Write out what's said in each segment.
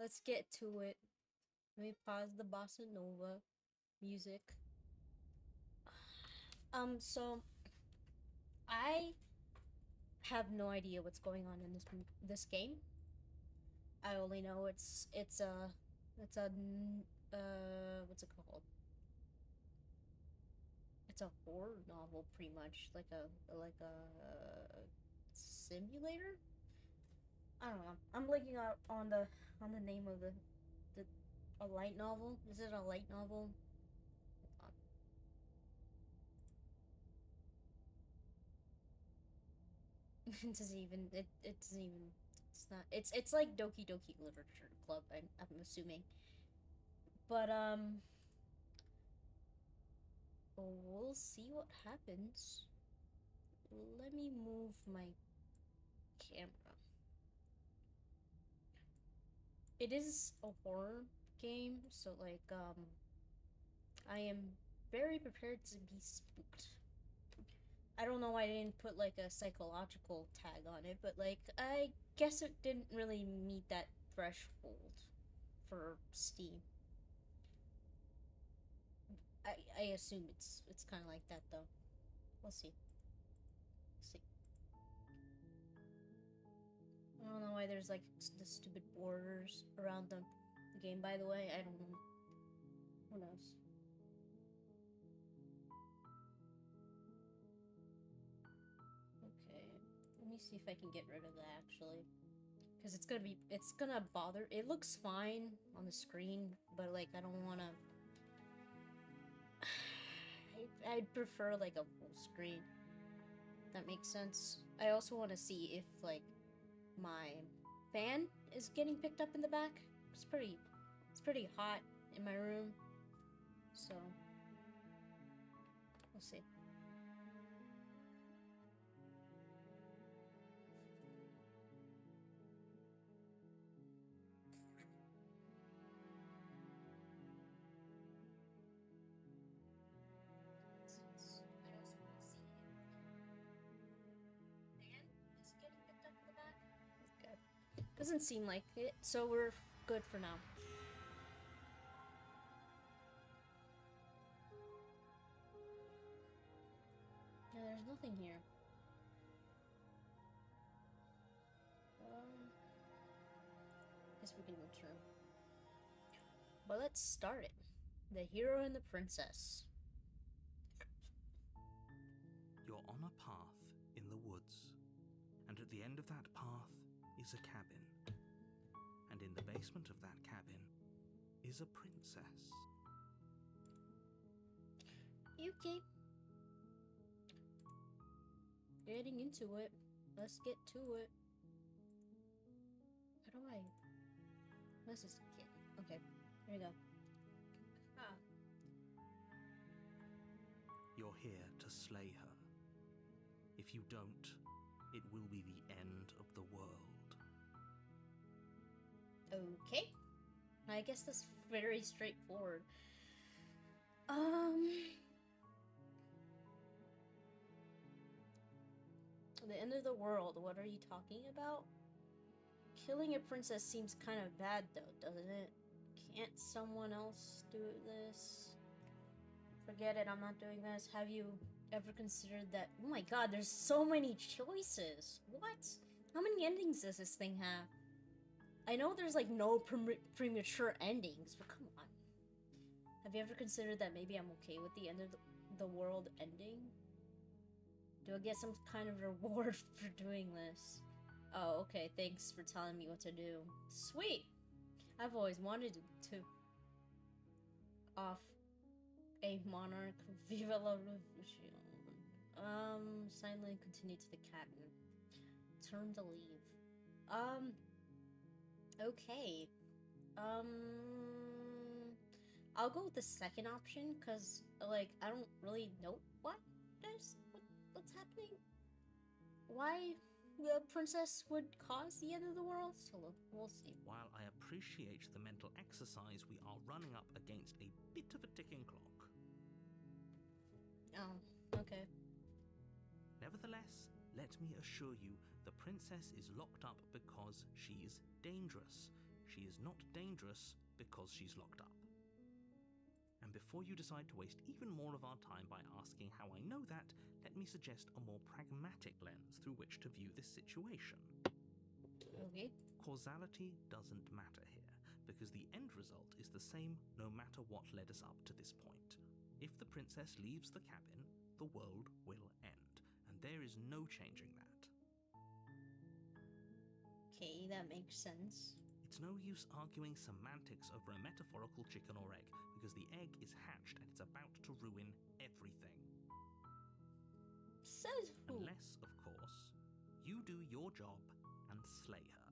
let's get to it. Let me pause the bossa nova music. So I have no idea what's going on in this game. I only know it's a what's it called? It's a horror novel, pretty much, like a simulator. I don't know. I'm blanking out on the name of the a light novel. Is it a light novel? It doesn't even it doesn't even it's not it's like Doki Doki Literature Club. I'm assuming, but we'll see what happens. Let me move my camera. It is a horror game, so like I am very prepared to be spooked. I don't know why I didn't put like a psychological tag on it, but like I guess it didn't really meet that threshold for Steam. I assume it's kind of like that though. We'll see. We'll see. I don't know why there's like the stupid borders around the game. By the way, I don't know. Who knows? Okay, let me see if I can get rid of that actually, because it's gonna bother. It looks fine on the screen, but like I don't wanna. I'd prefer like a full screen. That makes sense. I also want to see if like my fan is getting picked up in the back. It's pretty hot in my room, so we'll see. Okay. Doesn't seem like it, so we're good for now. Yeah, there's nothing here. Guess we can return. But let's start it. The hero and the princess. You're on a path in the woods, and at the end of that path is a cabin. And in the basement of that cabin is a princess. Okay. Getting into it. Let's get to it. How do I... This is a kid. Okay, here we go. Ah. You're here to slay her. If you don't, it will be the end of the world. Okay. I guess that's very straightforward. The end of the world, what are you talking about? Killing a princess seems kind of bad though, doesn't it? Can't someone else do this? Forget it, I'm not doing this. Have you ever considered that? Oh my god, there's so many choices. What? How many endings does this thing have? I know there's like no premature endings, but come on. Have you ever considered that maybe I'm okay with the end of the world ending? Do I get some kind of reward for doing this? Oh, okay, thanks for telling me what to do. Sweet! I've always wanted to off a monarch. Viva la revolution. Silently continue to the cabin. Turn to leave. Okay. Um, I'll go with the second option, because, like, I don't really know what's happening. Why the princess would cause the end of the world, so we'll see. While I appreciate the mental exercise, we are running up against a bit of a ticking clock. Oh, okay. Nevertheless, let me assure you, the princess is locked up because she's dangerous. she is not dangerous because she's locked up. And before you decide to waste even more of our time by asking how I know that, let me suggest a more pragmatic lens through which to view this situation. Okay. Causality doesn't matter here, because the end result is the same no matter what led us up to this point. If the princess leaves the cabin, the world will end, and there is no changing that. Okay, that makes sense. It's no use arguing semantics over a metaphorical chicken or egg, because the egg is hatched and it's about to ruin everything. Says who? Unless, of course, you do your job and slay her.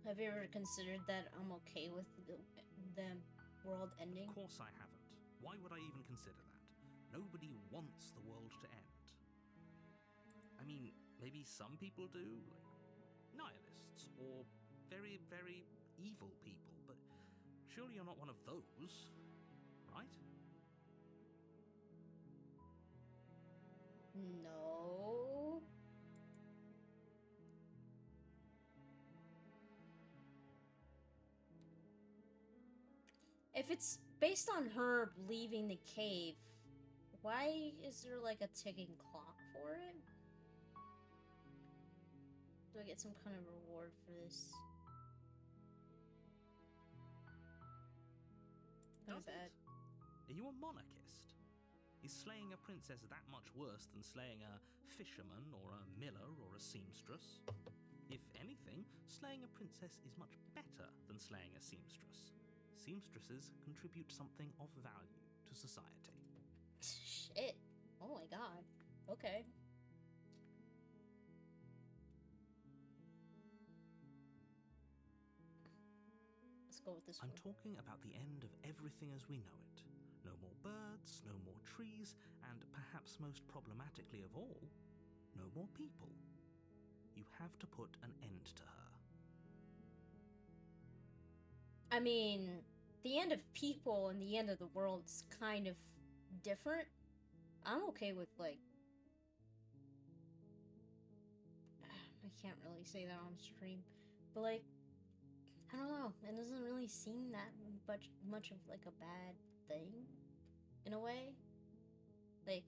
Have you ever considered that I'm okay with the world ending? Of course I haven't. Why would I even consider that? Nobody wants the world to end. I mean, maybe some people do, like nihilists, or very, very evil people, but surely you're not one of those, right? No. If it's based on her leaving the cave, why is there like a ticking clock for it? Do I get some kind of reward for this? Not Does bad. it? Are you a monarchist? Is slaying a princess that much worse than slaying a fisherman or a miller or a seamstress? If anything, slaying a princess is much better than slaying a seamstress. Seamstresses contribute something of value to society. Shit. Oh my god. Okay. Let's go with this I'm one. talking about the end of everything as we know it. No more birds, no more trees, and perhaps most problematically of all, no more people. You have to put an end to her. I mean, the end of people and the end of the world is kind of different. I'm okay with, like... I can't really say that on stream. But, like, I don't know. It doesn't really seem that much of, like, a bad thing, in a way. Like,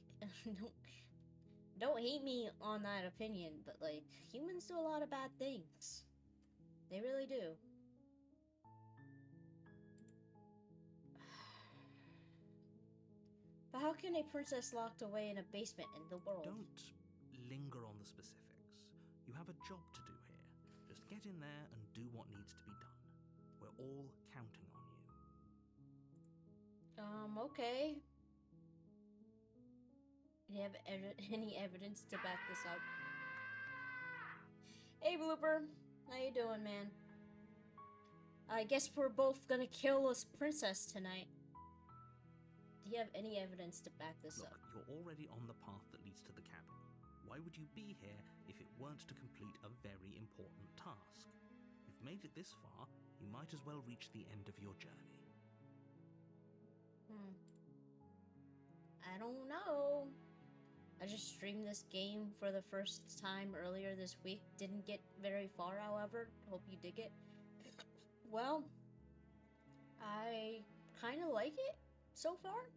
don't hate me on that opinion, but, like, humans do a lot of bad things. They really do. But how can a princess locked away in a basement in the world? Don't linger on the specifics. You have a job to do here. Just get in there and do what needs to be done. We're all counting on you. Okay. Do you have any evidence to back this up? Hey, Blooper. How you doing, man? I guess we're both gonna kill this princess tonight. Do you have any evidence to back this Look, up? you're already on the path that leads to the cabin. Why would you be here if it weren't to complete a very important task? You've made it this far, you might as well reach the end of your journey. I don't know. I just streamed this game for the first time earlier this week. Didn't get very far, however. Hope you dig it. Well, I kind of like it so far.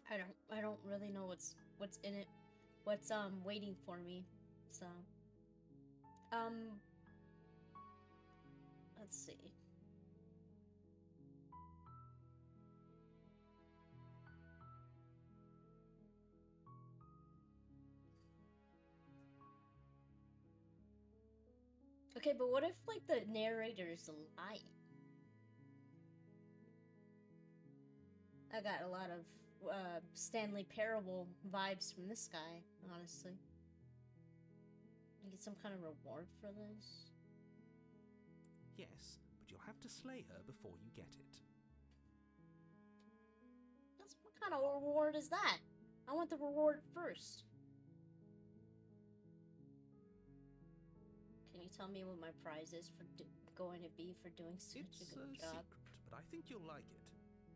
I don't really know what's in it, what's waiting for me. So let's see. Okay, but what if, like, the narrator's lying? I got a lot of Stanley Parable vibes from this guy, honestly. You get some kind of reward for this? Yes, but you'll have to slay her before you get it. What kind of reward is that? I want the reward first. Can you tell me what my prize is for going to be for doing such It's a good job. secret, but I think you'll like it.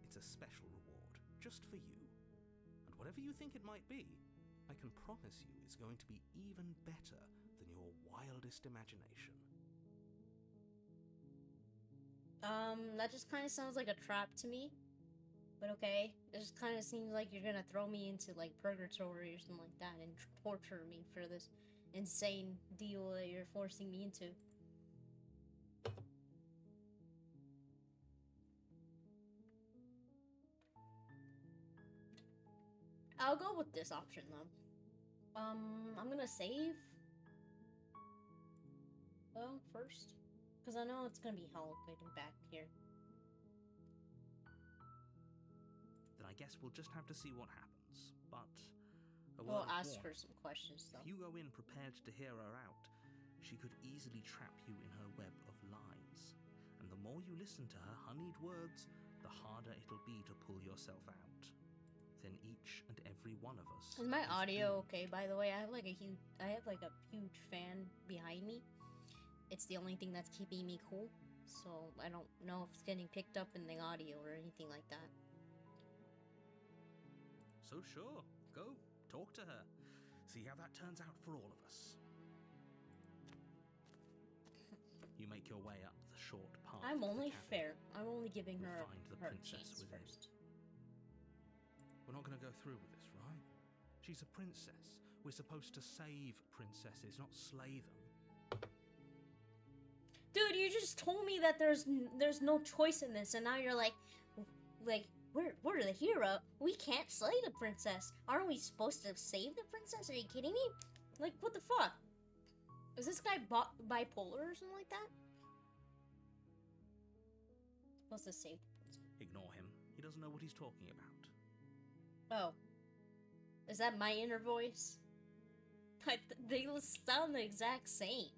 It's a special reward, just for you. And whatever you think it might be, I can promise you it's going to be even better than your wildest imagination. That just kind of sounds like a trap to me. But okay, it just kind of seems like you're gonna throw me into like purgatory or something like that and torture me for this insane deal that you're forcing me into. I'll go with this option though. I'm gonna save. Well, first, because I know it's gonna be hell getting back here. Then I guess we'll just have to see what happens. But We'll ask her some questions though. if you go in prepared to hear her out, she could easily trap you in her web of lies. And the more you listen to her honeyed words, the harder it'll be to pull yourself out. Then each and every one of us. Is my audio doomed. okay? By the way, I have like a huge fan behind me. It's the only thing that's keeping me cool, so I don't know if it's getting picked up in the audio or anything like that. So sure, go talk to her. See how that turns out for all of us. You make your way up the short path. I'm to the only cabin. fair. I'm only giving You'll her find the her princess chance within. first. We're not going to go through with this, right? She's a princess. We're supposed to save princesses, not slay them. Dude, you just told me that there's no choice in this, and now you're like we're the hero. We can't slay the princess. Aren't we supposed to save the princess? Are you kidding me? Like, what the fuck? Is this guy bipolar or something like that? Supposed to save the princess. Ignore him. He doesn't know what he's talking about. Oh. Is that my inner voice? They sound the exact same.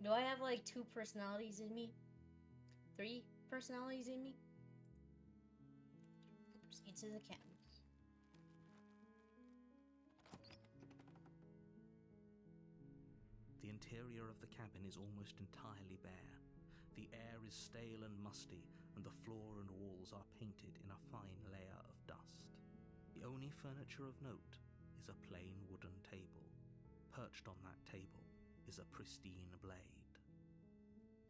Do I have like 2 personalities in me? 3 personalities in me? Proceed to the cabin. The interior of the cabin is almost entirely bare. The air is stale and musty, and the floor and walls are painted in a fine layer of dust. The only furniture of note is a plain wooden table. Perched on that table is a pristine blade.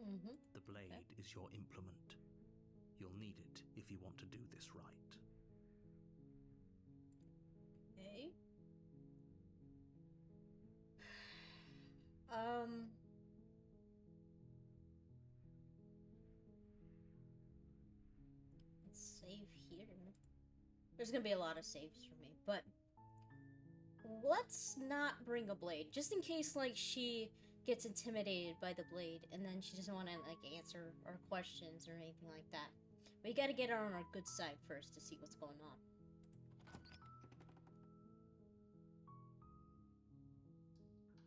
Mm-hmm. The blade is your implement. You'll need it if you want to do this right. Okay. Let's save here. There's gonna be a lot of saves for me, but let's not bring a blade, just in case like she gets intimidated by the blade and then she doesn't want to like answer our questions or anything like that. We gotta get her on our good side first to see what's going on.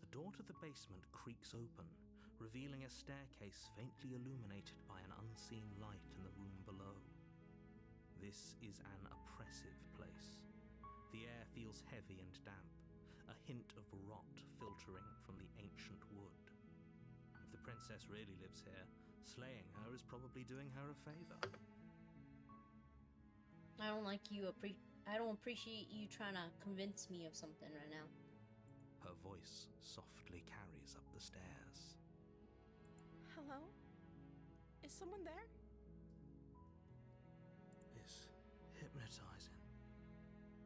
The door to the basement creaks open, revealing a staircase faintly illuminated by an unseen light in the room below. This is an oppressive place. The air feels heavy and damp, a hint of rot filtering from the ancient wood. If the princess really lives here, slaying her is probably doing her a favor. I don't like you. I don't appreciate you trying to convince me of something right now. Her voice softly carries up the stairs. Hello? Is someone there? It's hypnotizing.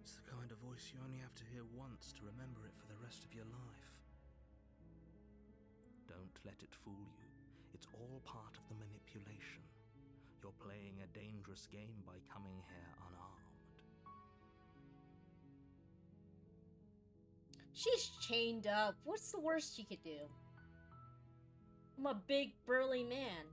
It's the kind of voice you only have to hear once to remember it for the rest of your life. Don't let it fool you. It's all part of the manipulation. You're playing a dangerous game by coming here unarmed. She's chained up. What's the worst she could do? I'm a big, burly man.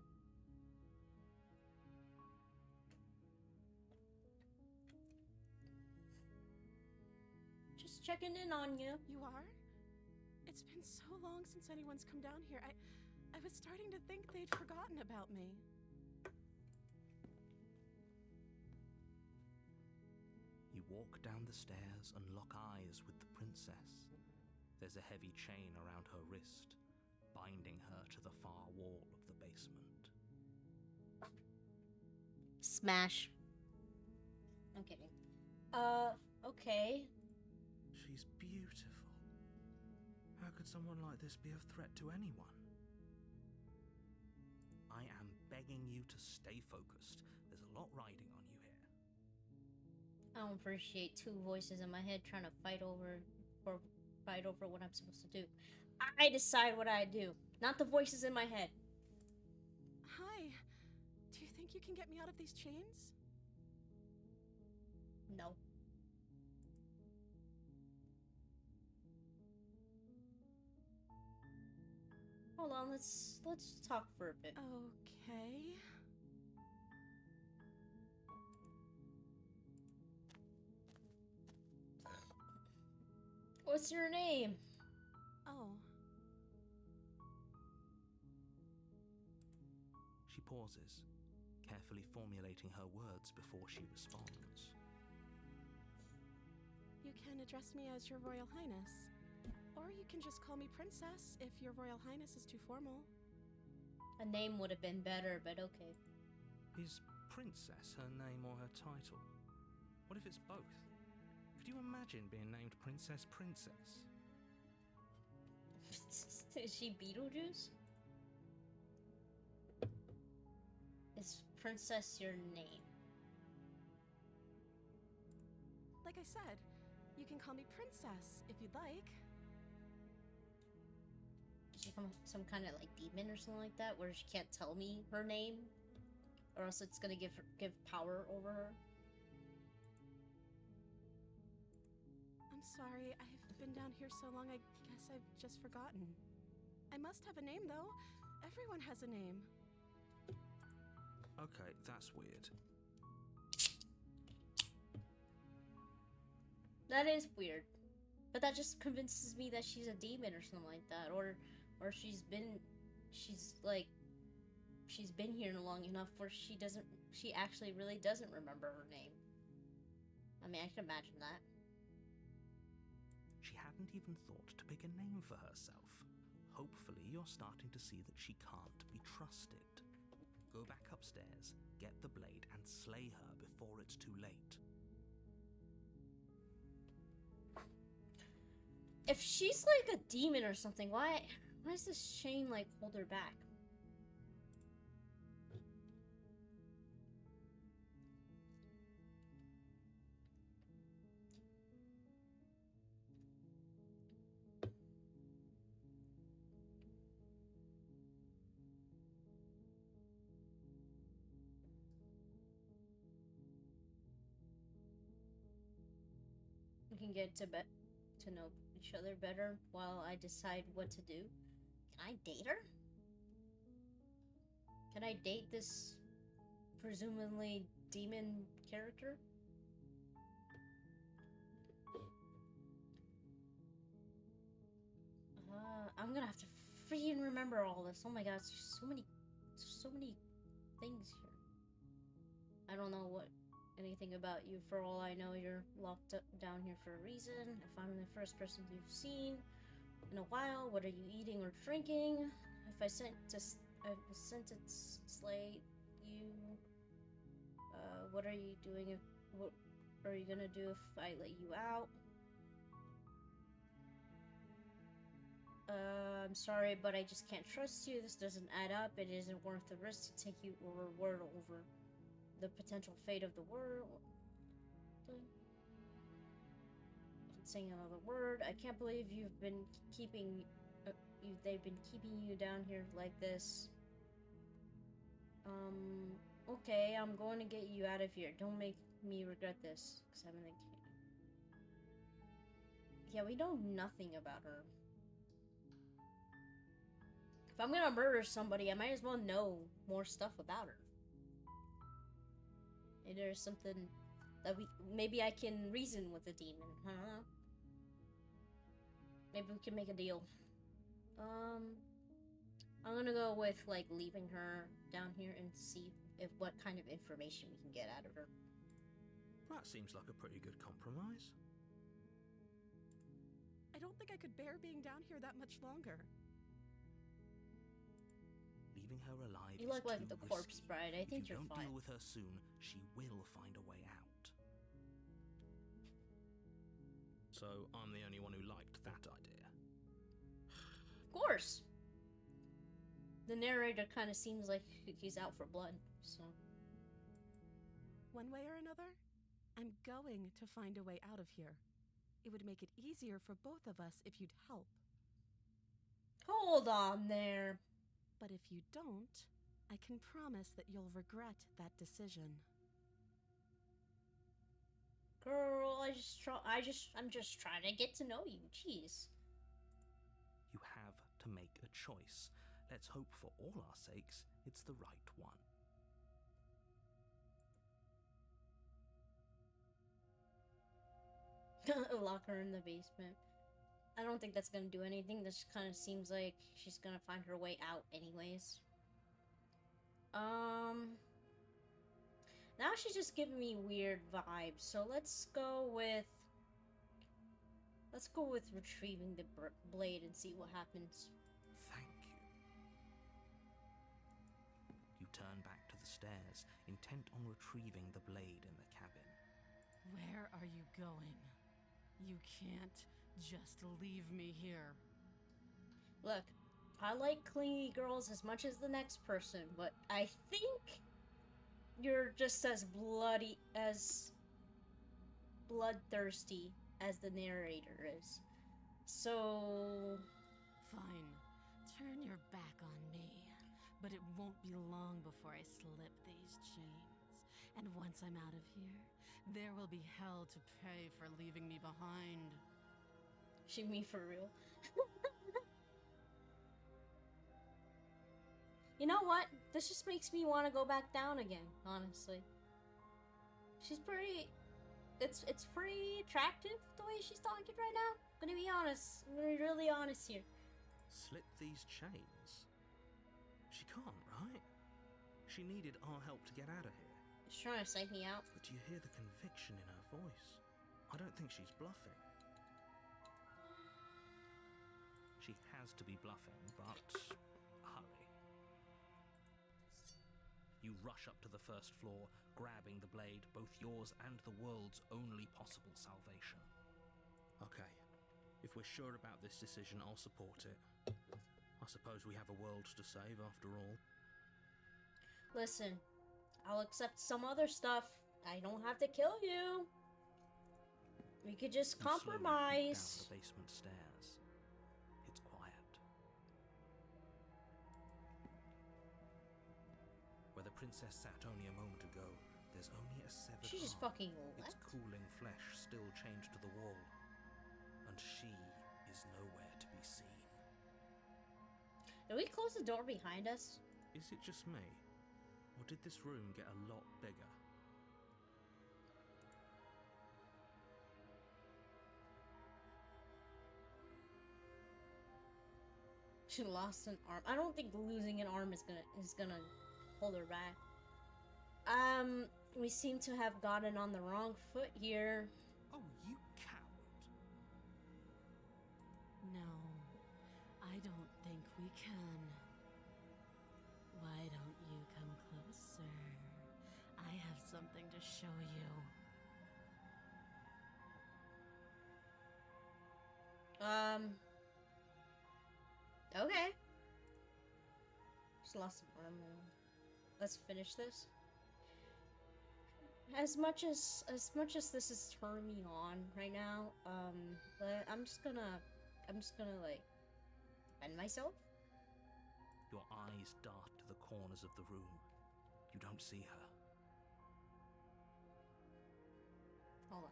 Just checking in on you. You are? It's been so long since anyone's come down here. I was starting to think they'd forgotten about me. You walk down the stairs and lock eyes with the princess. There's a heavy chain around her wrist, binding her to the far wall of the basement. Smash. I'm kidding. Okay. She's beautiful. How could someone like this be of threat to anyone? I am begging you to stay focused. There's a lot riding on you here. I don't appreciate two voices in my head trying to fight over what I'm supposed to do. I decide what I do, not the voices in my head. Hi. Do you think you can get me out of these chains? No. Hold on, let's talk for a bit. Okay. What's your name? Oh. She pauses, carefully formulating her words before she responds. You can address me as Your Royal Highness. Or you can just call me Princess if Your Royal Highness is too formal. A name would have been better, but okay. Is Princess her name or her title? What if it's both? Could you imagine being named Princess? Is she Beetlejuice? Is Princess your name? Like I said, you can call me Princess if you'd like. Is she some kind of like demon or something like that, where she can't tell me her name, or else it's gonna give power over her? I'm sorry, I've been down here so long, I guess I've just forgotten. I must have a name, though. Everyone has a name. Okay, that's weird. That is weird, but that just convinces me that she's a demon or something like that, or she's been here long enough where she actually really doesn't remember her name. I mean, I can imagine that. She hadn't even thought to pick a name for herself. Hopefully you're starting to see that she can't be trusted. Go back upstairs, get the blade, and slay her before it's too late. If she's like a demon or something, why does this chain like hold her back? We can get to know each other better while I decide what to do. Can I date her? Can I date this presumably demon character? I'm gonna have to freaking remember all this. Oh my god, there's so many things here. I don't know anything about you. For all I know, you're locked up down here for a reason. If I'm the first person you've seen in a while, what are you eating or drinking? If I was sent to slay you, what are you doing? What are you gonna do if I let you out? I'm sorry, but I just can't trust you. This doesn't add up. It isn't worth the risk to take you word over the potential fate of the world. Saying another word. I can't believe you've been keeping. They've been keeping you down here like this. Okay, I'm going to get you out of here. Don't make me regret this. Cause I'm gonna. Yeah, we know nothing about her. If I'm gonna murder somebody, I might as well know more stuff about her. Maybe there's something that maybe I can reason with the demon. I don't know. Maybe we can make a deal. I'm gonna go with like leaving her down here and see what kind of information we can get out of her. That seems like a pretty good compromise. I don't think I could bear being down here that much longer. Keeping her alive You is look like too the corpse risky. bride. I think If you you're don't fine. deal with her soon, she will find a way out. So I'm the only one who liked that idea. Of course. The narrator kind of seems like he's out for blood, so. One way or another, I'm going to find a way out of here. It would make it easier for both of us if you'd help. Hold on there. But if you don't, I can promise that you'll regret that decision. Girl, I'm just trying to get to know you. Jeez. You have to make a choice. Let's hope for all our sakes it's the right one. Lock her in the basement. I don't think that's gonna do anything. This kind of seems like she's gonna find her way out anyways. Now she's just giving me weird vibes. So let's go with retrieving the blade and see what happens. Thank you. You turn back to the stairs, intent on retrieving the blade in the cabin. Where are you going? You can't just leave me here. Look, I like clingy girls as much as the next person, but I think you're just as bloodthirsty as the narrator is. So... Fine. Turn your back on me. But it won't be long before I slip these chains. And once I'm out of here, there will be hell to pay for leaving me behind. She me for real. You know what? This just makes me want to go back down again, honestly. She's pretty... It's pretty attractive, the way she's talking right now. I'm gonna be honest. I'm gonna be really honest here. Slip these chains? She can't, right? She needed our help to get out of here. She's trying to psych me out. But do you hear the conviction in her voice? I don't think she's bluffing. She has to be bluffing, but hurry. You rush up to the first floor, grabbing the blade, both yours and the world's only possible salvation. Okay, if we're sure about this decision, I'll support it. I suppose we have a world to save after all. Listen, I'll accept some other stuff. I don't have to kill you. We could just You slowly creep compromise. down the basement stairs. It's quiet. Where the princess sat only a moment ago, there's only a severed She just arm. fucking Its left. cooling flesh still chained to the wall. And she is nowhere to be seen. Did we close the door behind us? Is it just me? Or did this room get a lot bigger? She lost an arm. I don't think losing an arm is gonna hold her back. We seem to have gotten on the wrong foot here. Oh, you coward. No, I don't think we can. Why don't you come closer? I have something to show you. Okay. Just lost an arm. Let's finish this. As much as this is turning me on right now, but I'm just gonna like bend myself. Your eyes dart to the corners of the room. You don't see her. Hold on.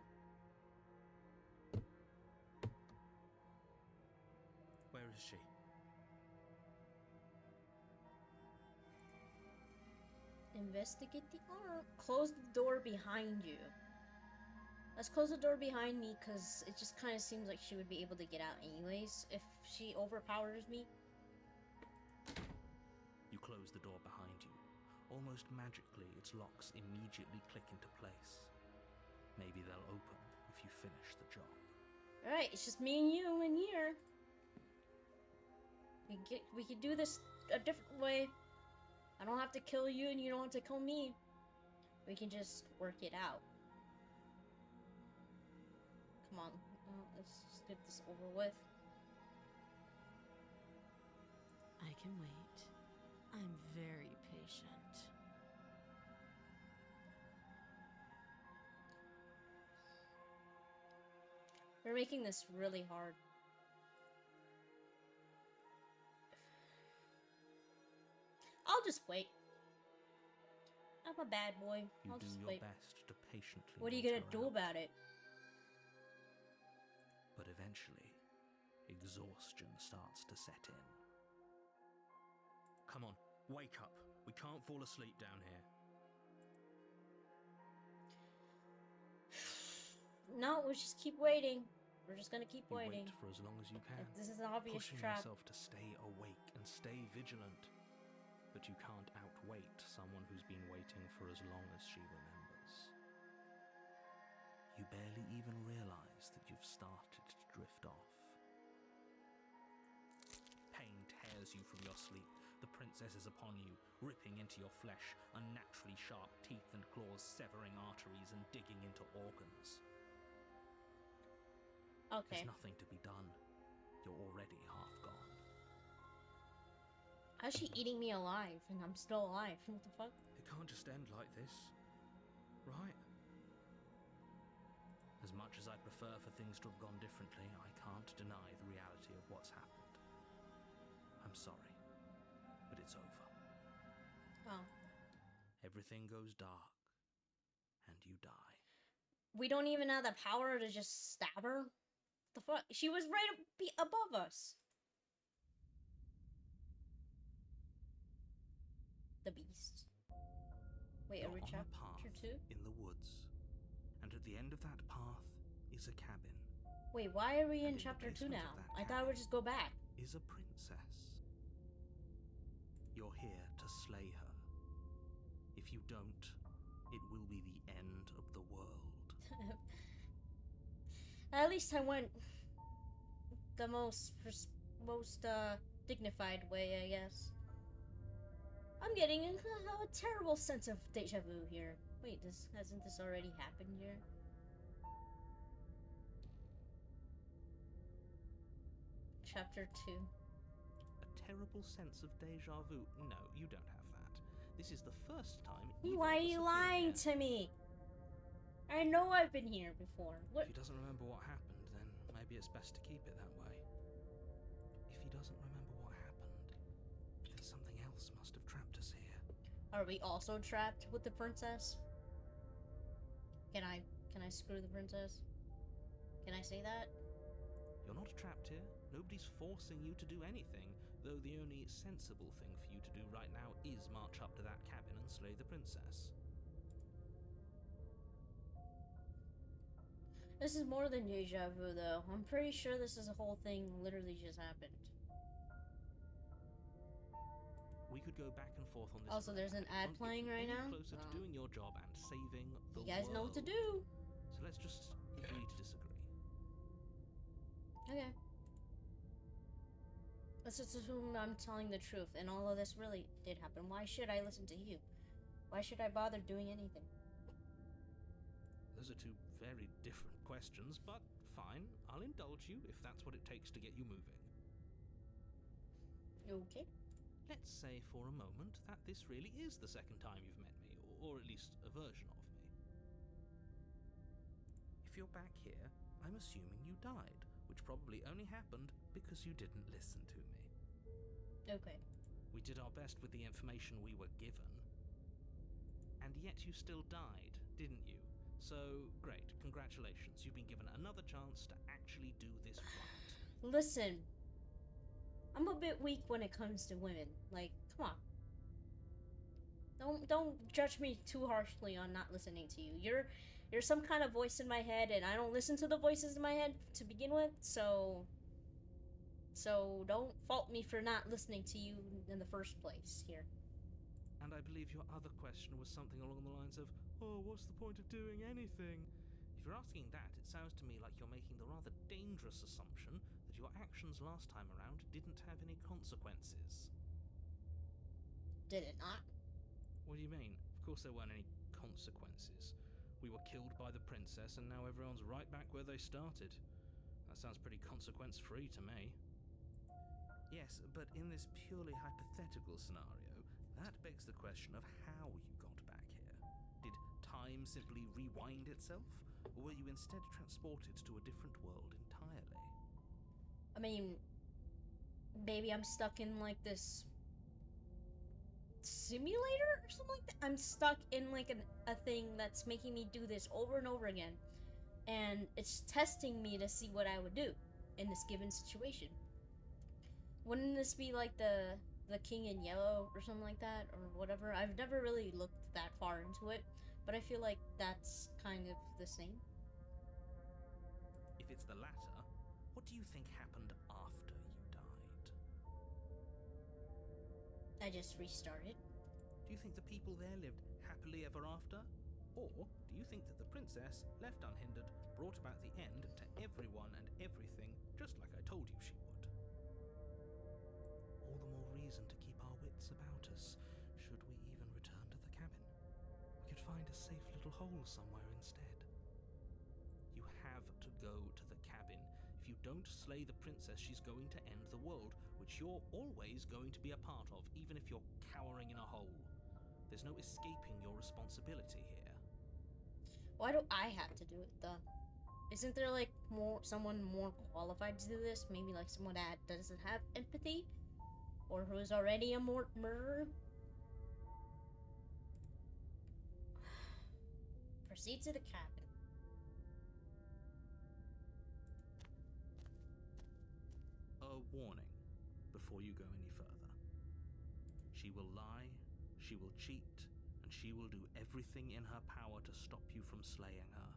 Where is she? Investigate the arm. Close the door behind you. Let's close the door behind me, because it just kind of seems like she would be able to get out anyways if she overpowers me. You close the door behind you. Almost magically, its locks immediately click into place. Maybe they'll open if you finish the job. Alright, it's just me and you in here. We could do this a different way. I don't have to kill you and you don't have to kill me. We can just work it out. Come on, let's just get this over with. I can wait. I'm very patient. We're making this really hard. I'll just wait. I'm a bad boy. I'll You do just your wait. best to patiently What are you wait gonna her do out. about it? But eventually, exhaustion starts to set in. Come on, wake up. We can't fall asleep down here. No, we'll just keep waiting. We're just gonna keep You waiting. wait for as long as you can, This is an obvious pushing trap. yourself to stay awake and stay vigilant. But you can't outwait someone who's been waiting for as long as she remembers. You barely even realize that you've started to drift off. Pain tears you from your sleep. The princess is upon you, ripping into your flesh, unnaturally sharp teeth and claws severing arteries and digging into organs. Okay. There's nothing to be done. You're already half gone. How's she eating me alive and I'm still alive? What the fuck? It can't just end like this, right? As much as I prefer for things to have gone differently, I can't deny the reality of what's happened. I'm sorry, but it's over. Oh. Everything goes dark, and you die. We don't even have the power to just stab her? The fuck? She was right above us. The beast. Wait, You're are we on a chapter path 2? in the woods, and at the end of that path is a cabin. Wait, why are we And in in the chapter 2 basement now? of that I thought we'd cabin just go back. Is a princess. You're here to slay her. If you don't, it will be the end of the world. At least I went the most dignified way, I guess. I'm getting a terrible sense of deja vu here. Wait, hasn't this already happened here? Chapter 2. A terrible sense of deja vu? No, you don't have that. This is the first time. Why are you lying to me? I know I've been here before. What? If he doesn't remember what happened, then maybe it's best to keep it that way. If he doesn't remember what happened, then something else must have trapped us here. Are we also trapped with the princess? Can I screw the princess? Can I say that? You're not trapped here. Nobody's forcing you to do anything, though the only sensible thing for you to do right now is march up to that cabin and slay the princess. This is more than deja vu, though. I'm pretty sure this is a whole thing literally just happened. We could go back and forth on this. Also, there's an ad playing right now. Closer to doing your job and saving the You guys know what to world. do. So let's just agree to disagree. Okay. Let's just assume I'm telling the truth, and all of this really did happen. Why should I listen to you? Why should I bother doing anything? Those are two very different questions, but fine. I'll indulge you if that's what it takes to get you moving. Okay. Let's say for a moment that this really is the second time you've met me, or at least a version of me. If you're back here, I'm assuming you died, which probably only happened because you didn't listen to me. Okay. We did our best with the information we were given. And yet you still died, didn't you? So, great, congratulations. You've been given another chance to actually do this right. Listen. I'm a bit weak when it comes to women. Like, come on. Don't judge me too harshly on not listening to you. You're some kind of voice in my head, and I don't listen to the voices in my head to begin with, so don't fault me for not listening to you in the first place here. And I believe your other question was something along the lines of, oh, what's the point of doing anything? If you're asking that, it sounds to me like you're making the rather dangerous assumption that your actions last time around didn't have any consequences. Did it not? What do you mean? Of course there weren't any consequences. We were killed by the princess, and now everyone's right back where they started. That sounds pretty consequence-free to me. Yes, but in this purely hypothetical scenario, that begs the question of how you got back here. Did time simply rewind itself, or were you instead transported to a different world entirely? I mean, maybe I'm stuck in like this simulator or something like that. I'm stuck in like a thing that's making me do this over and over again, and it's testing me to see what I would do in this given situation. Wouldn't this be like the King in Yellow or something like that, or whatever? I've never really looked that far into it, but I feel like that's kind of the same. If it's the latter, what do you think happened after you died? I just restarted. Do you think the people there lived happily ever after? Or do you think that the princess, left unhindered, brought about the end to everyone and everything, just like I told you she would? All the more reason to keep our wits about us, should we even return to the cabin. We could find a safe little hole somewhere instead. You have to go to the cabin. If you don't slay the princess, she's going to end the world, which you're always going to be a part of, even if you're cowering in a hole. There's no escaping your responsibility here. Why do I have to do it though? Isn't there like someone more qualified to do this? Maybe like someone that doesn't have empathy, or who is already a murderer? Proceed to the cabin. A warning before you go any further. She will lie, she will cheat, and she will do everything in her power to stop you from slaying her.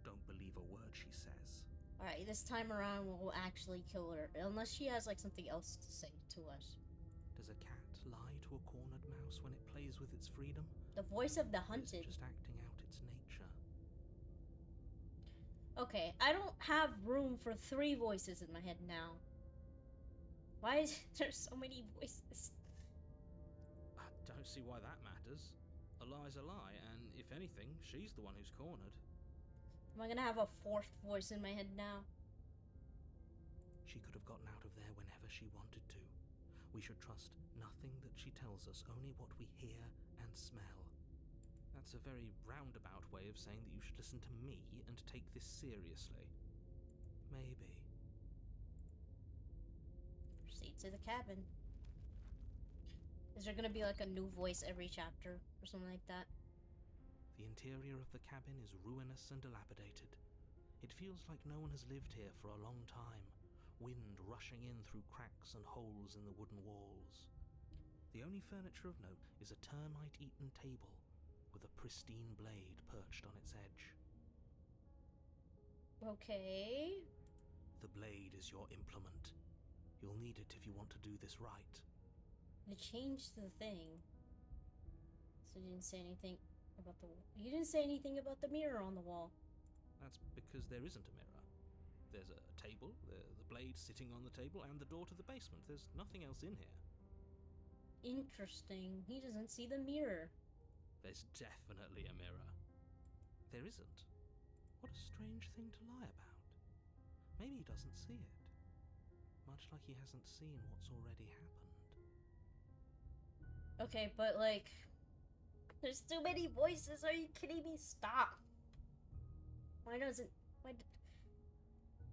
Don't believe a word she says. Alright, this time around we'll actually kill her, unless she has like something else to say to us. Does a cat lie to a cornered mouse when it plays with its freedom? The voice of the Or is hunted. it just acting out its nature? Okay, I don't have room for 3 voices in my head now. Why is there so many voices? I don't see why that matters. A lie's a lie, and if anything, she's the one who's cornered. Am I gonna have a 4th voice in my head now? She could have gotten out of there whenever she wanted to. We should trust nothing that she tells us, only what we hear and smell. That's a very roundabout way of saying that you should listen to me and take this seriously. Maybe. Proceed to the cabin. Is there gonna be like a new voice every chapter or something like that? The interior of the cabin is ruinous and dilapidated. It feels like no one has lived here for a long time, wind rushing in through cracks and holes in the wooden walls. The only furniture of note is a termite-eaten table with a pristine blade perched on its edge. Okay. The blade is your implement. You'll need it if you want to do this right. They changed the thing. So you didn't say anything about the... You didn't say anything about the mirror on the wall. That's because there isn't a mirror. There's a table, the blade sitting on the table, and the door to the basement. There's nothing else in here. Interesting. He doesn't see the mirror. There's definitely a mirror. There isn't. What a strange thing to lie about. Maybe he doesn't see it. Much like he hasn't seen what's already happened. Okay, but like... There's too many voices. Are you kidding me? Stop. Why doesn't...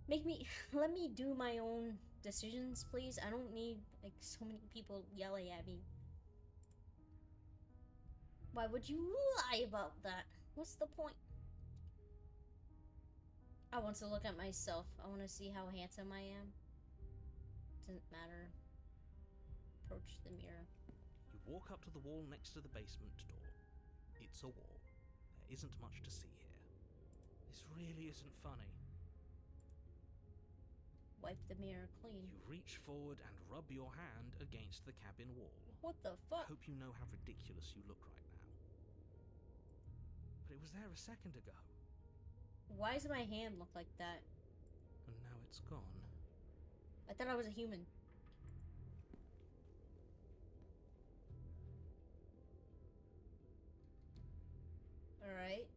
Make me... Let me do my own decisions, please. I don't need, like, so many people yelling at me. Why would you lie about that? What's the point? I want to look at myself. I want to see how handsome I am. Doesn't matter. Approach the mirror. You walk up to the wall next to the basement door. It's a wall. There isn't much to see here. This really isn't funny. Wipe the mirror clean. You reach forward and rub your hand against the cabin wall. What the I fuck? hope you know how ridiculous you look right now. But it was there a second ago. Why does my hand look like that? And now it's gone. I thought I was a human. Alright.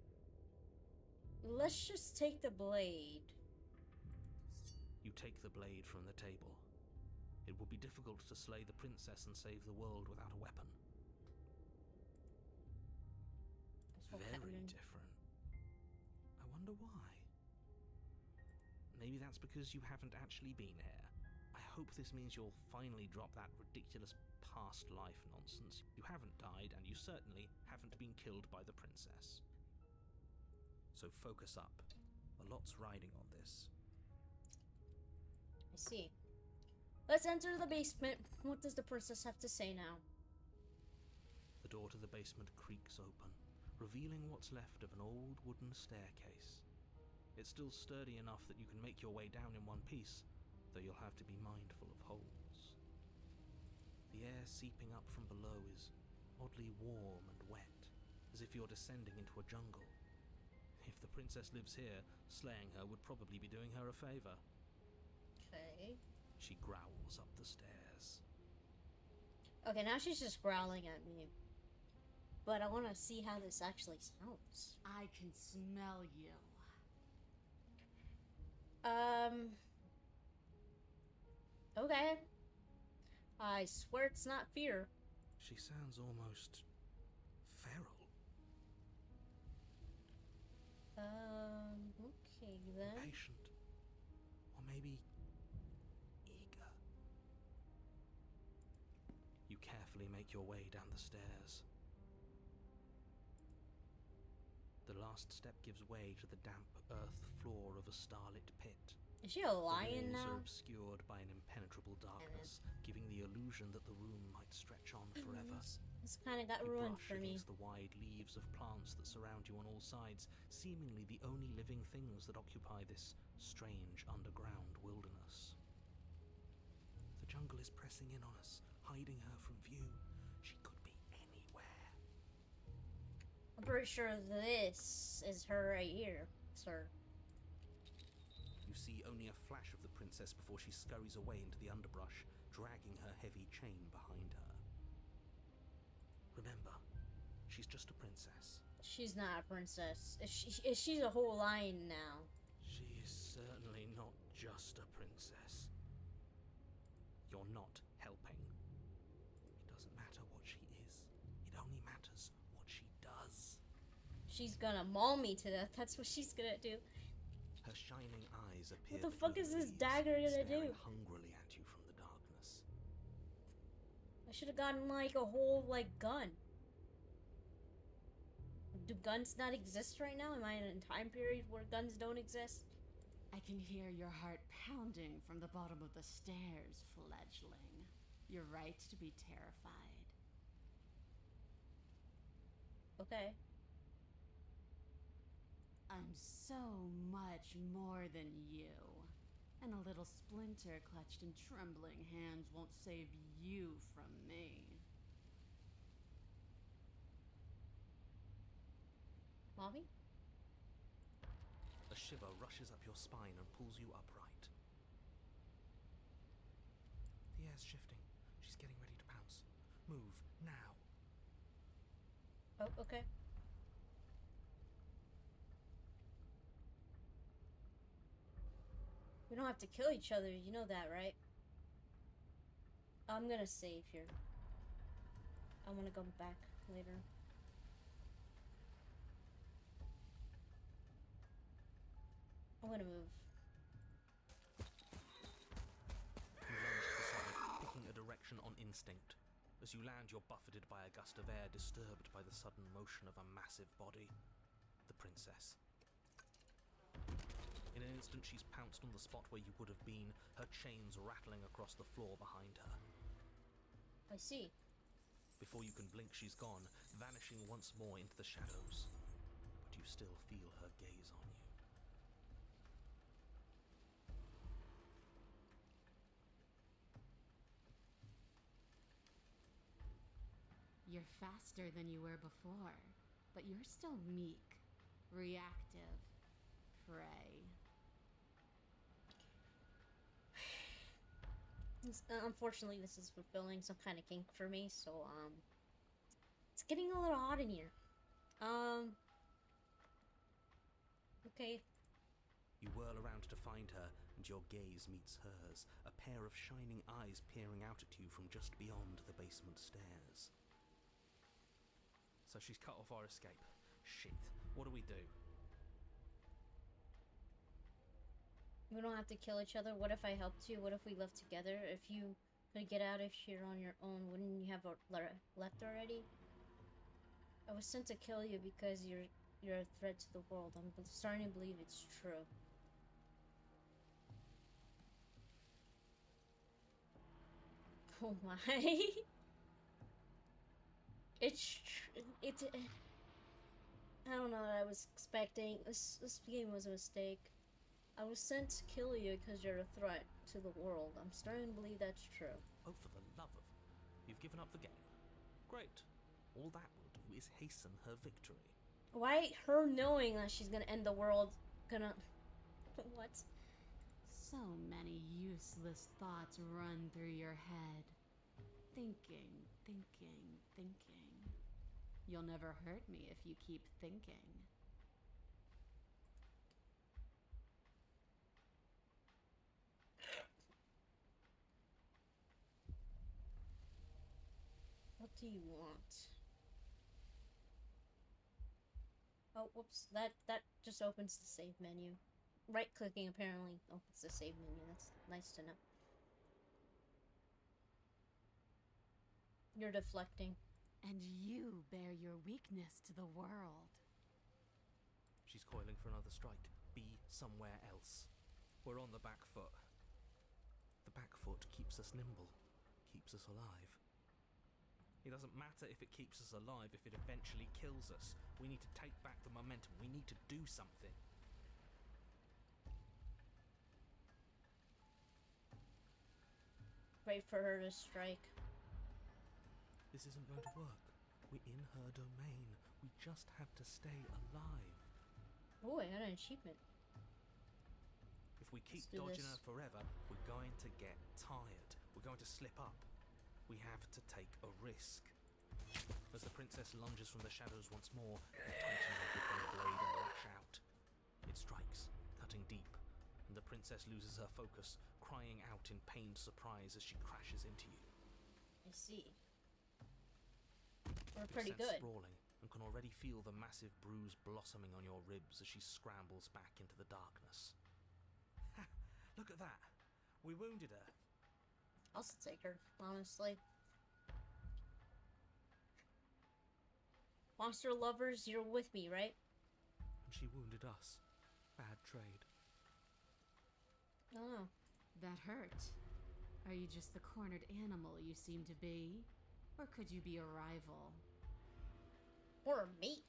Let's just take the blade. You take the blade from the table. It would be difficult to slay the princess and save the world without a weapon. Very different. I wonder why. Maybe that's because you haven't actually been here. I hope this means you'll finally drop that ridiculous past life nonsense. You haven't died, and you certainly haven't been killed by the princess. So focus up. A lot's riding on this. I see. Let's enter the basement. What does the princess have to say now? The door to the basement creaks open, revealing what's left of an old wooden staircase. It's still sturdy enough that you can make your way down in one piece, though you'll have to be mindful of holes. The air seeping up from below is oddly warm and wet, as if you're descending into a jungle. If the princess lives here, slaying her would probably be doing her a favor. Okay. She growls up the stairs. Okay, now she's just growling at me. But I want to see how this actually sounds. I can smell you. Okay. I swear it's not fear. She sounds almost feral. Okay then. Patient. Or maybe eager. You carefully make your way down the stairs. The last step gives way to the damp earth floor of a starlit pit. Is she a lion the walls now? are obscured by an impenetrable darkness, giving the illusion that the room might stretch on forever. This kind of got You ruined brush for me. against the wide leaves of plants that surround you on all sides, seemingly the only living things that occupy this strange underground wilderness. The jungle is pressing in on us, hiding her from view. She could be anywhere. I'm pretty sure this is her right here, sir. You see only a flash of the princess before she scurries away into the underbrush, dragging her heavy chain behind her. Remember, she's just a princess. She's not a princess. She's a whole lion now. She is certainly not just a princess. You're not helping. It doesn't matter what she is. It only matters what she does. She's gonna maul me to death. That's what she's gonna do. Her shining eyes appear. What the fuck is this dagger gonna do? Hungrily at you from the darkness. I should have gotten like a whole gun. Do guns not exist right now? Am I in a time period where guns don't exist? I can hear your heart pounding from the bottom of the stairs, fledgling. You're right to be terrified. Okay. I'm so much more than you. And a little splinter clutched in trembling hands won't save you from me. Mommy? A shiver rushes up your spine and pulls you upright. The air's shifting. She's getting ready to pounce. Move, now. Oh, okay. We don't have to kill each other, you know that, right? I'm gonna save here. I'm gonna come back later. I'm gonna move. You lunge to the side, picking a direction on instinct. As you land, you're buffeted by a gust of air, disturbed by the sudden motion of a massive body. The princess. In an instant, she's pounced on the spot where you would have been, her chains rattling across the floor behind her. I see. Before you can blink, she's gone, vanishing once more into the shadows. But you still feel her gaze on you. You're faster than you were before, but you're still meek, reactive, prey. Unfortunately, this is fulfilling some kind of kink for me, so, it's getting a little hot in here. Okay. You whirl around to find her, and your gaze meets hers, a pair of shining eyes peering out at you from just beyond the basement stairs. So she's cut off our escape. Shit, what do we do? We don't have to kill each other. What if I helped you? What if we lived together? If you could get out of here on your own, wouldn't you have left already? I was sent to kill you because you're a threat to the world. I'm starting to believe it's true. Oh my. It's I don't know what I was expecting. This game was a mistake. I was sent to kill you because you're a threat to the world. I'm starting to believe that's true. Oh, for the love of... You've given up the game. Great. All that will do is hasten her victory. Why her knowing that she's gonna end the world gonna... What? So many useless thoughts run through your head. Thinking. You'll never hurt me if you keep thinking. What do you want? Oh, whoops. That just opens the save menu. Right-clicking apparently opens the save menu. That's nice to know. You're deflecting. And you bear your weakness to the world. She's coiling for another strike. Be somewhere else. We're on the back foot. The back foot keeps us nimble, keeps us alive. It doesn't matter if it keeps us alive, if it eventually kills us. We need to take back the momentum. We need to do something. Wait for her to strike. This isn't going to work. We're in her domain. We just have to stay alive. Oh, I got an achievement. If we keep do dodging this. her forever, we're going to get tired. We're going to slip up. We have to take a risk. As the princess lunges from the shadows once more, you tighten your grip on the blade and lash out. It strikes, cutting deep, and the princess loses her focus, crying out in pained surprise as she crashes into you. I see. We're You're pretty sent good. sprawling and can already feel the massive bruise blossoming on your ribs as she scrambles back into the darkness. Ha! Look at that! We wounded her. I'll still take her, honestly. Monster lovers, you're with me, right? And she wounded us. Bad trade. Oh. That hurt. Are you just the cornered animal you seem to be? Or could you be a rival? Or a mate.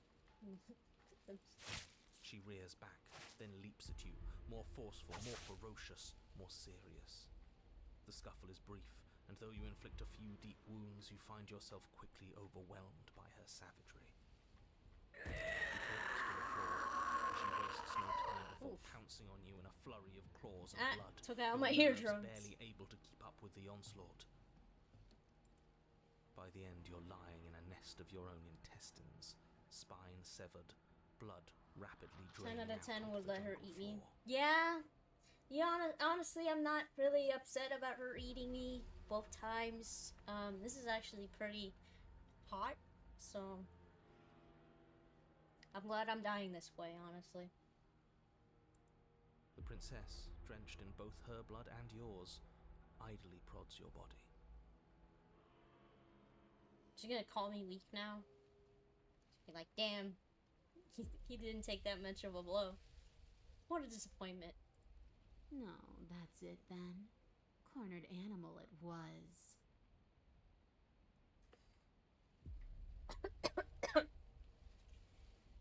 She rears back, then leaps at you, more forceful, more ferocious, more serious. The scuffle is brief, and though you inflict a few deep wounds, you find yourself quickly overwhelmed by her savagery. You collapse to the floor, and she wastes no time before Oof. pouncing on you in a flurry of claws and blood. Took out your my nerves eardrums. barely able to keep up with the onslaught. By the end, you're lying in a nest of your own intestines, spine severed, blood rapidly 10 draining out of 10 onto would the let her jungle eat me. floor. Yeah. Honestly, I'm not really upset about her eating me both times. This is actually pretty hot, so I'm glad I'm dying this way, honestly. The princess, drenched in both her blood and yours, idly prods your body. She's gonna call me weak now. She'll be like, damn, he didn't take that much of a blow. What a disappointment. No, that's it then. Cornered animal it was.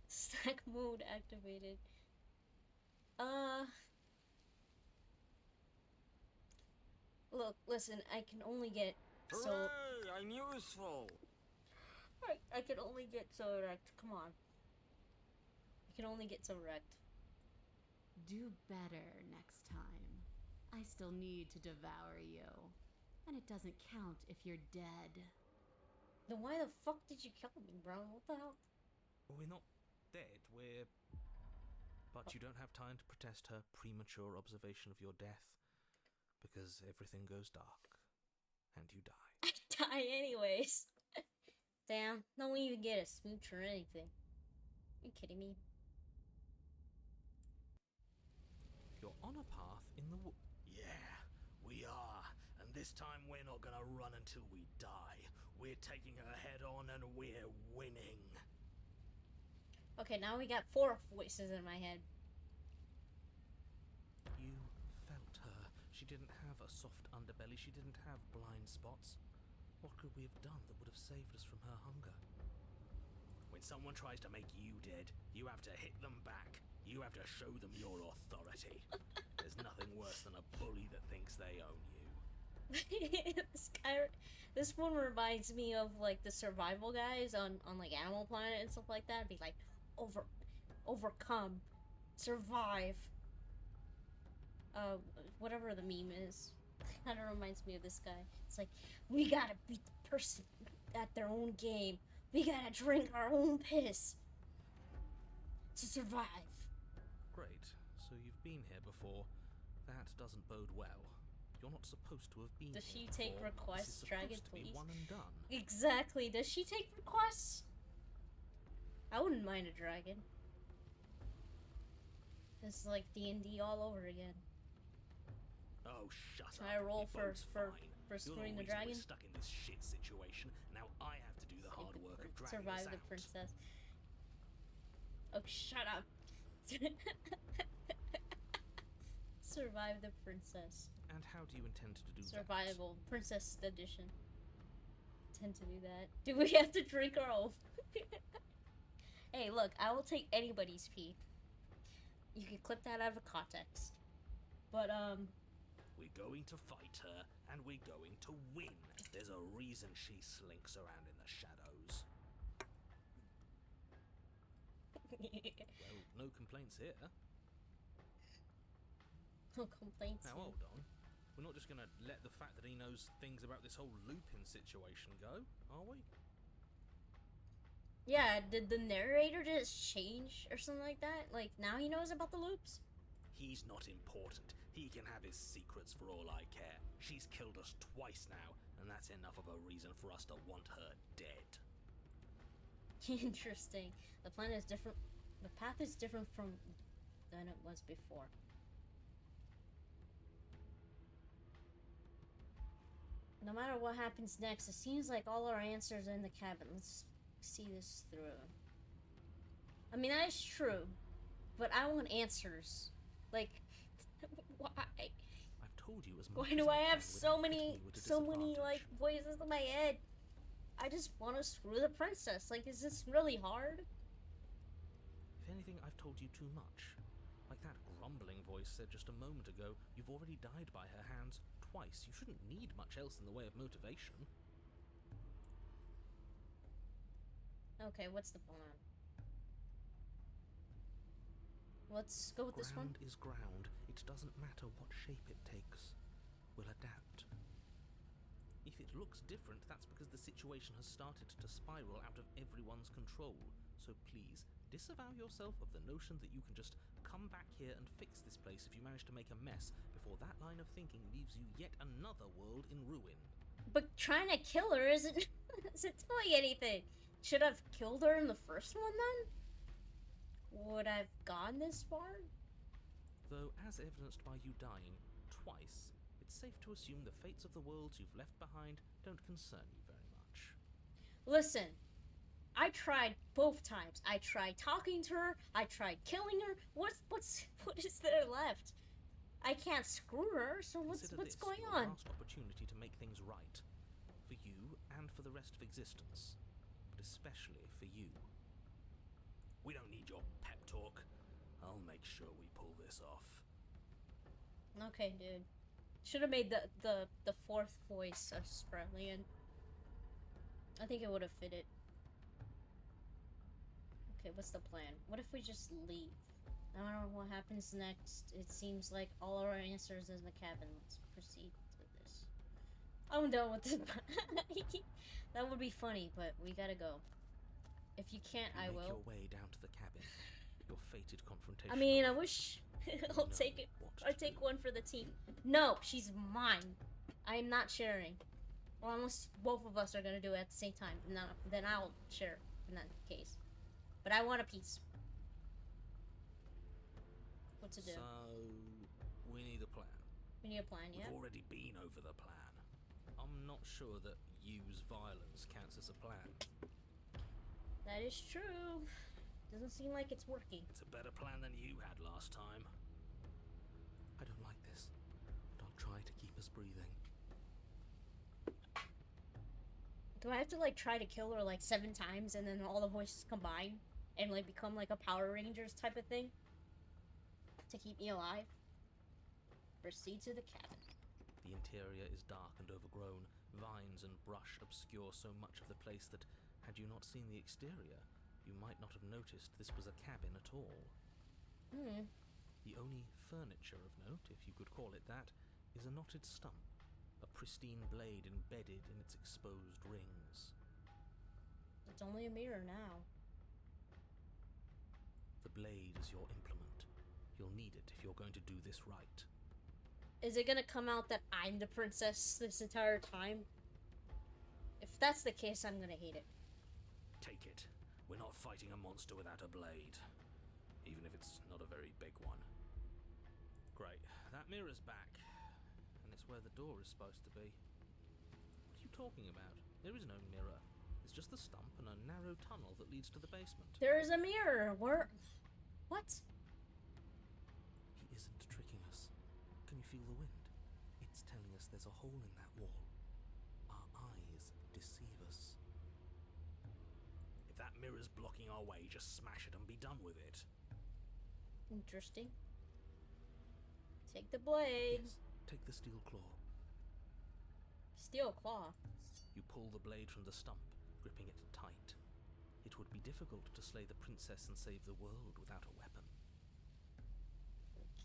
Stack mode activated. Look, listen, I can only get so... Hooray! I'm useful! I can only get so wrecked. Come on. I can only get so wrecked. Do better next time. I still need to devour you. And it doesn't count if you're dead. Then why the fuck did you kill me, bro? What the hell? Well, we're not dead, we're... But you don't have time to protest her premature observation of your death, because everything goes dark, and you die. I die anyways. Damn, don't even get a smooch or anything. Are you kidding me? You're on a path in the wood. Yeah, we are. And this time we're not gonna run until we die. We're taking her head on and we're winning. Okay, now we got 4 voices in my head. You felt her. She didn't have a soft underbelly. She didn't have blind spots. What could we have done that would have saved us from her hunger? When someone tries to make you dead, you have to hit them back. You have to show them your authority. There's nothing worse than a bully that thinks they own you. This one reminds me of like the survival guys on like Animal Planet and stuff like that. It'd be like overcome, survive. Whatever the meme is, kind of reminds me of this guy. It's like, we gotta beat the person at their own game. We gotta drink our own piss to survive. Great. So you've been here before. That doesn't bode well. You're not supposed to have been Does here she take before. requests, This is Dragon, supposed to be please? one and done. Exactly. Does she take requests? I wouldn't mind a dragon. This is like D&D all over again. Oh, shut Can up. I roll It for bodes for fine. for You're screwing the reason dragon? We're stuck in this shit situation. Now I have to do the hard work of dragging Survive us the out. princess. Oh, shut up. Survive the princess. And how do you intend to do Survival. Princess edition. Tend to do that. Do we have to drink our own? Hey, look, I will take anybody's pee. You can clip that out of context. But, We're going to fight her, and we're going to win. There's a reason she slinks around in the shadows. Well, no complaints here. no complaints. Now hold on. We're not just gonna let the fact that he knows things about this whole Lupin situation go, are we? Yeah, did the narrator just change or something like that? Like, now he knows about the loops? He's not important. He can have his secrets for all I care. She's killed us twice now, and that's enough of a reason for us to want her dead. Interesting. The plan is different. The path is different from than it was before. No matter what happens next, it seems like all our answers are in the cabin. Let's see this through. I mean, that is true, but I want answers. Like, why? I've told you as much Why as do I have can so without many, putting you at a so many like disadvantage. voices in my head? I just want to screw the princess. Like, is this really hard? If anything, I've told you too much. Like that grumbling voice said just a moment ago, you've already died by her hands twice. You shouldn't need much else in the way of motivation. Okay, what's the plan? Let's go with this one. Ground is ground. It doesn't matter what shape it takes. We'll adapt. If it looks different, that's because the situation has started to spiral out of everyone's control. So please, disavow yourself of the notion that you can just come back here and fix this place if you manage to make a mess before that line of thinking leaves you yet another world in ruin. But trying to kill her isn't doing anything. Should I've killed her in the first one then? Would I've gone this far? Though, as evidenced by you dying twice, it's safe to assume the fates of the worlds you've left behind don't concern you very much. Listen, I tried both times. I tried talking to her. I tried killing her. What is there left? I can't screw her. So what's Consider this going your on? last opportunity to make things right, for you and for the rest of existence, but especially for you. We don't need your pep talk. I'll make sure we pull this off. Okay, dude. Should have made the fourth voice Australian. I think it would have fitted. Okay, what's the plan? What if we just leave? I don't know what happens next. It seems like all our answers is in the cabin. Let's proceed to this. I'm done with this. That would be funny, but we gotta go. If you can't, You I make will. your way down to the cabin. your fated confrontation. I mean, I awaits. wish You I'll know take it. what I to take do. one for the team. No, she's mine. I'm not sharing. Well, unless both of us are gonna do it at the same time, then I'll share in that case. But I want a piece. What to do? So, we need a plan. We need a plan, yeah? We've already been over the plan. I'm not sure that use violence counts as a plan. That is true. Doesn't seem like it's working. It's a better plan than you had last time. I don't like this, but I'll try to keep us breathing. Do I have to like try to kill her like 7 times and then all the voices combine and like become like a Power Rangers type of thing to keep me alive? Proceed to the cabin. The interior is dark and overgrown. Vines and brush obscure so much of the place that, had you not seen the exterior, you might not have noticed this was a cabin at all. The only furniture of note, if you could call it that, is a knotted stump, a pristine blade embedded in its exposed rings. It's only a mirror now. The blade is your implement. You'll need it if you're going to do this right. Is it gonna come out that I'm the princess this entire time? If that's the case, I'm gonna hate it. Take it. We're not fighting a monster without a blade. Even if it's not a very big one. Great. That mirror's back. And it's where the door is supposed to be. What are you talking about? There is no mirror. It's just the stump and a narrow tunnel that leads to the basement. There is a mirror. Where? What? He isn't tricking us. Can you feel the wind? It's telling us there's a hole in that wall. Our eyes deceive us. If that mirror's blocking our way, just smash it and be done with it. Interesting. Take the blade. Yes, take the steel claw. Steel claw. You pull the blade from the stump, gripping it tight. It would be difficult to slay the princess and save the world without a weapon.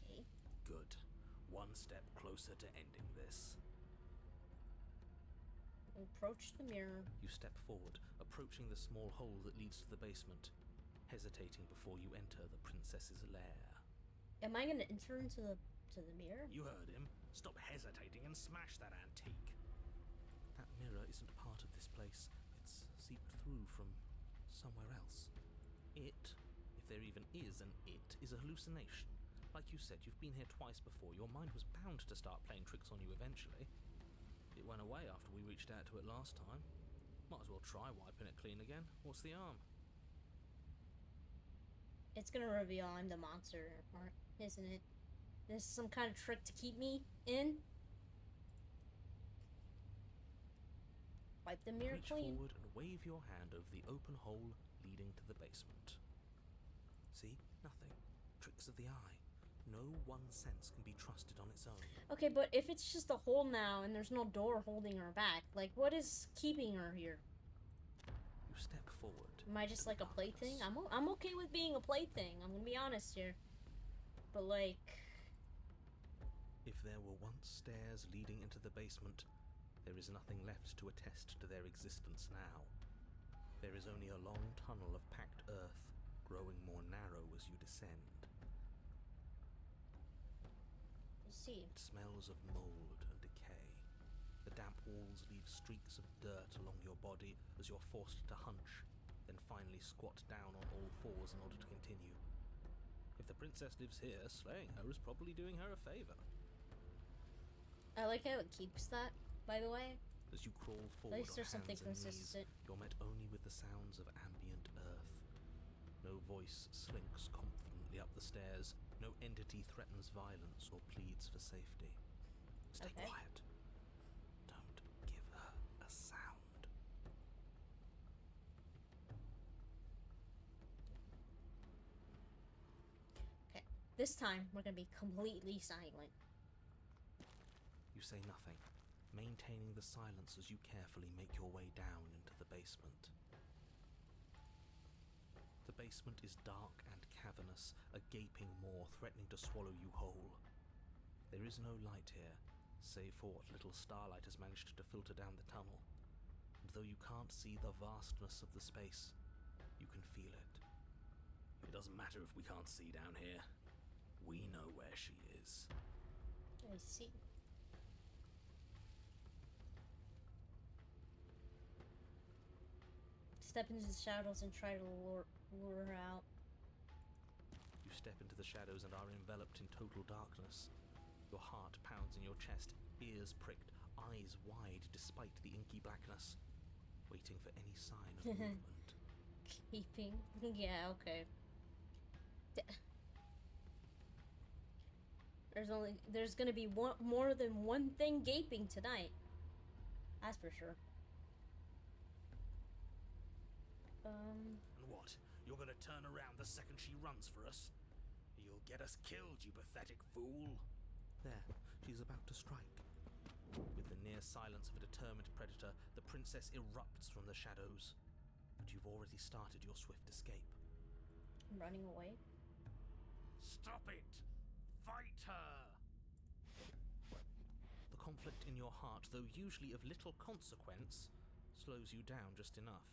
Okay. Good. One step closer to ending this. Approach the mirror. You step forward, approaching the small hole that leads to the basement, hesitating before you enter the princess's lair. Am I gonna enter into the mirror? You heard him. Stop hesitating and smash that antique. That mirror isn't part of this place. It's seeped through from somewhere else. It, if there even is an it, is a hallucination. Like you said, you've been here twice before. Your mind was bound to start playing tricks on you eventually. It went away after we reached out to it last time. Might as well try wiping it clean again. What's the harm? It's gonna reveal I'm the monster, isn't it? This is some kind of trick to keep me in. Wipe the mirror Reach clean. forward and wave your hand over the open hole leading to the basement. See? Nothing. Tricks of the eye. No one sense can be trusted on its own. Okay, but if it's just a hole now and there's no door holding her back, like what is keeping her here? You step forward. Am I just like a plaything? I'm okay with being a plaything. I'm gonna be honest here. But like, If there were once stairs leading into the basement, there is nothing left to attest to their existence now. There is only a long tunnel of packed earth, growing more narrow as you descend. let's see. It smells of mold and decay. The damp walls leave streaks of dirt along your body as you're forced to hunch, then finally squat down on all fours in order to continue. If the princess lives here, slaying her is probably doing her a favor. I like how it keeps that, by the way. As you crawl At forward least on there's something hands and knees, consistent. you're met only with the sounds of ambient earth. No voice slinks confidently up the stairs. No entity threatens violence or pleads for safety. Stay Okay. quiet. Don't give her a sound. Okay. This time we're gonna be completely silent. You say nothing, maintaining the silence as you carefully make your way down into the basement. The basement is dark and cavernous, a gaping maw threatening to swallow you whole. There is no light here, save for what little starlight has managed to filter down the tunnel. And though you can't see the vastness of the space, you can feel it. It doesn't matter if we can't see down here. We know where she is. I see. Step into the shadows and try to lure her out. You step into the shadows and are enveloped in total darkness. Your heart pounds in your chest, ears pricked, eyes wide despite the inky blackness, waiting for any sign of movement. Keeping? Yeah, okay. There's gonna be more than one thing gaping tonight. That's for sure. And what? You're gonna turn around the second she runs for us? You'll get us killed, you pathetic fool. There, she's about to strike. With the near silence of a determined predator, the princess erupts from the shadows. But you've already started your swift escape. I'm running away. Stop it! Fight her! The conflict in your heart, though usually of little consequence, slows you down just enough.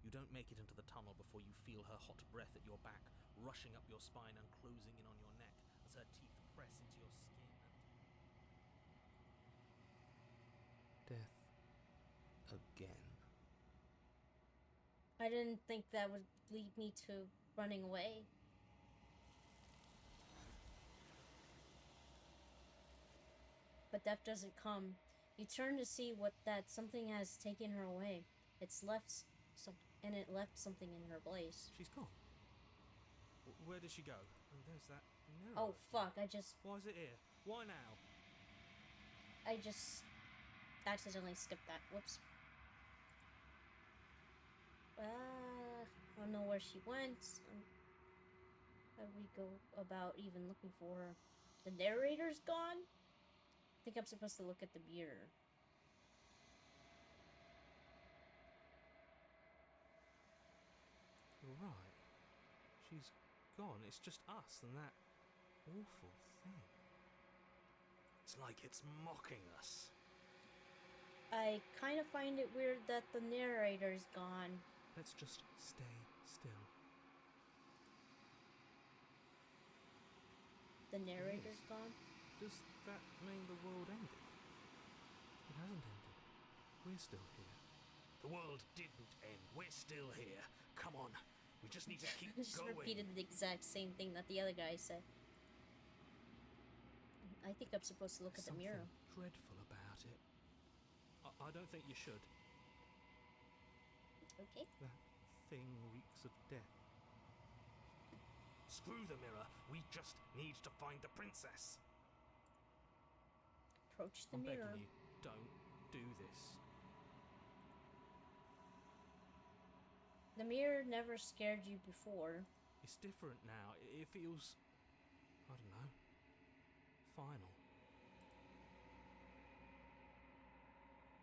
You don't make it into the tunnel before you feel her hot breath at your back, rushing up your spine and closing in on your neck as her teeth press into your skin and... Death. Again. I didn't think that would lead me to running away. But death doesn't come. You turn to see that something has taken her away. It left something in her place. She's gone. Where did she go? And there's that mirror. Oh fuck, Why is it here? Why now? I just accidentally skipped that. Whoops. I don't know where she went. How do we go about even looking for her? The narrator's gone? I think I'm supposed to look at the mirror. You're right. She's gone. It's just us and that awful thing. It's like it's mocking us. I kind of find it weird that the narrator's gone. Let's just stay still. The narrator's gone? Does that mean the world ended? It hasn't ended. We're still here. The world didn't end. We're still here. Come on. We just need to keep Just going. repeated the exact same thing that the other guy said. I think I'm supposed to look at the mirror. Something dreadful about it. I don't think you should. Okay. That thing reeks of death. Screw the mirror. We just need to find the princess. Approach the I'm mirror. begging you, don't do this. The mirror never scared you before. It's different now. It feels, I don't know, final.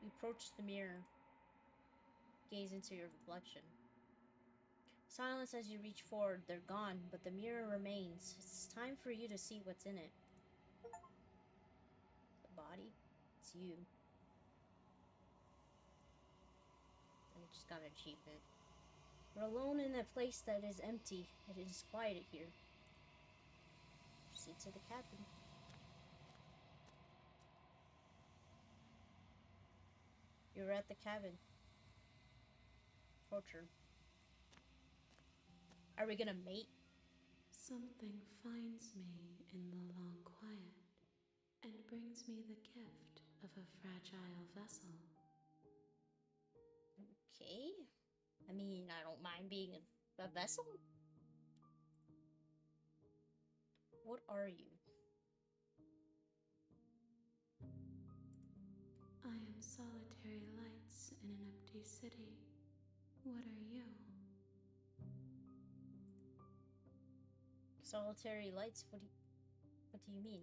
You approach the mirror. Gaze into your reflection. Silence as you reach forward. They're gone, but the mirror remains. It's time for you to see what's in it. The body? It's you. I just got an achievement. We're alone in a place that is empty. It is quiet here. Proceed to the cabin. You're at the cabin. Approach her. Are we gonna mate? Something finds me in the long quiet and brings me the gift of a fragile vessel. Okay. I mean, I don't mind being a vessel. What are you? I am solitary lights in an empty city. What are you? Solitary lights? What do you mean?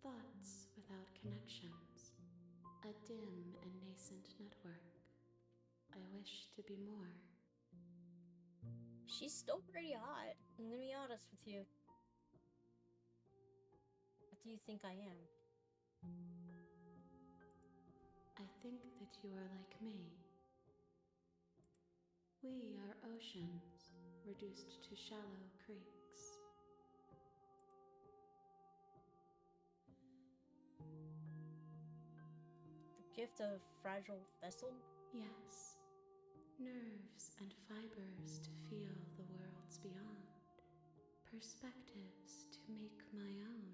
Thoughts without connections. A dim and nascent network. I wish to be more. She's still pretty hot. I'm gonna be honest with you. What do you think I am? I think that you are like me. We are oceans, reduced to shallow creeks. The gift of fragile vessel? Yes, nerves and fibers to feel the worlds beyond, perspectives to make my own.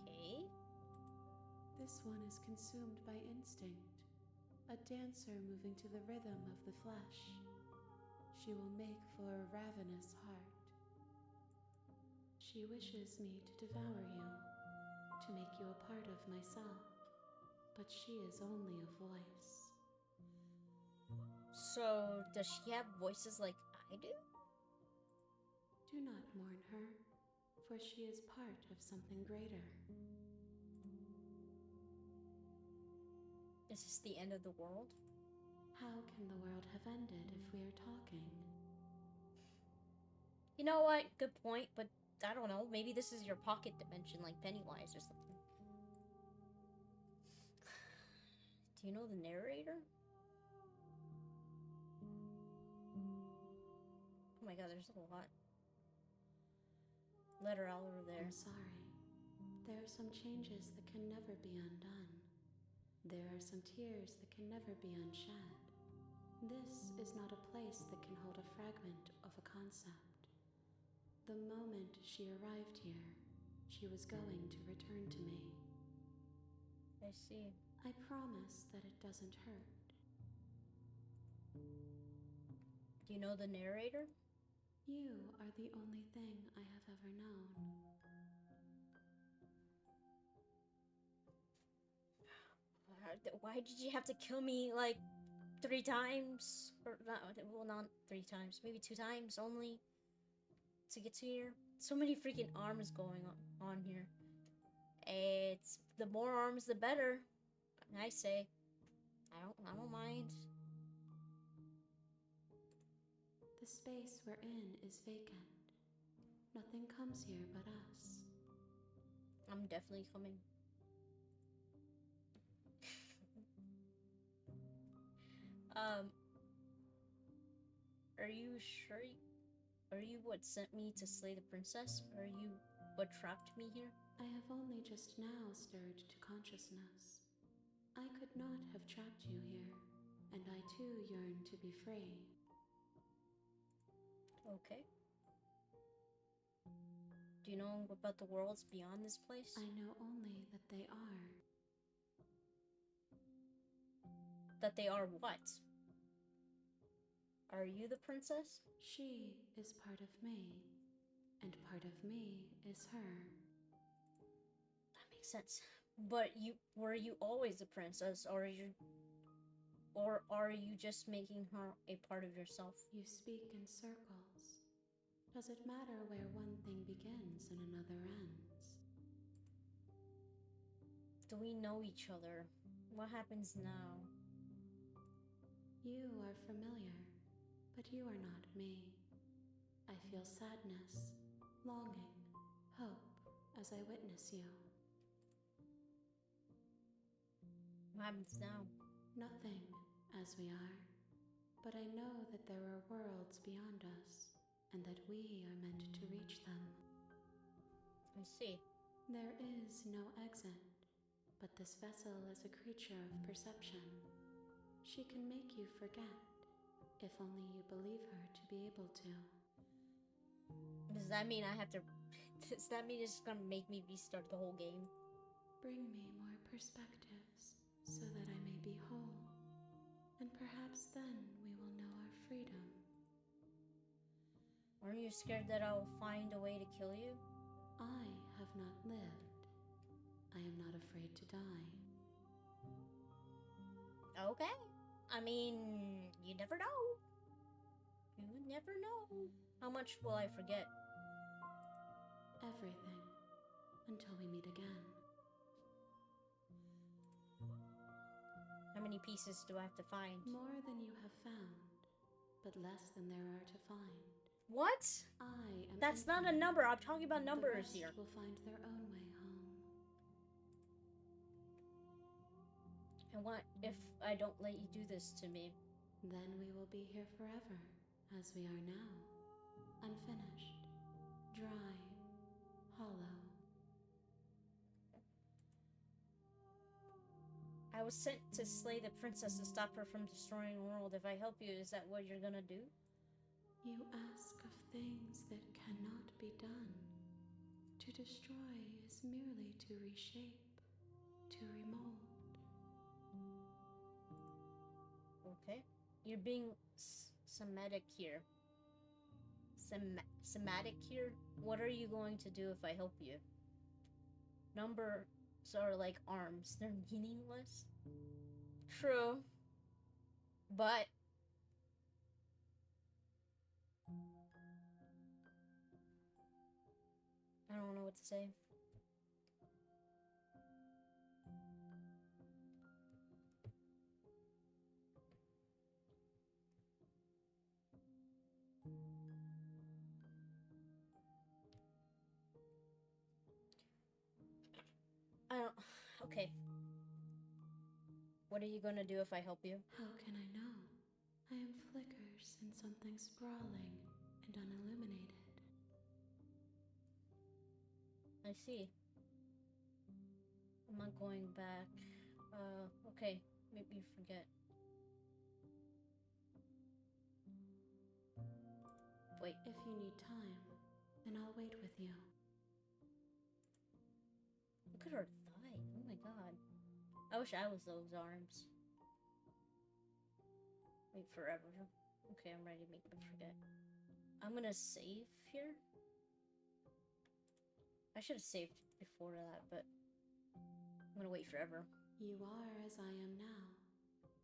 Okay. This one is consumed by instinct, a dancer moving to the rhythm of the flesh. She will make for a ravenous heart. She wishes me to devour you, to make you a part of myself, but she is only a voice. So, does she have voices like I do? Do not mourn her, for she is part of something greater. Is this the end of the world? How can the world have ended if we are talking? You know what? Good point, but I don't know. Maybe this is your pocket dimension, like Pennywise or something. Do you know the narrator? Oh my god, there's a lot. Letter out over there. I'm sorry. There are some changes that can never be undone. There are some tears that can never be unshed. This is not a place that can hold a fragment of a concept. The moment she arrived here, she was going to return to me. I see. I promise that it doesn't hurt. Do you know the narrator? You are the only thing I have ever known. Why did you have to kill me like 3 times? Or not, well, not 3 times, maybe 2 times only to get to here. So many freaking arms going on here. It's the more arms, the better. I say, I don't mind. The space we're in is vacant. Nothing comes here but us. I'm definitely coming. Are you sure? Are you what sent me to slay the princess? Are you what trapped me here? I have only just now stirred to consciousness. I could not have trapped you here, and I too yearn to be free. Okay. Do you know about the worlds beyond this place? I know only that they are. That they are what? Are you the princess? She is part of me, and part of me is her. That makes sense. But were you always a princess, or are you just making her a part of yourself? You speak in circles. Does it matter where one thing begins and another ends? Do we know each other? What happens now? You are familiar, but you are not me. I feel sadness, longing, hope as I witness you. What happens now? Nothing, as we are, but I know that there are worlds beyond us, and that we are meant to reach them. I see. There is no exit, but this vessel is a creature of perception. She can make you forget, if only you believe her to be able to. Does that mean I have to... Does that mean it's gonna make me restart the whole game? Bring me more perspectives, so that I may be whole, and perhaps then we will know our freedom. Aren't you scared that I'll find a way to kill you? I have not lived. I am not afraid to die. Okay. I mean, you never know. You never know. How much will I forget? Everything, until we meet again. How many pieces do I have to find? More than you have found, but less than there are to find. What? I am That's not a infinite. number. I'm talking about The numbers rest here. will find their own way home. And what if I don't let you do this to me? Then we will be here forever, as we are now. Unfinished, dry, hollow. I was sent to slay the princess to stop her from destroying the world. If I help you, is that what you're gonna do? You ask of things that cannot be done. To destroy is merely to reshape, to remold. Okay. You're being Semitic here. Semitic here? What are you going to do if I help you? Numbers are like arms. They're meaningless. True. But I don't know what to say. I don't... Okay. What are you gonna do if I help you? How can I know? I am flickers in something sprawling and unilluminated. I see. I'm not going back. Okay. Maybe you forget. Wait. If you need time, then I'll wait with you. Look at her thigh. Oh my god. I wish I was those arms. Wait forever. Okay, I'm ready to make me forget. I'm gonna save here. I should have saved before that, but I'm gonna wait forever. You are as I am now,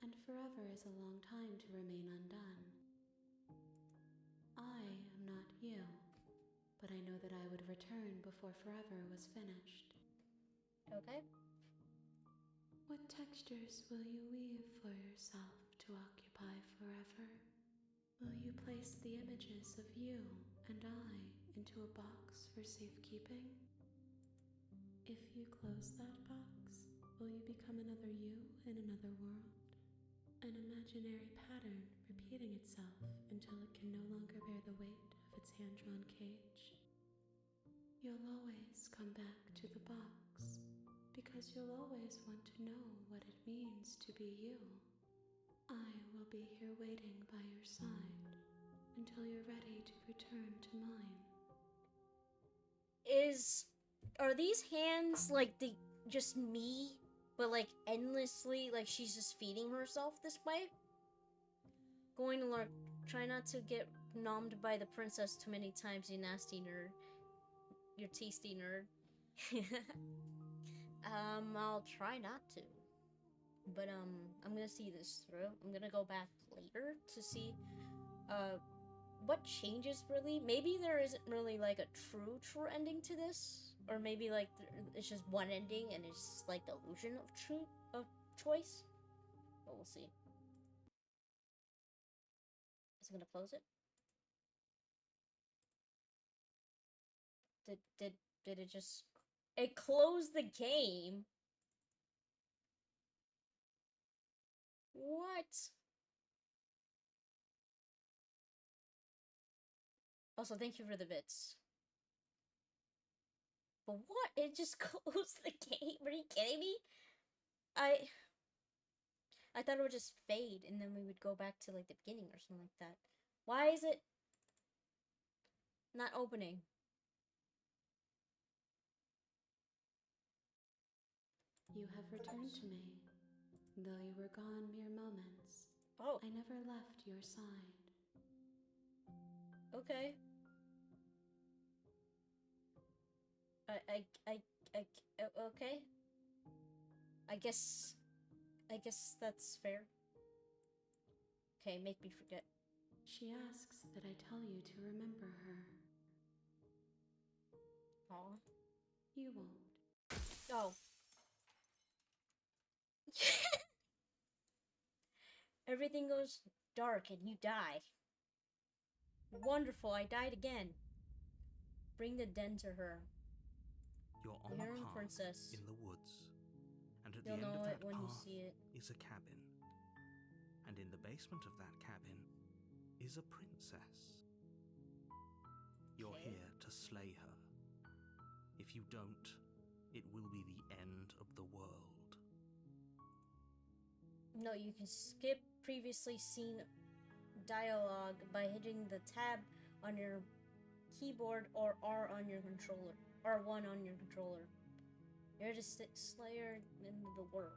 and forever is a long time to remain undone. I am not you, but I know that I would return before forever was finished. Okay. What textures will you weave for yourself to occupy forever? Will you place the images of you and I into a box for safekeeping? If you close that box, will you become another you in another world? An imaginary pattern repeating itself until it can no longer bear the weight of its hand-drawn cage? You'll always come back to the box, because you'll always want to know what it means to be you. I will be here waiting by your side until you're ready to return to mine. Are these hands like just me, but like endlessly, like she's just feeding herself this way? Going to learn. Try not to get nommed by the princess too many times, you nasty nerd. You tasty nerd. I'll try not to. But, I'm gonna see this through. I'm gonna go back later to see, what changes really. Maybe there isn't really, like, a true ending to this. Or maybe, like, it's just one ending and it's just, like, the illusion of choice. But we'll see. Is it gonna close it? Did it just... It closed the game? What? Also, thank you for the bits. But what? It just closed the game? Are you kidding me? I thought it would just fade and then we would go back to like the beginning or something like that. Why is it not opening? You have returned to me, though you were gone mere moments. Oh, I never left your side. okay. Okay. I guess that's fair. Okay, make me forget. She asks that I tell you to remember her. Aw. You won't. Oh. Everything goes dark and you die. Wonderful, I died again. Bring the den to her. You're on You're a in path Princess. in the woods, and at You'll the end know of it that when you path see it. is a cabin. And in the basement of that cabin is a princess. You're Okay. here to slay her. If you don't, it will be the end of the world. No, you can skip previously seen dialogue by hitting the tab on your keyboard or R on your controller. R1 on your controller. You're the slayer in the world.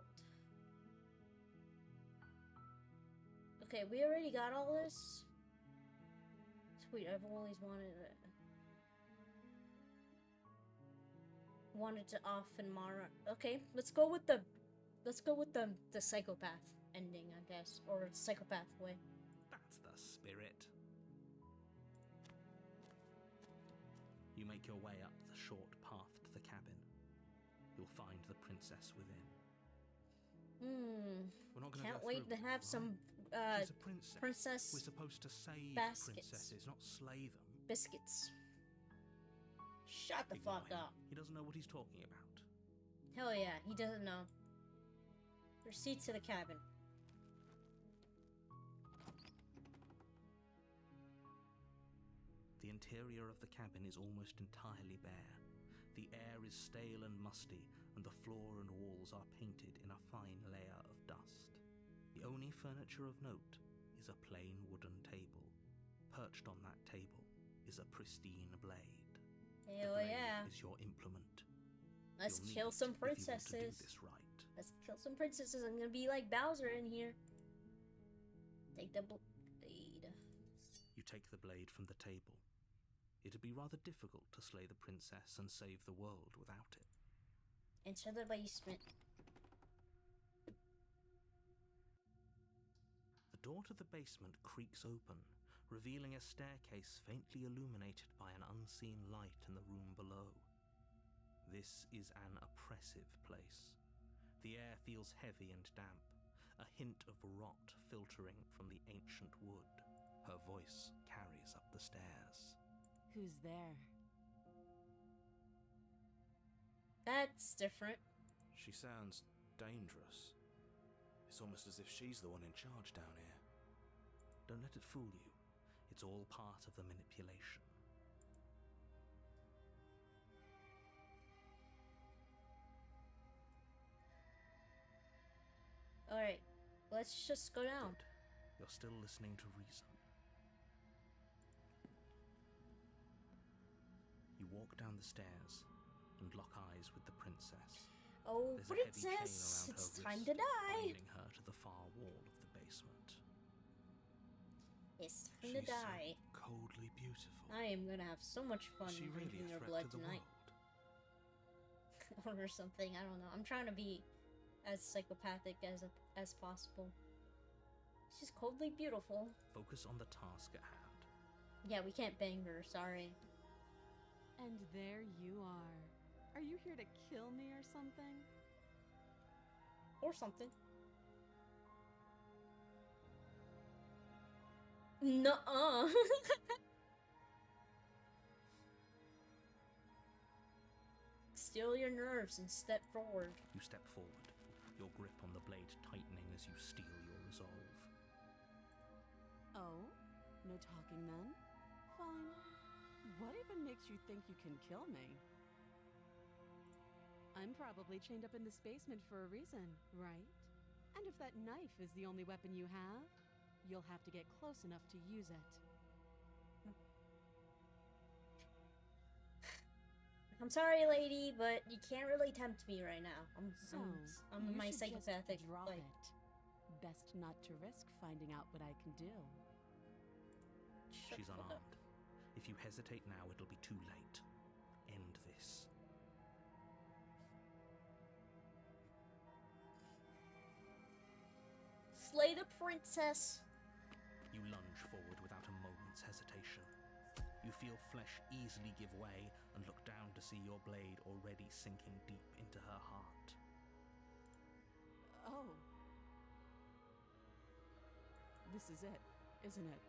Okay, we already got all this. Sweet, I've always wanted to off and Mara. Okay, let's go with the psychopath ending, I guess, or psychopath way. That's the spirit. You make your way up the short path to the cabin. You'll find the princess within. We're not gonna Can't go wait through to it, have right? some She's a princess. princess We're supposed to save baskets. princesses, not slay them. biscuits. Shut the Ignore fuck him. up. He doesn't know what he's talking about. Hell yeah, he doesn't know. Proceed to the cabin. The interior of the cabin is almost entirely bare. The air is stale and musty, and the floor and walls are painted in a fine layer of dust. The only furniture of note is a plain wooden table. Perched on that table is a pristine blade. Hell the blade yeah. is your implement. Let's You'll need kill it some if you want to do princesses. this right. Let's kill some princesses. I'm gonna be like Bowser in here. Take the blade. You take the blade from the table. It'd be rather difficult to slay the princess and save the world without it. Enter the basement. The door to the basement creaks open, revealing a staircase faintly illuminated by an unseen light in the room below. This is an oppressive place. The air feels heavy and damp, a hint of rot filtering from the ancient wood. Her voice carries up the stairs. Who's there? That's different. She sounds dangerous. It's almost as if she's the one in charge down here. Don't let it fool you. It's all part of the manipulation. Alright, let's just go down. Good. You're still listening to reason. You walk down the stairs and lock eyes with the princess. Oh, There's a heavy chain princess! around It's her time wrist, to die! binding her to the far wall of the basement. It's time She's to die. so coldly beautiful. I am gonna have so much fun Is she really drinking a her threat blood to the tonight. world? Or something, I don't know. I'm trying to be as psychopathic as possible. She's coldly beautiful. Focus on the task at hand. Yeah, we can't bang her, sorry. And there you are. Are you here to kill me or something? Or something. Nuh-uh. Still your nerves and step forward. You step forward, your grip on the blade tightening as you steel your resolve. Oh? No talking then? Fine. What even makes you think you can kill me? I'm probably chained up in this basement for a reason, right? And if that knife is the only weapon you have, you'll have to get close enough to use it. I'm sorry, lady, but you can't really tempt me right now. I'm you my should just psychopathic, drop like, it. Best not to risk finding out what I can do. shut She's the fuck up. unarmed. If you hesitate now, it'll be too late. End this. Slay the princess. You lunge forward without a moment's hesitation. You feel flesh easily give way and look down to see your blade already sinking deep into her heart. Oh. This is it, isn't it?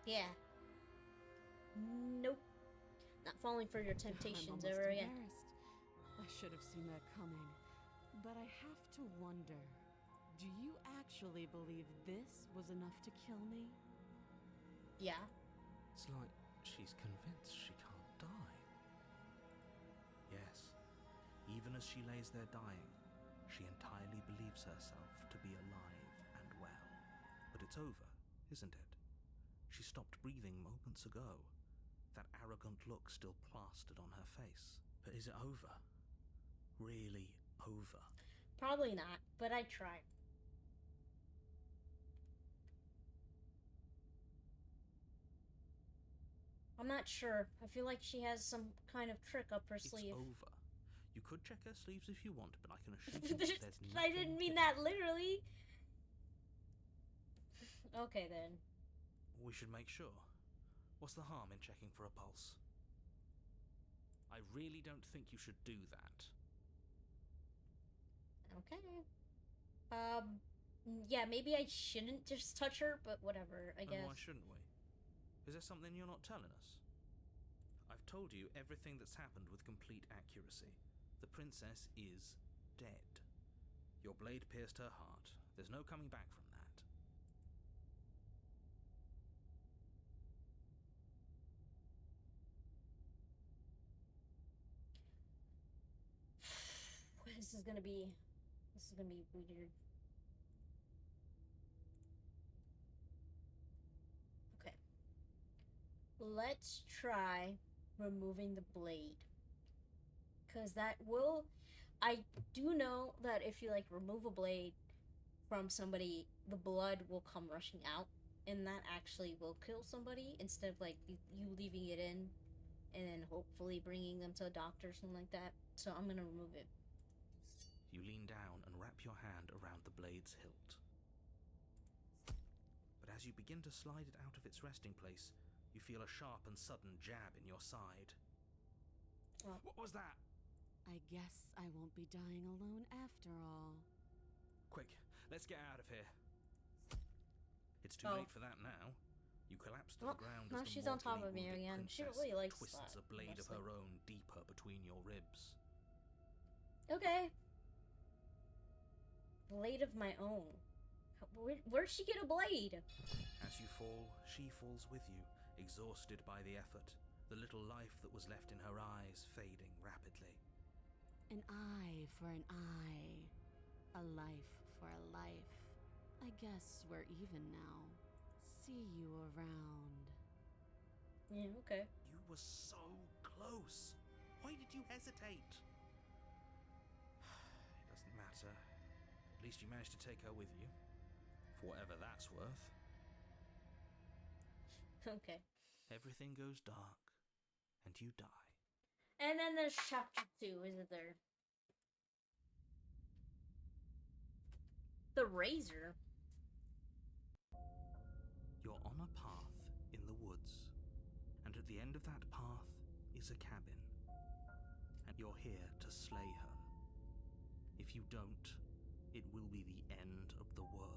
Yeah. Nope. Not falling for your I'm temptations almost ever again. embarrassed. I should have seen that coming. But I have to wonder, Do you actually believe this was enough to kill me? Yeah. It's like she's convinced she can't die. Yes, even as she lays there dying, she entirely believes herself to be alive and well. But it's over, isn't it? She stopped breathing moments ago, that arrogant look still plastered on her face. But is it over? Really over? Probably not, but I try. I'm not sure. I feel like she has some kind of trick up her sleeve. It's over. You could check her sleeves if you want, but I can assure you there's nothing I didn't mean hidden. that literally. Okay then. We should make sure. What's the harm in checking for a pulse? I really don't think you should do that. Okay. Yeah, maybe I shouldn't just touch her, but whatever, I guess. And why shouldn't we? Is there something you're not telling us? I've told you everything that's happened with complete accuracy. The princess is dead. Your blade pierced her heart. There's no coming back from that. This is gonna be weird. Okay. Let's try removing the blade. Cause that will, I do know that if you like remove a blade from somebody, the blood will come rushing out, and that actually will kill somebody instead of like you leaving it in, and then hopefully bringing them to a doctor or something like that. So I'm gonna remove it. You lean down and wrap your hand around the blade's hilt. But as you begin to slide it out of its resting place, you feel a sharp and sudden jab in your side. Oh. What was that? I guess I won't be dying alone after all. Quick, let's get out of here. It's too Oh. late for that now. You collapse to Well, the ground now as the she's on top mortally of me wounded again. She princess really likes twists that, a blade of honestly. her own deeper between your ribs. Okay. Blade of my own. Where'd she get a blade? As you fall, she falls with you, exhausted by the effort, the little life that was left in her eyes fading rapidly. An eye for an eye. A life for a life. I guess we're even now. See you around. Yeah, okay. You were so close. Why did you hesitate? It doesn't matter. At least you managed to take her with you. For whatever that's worth. Okay. Everything goes dark, and you die. And then there's chapter 2, isn't there? The razor. You're on a path in the woods, and at the end of that path is a cabin. And you're here to slay her. If you don't, it will be the end of the world.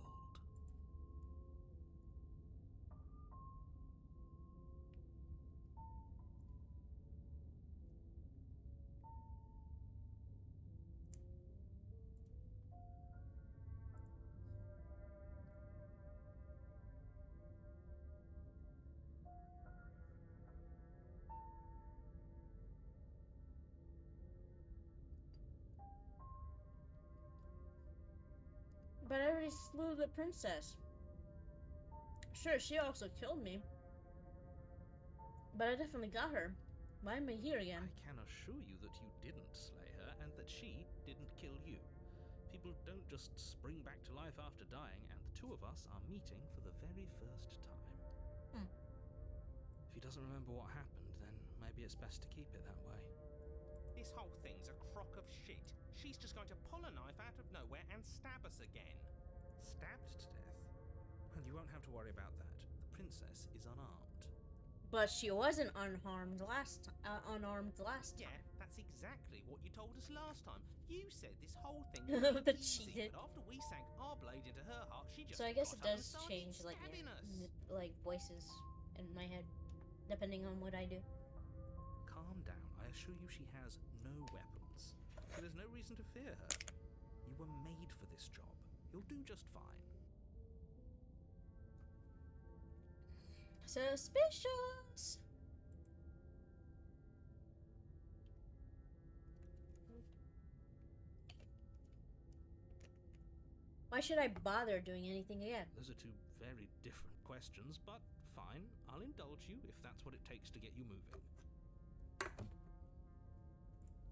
But I already slew the princess. Sure, she also killed me. But I definitely got her. Why am I here again? I can assure you that you didn't slay her and that she didn't kill you. People don't just spring back to life after dying, and the two of us are meeting for the very first time. If he doesn't remember what happened, then maybe it's best to keep it that way. This whole thing's a crock of shit. She's just going to pull a knife out of nowhere and stab us again. Stabbed to death? Well, you won't have to worry about that. The princess is unarmed. But she wasn't unarmed last time. Yeah, that's exactly what you told us last time. You said this whole thing That would be she easy, did. but after we sank our blade into her heart, she just So I guess it got up does and started change like stabbing us. like voices in my head, depending on what I do. Calm down. I assure you she has no weapons. So there's no reason to fear her. You were made for this job. You'll do just fine. Suspicious. Why should I bother doing anything again? Those are two very different questions, but fine. I'll indulge you if that's what it takes to get you moving.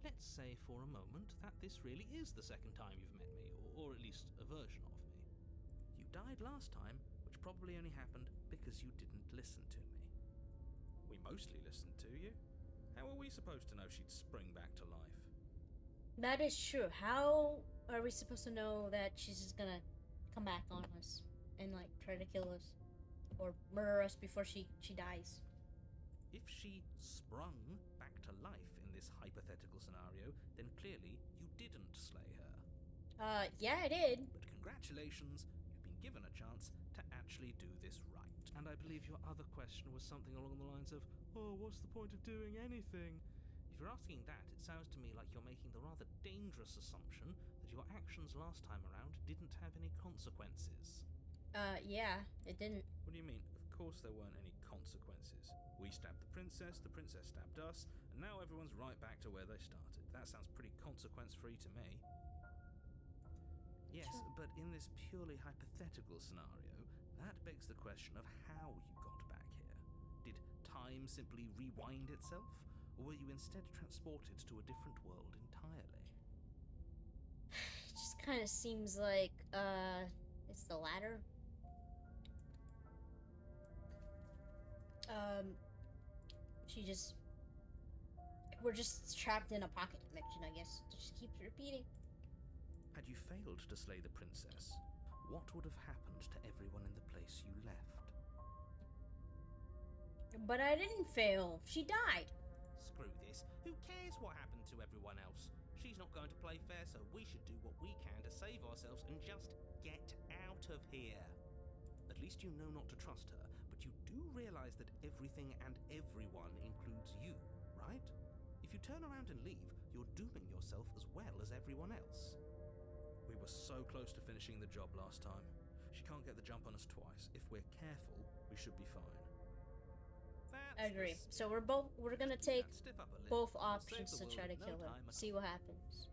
Let's say for a moment that this really is the second time you've met me, or at least a version of me. You died last time, which probably only happened because you didn't listen to me. We mostly listened to you. How are we supposed to know she'd spring back to life? That is true. How are we supposed to know that she's just gonna come back on us and like try to kill us or murder us before she dies? If she sprung back to life in this hypothetical scenario, then clearly you didn't slay her. Yeah, I did. But congratulations, you've been given a chance to actually do this right. And I believe your other question was something along the lines of, oh, what's the point of doing anything? If you're asking that, it sounds to me like you're making the rather dangerous assumption that your actions last time around didn't have any consequences. Yeah, it didn't. What do you mean? Of course there weren't any consequences. We stabbed the princess stabbed us, and now everyone's right back to where they started. That sounds pretty consequence-free to me. Yes, but in this purely hypothetical scenario, that begs the question of how you got back here. Did time simply rewind itself, or were you instead transported to a different world entirely? It just kind of seems like, it's the latter. We're just trapped in a pocket dimension, I guess. It just keeps repeating. Had you failed to slay the princess, what would have happened to everyone in the place you left? But I didn't fail. She died. Screw this. Who cares what happened to everyone else? She's not going to play fair, so we should do what we can to save ourselves and just get out of here. At least you know not to trust her, but you do realize that everything and everyone includes you, right? If you turn around and leave, you're dooming yourself as well as everyone else. We were so close to finishing the job last time. She can't get the jump on us twice. If we're careful, we should be fine. I agree. So we're gonna take both options to try to kill her. See what happens.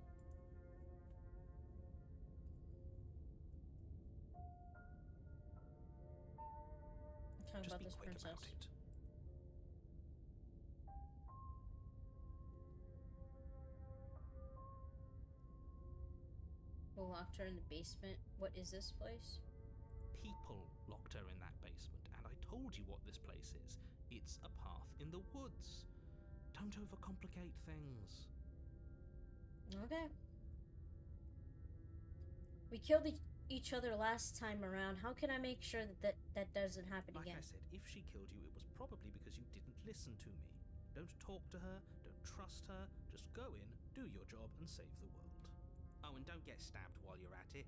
I'm talking about this princess. Who locked her in the basement? What is this place? People locked her in that basement, and I told you what this place is. It's a path in the woods. Don't overcomplicate things. Okay. We killed each other last time around. How can I make sure that doesn't happen again? Like I said, if she killed you, it was probably because you didn't listen to me. Don't talk to her, don't trust her, just go in, do your job, and save the world. Oh, and don't get stabbed while you're at it.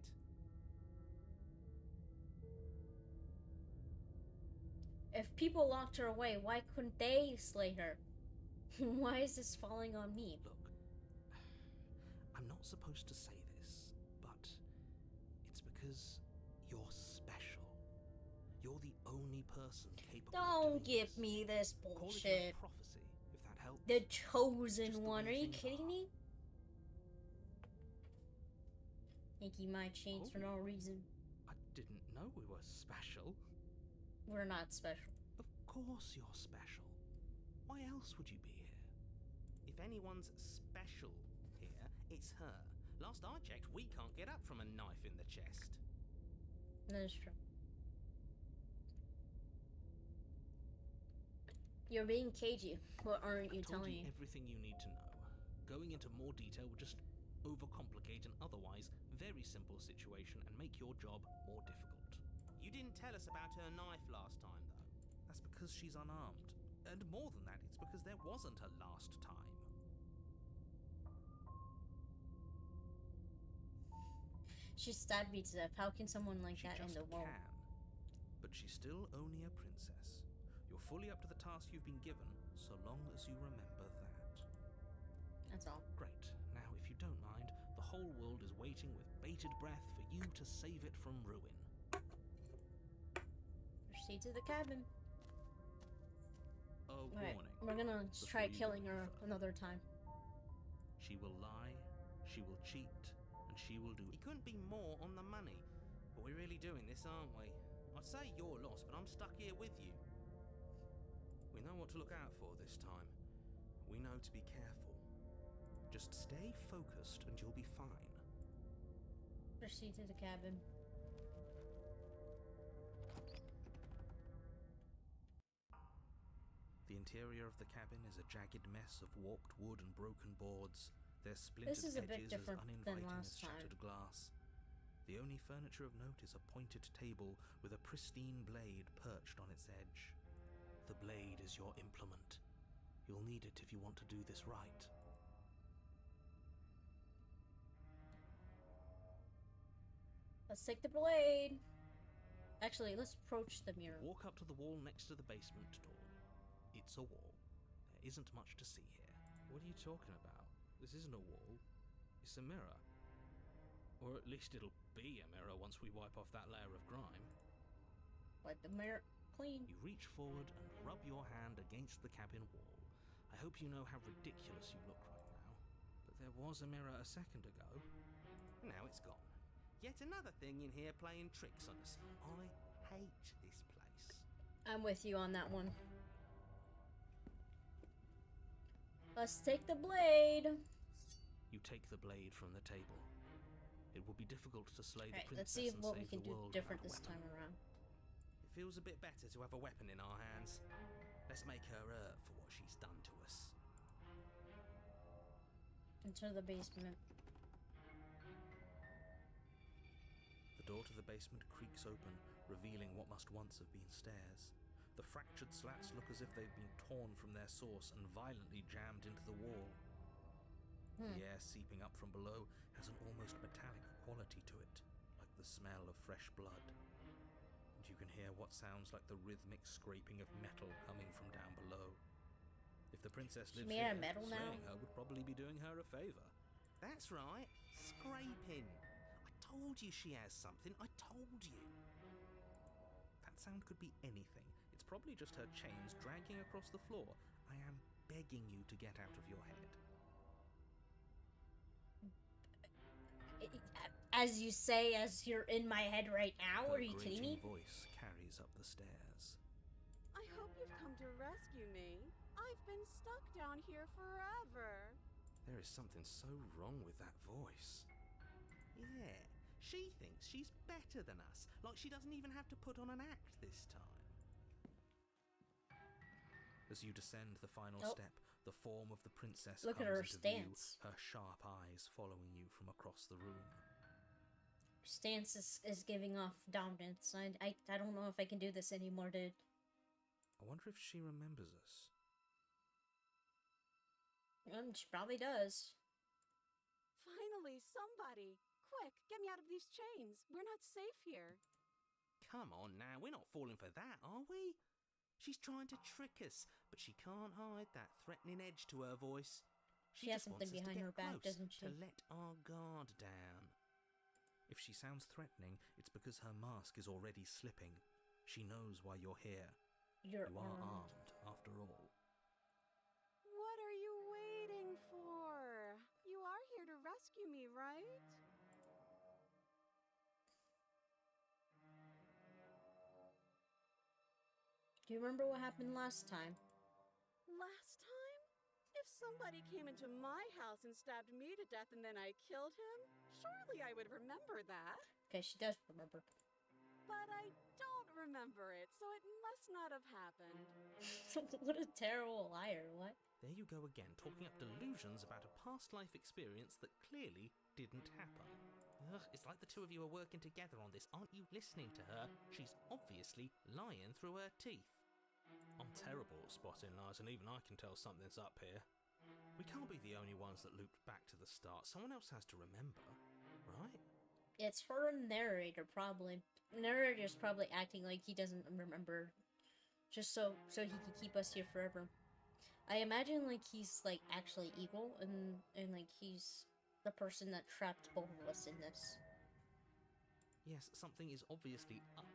If people locked her away, why couldn't they slay her? Why is this falling on me? Look, I'm not supposed to say this, but it's because you're special. You're the only person capable Don't of doing give this. me this Call it bullshit. a prophecy, if that helps. The chosen Just the one. Are way you things kidding are. me? Think he might change for no reason. I didn't know we were special. We're not special. Of course you're special. Why else would you be here? If anyone's special here, it's her. Last I checked, we can't get up from a knife in the chest. That is true. You're being cagey. What aren't you I've told telling you me? everything you need to know. Going into more detail would just overcomplicate an otherwise very simple situation and make your job more difficult. You didn't tell us about her knife last time, though. That's because she's unarmed. And more than that, it's because there wasn't a last time. She stabbed me to death. How can someone like She that just in the world? can. But she's still only a princess. You're fully up to the task you've been given, so long as you remember that. That's all. Great. Now, if you don't mind, the whole world is waiting with bated breath for you to save it from ruin. Proceed to the cabin. A Alright, warning. we're gonna before try you killing go any her further. another time. She will lie, she will cheat, and she will do. He couldn't be more on the money. But we're really doing this, aren't we? I'd say you're lost, but I'm stuck here with you. We know what to look out for this time. We know to be careful. Just stay focused and you'll be fine. Proceed to the cabin. The interior of the cabin is a jagged mess of warped wood and broken boards, their splintered This is a bit edges as different than uninviting last as shattered glass. The only furniture of note is a pointed table with a pristine blade perched on its edge. The blade is your implement. You'll need it if you want to do this right. Let's take the blade. Actually, let's approach the mirror. Walk up to the wall next to the basement door. It's a wall. There isn't much to see here. What are you talking about? This isn't a wall. It's a mirror. Or at least it'll be a mirror once we wipe off that layer of grime. Wipe the mirror clean. You reach forward and rub your hand against the cabin wall. I hope you know how ridiculous you look right now. But there was a mirror a second ago. Now it's gone. Yet another thing in here playing tricks on us. I hate this place. I'm with you on that one. Let's take the blade. You take the blade from the table. It will be difficult to slay the Alright, princess let's see and what we save can the do world different without a this weapon. time around. It feels a bit better to have a weapon in our hands. Let's make her hurt for what she's done to us. Enter the basement. The door to the basement creaks open, revealing what must once have been stairs. The fractured slats look as if they've been torn from their source and violently jammed into the wall. The air seeping up from below has an almost metallic quality to it, like the smell of fresh blood. And you can hear what sounds like the rhythmic scraping of metal coming from down below. If the princess She lived made here, out of metal now? slaying her would probably be doing her a favor. That's right. Scraping. I told you she has something. I told you. That sound could be anything. It's probably just her chains dragging across the floor. I am begging you to get out of your head. As you say, as you're in my head right now, Her are you kidding me? grating voice carries up the stairs. I hope you've come to rescue me. I've been stuck down here forever. There is something so wrong with that voice. Yeah, she thinks she's better than us. Like she doesn't even have to put on an act this time. As you descend the final Oh. step, the form of the princess Look at comes her into stance. view, her sharp eyes following you from across the room. Stance is giving off dominance. I don't know if I can do this anymore, dude. I wonder if she remembers us. She probably does. Finally, somebody. Quick, get me out of these chains. We're not safe here. Come on now, we're not falling for that, are we? She's trying to trick us, but she can't hide that threatening edge to her voice. She has just something wants us to behind get her back, close, doesn't she? To let our guard down. If she sounds threatening, it's because her mask is already slipping. She knows why you're here. You're You are armed. armed, after all. What are you waiting for? You are here to rescue me, right? Do you remember what happened last time? Last time? If somebody came into my house and stabbed me to death and then I killed him, surely I would remember that. Okay, she does remember. But I don't remember it, so it must not have happened. What a terrible liar, what? There you go again, talking up delusions about a past life experience that clearly didn't happen. Ugh, it's like the two of you are working together on this. Aren't you listening to her? She's obviously lying through her teeth. I'm terrible at spotting lies, and even I can tell something's up here. We can't be the only ones that looped back to the start. Someone else has to remember, right? It's her narrator, probably. Narrator's probably acting like he doesn't remember, just so he can keep us here forever. I imagine like he's like actually evil and like he's the person that trapped both of us in this. Yes, something is obviously up,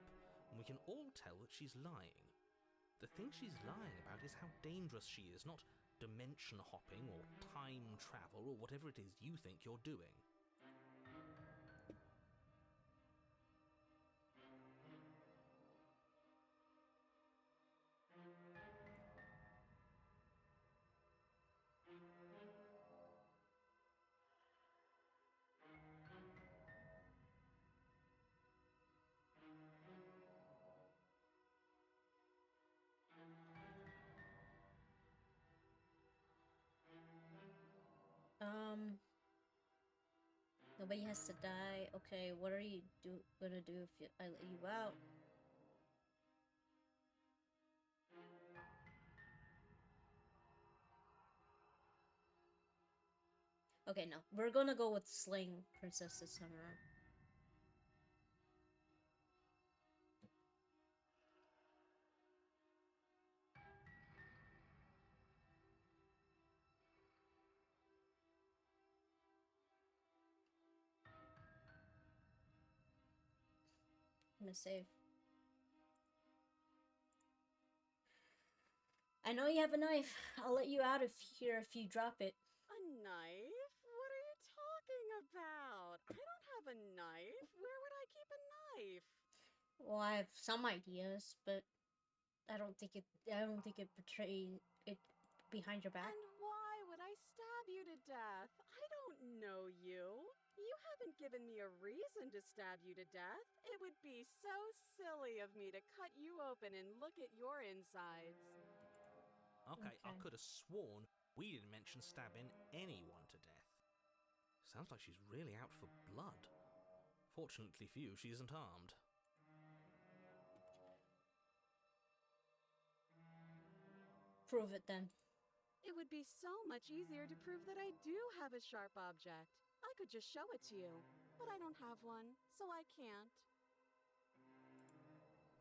and we can all tell that she's lying. The thing she's lying about is how dangerous she is, not dimension hopping or time travel or whatever it is you think you're doing. Nobody has to die. Okay, what are you gonna do if I let you out? Okay, no. We're gonna go with slaying Princess this time around. I'm gonna save. I know you have a knife. I'll let you out of here if you drop it. A knife? What are you talking about? I don't have a knife. Where would I keep a knife? Well, I have some ideas, but I don't think it betrays it behind your back. And why would I stab you to death? I don't know you. You haven't given me a reason to stab you to death. It would be so silly of me to cut you open and look at your insides. Okay, I could have sworn we didn't mention stabbing anyone to death. Sounds like she's really out for blood. Fortunately for you, she isn't armed. Prove it then. It would be so much easier to prove that I do have a sharp object. I could just show it to you, but I don't have one, so I can't.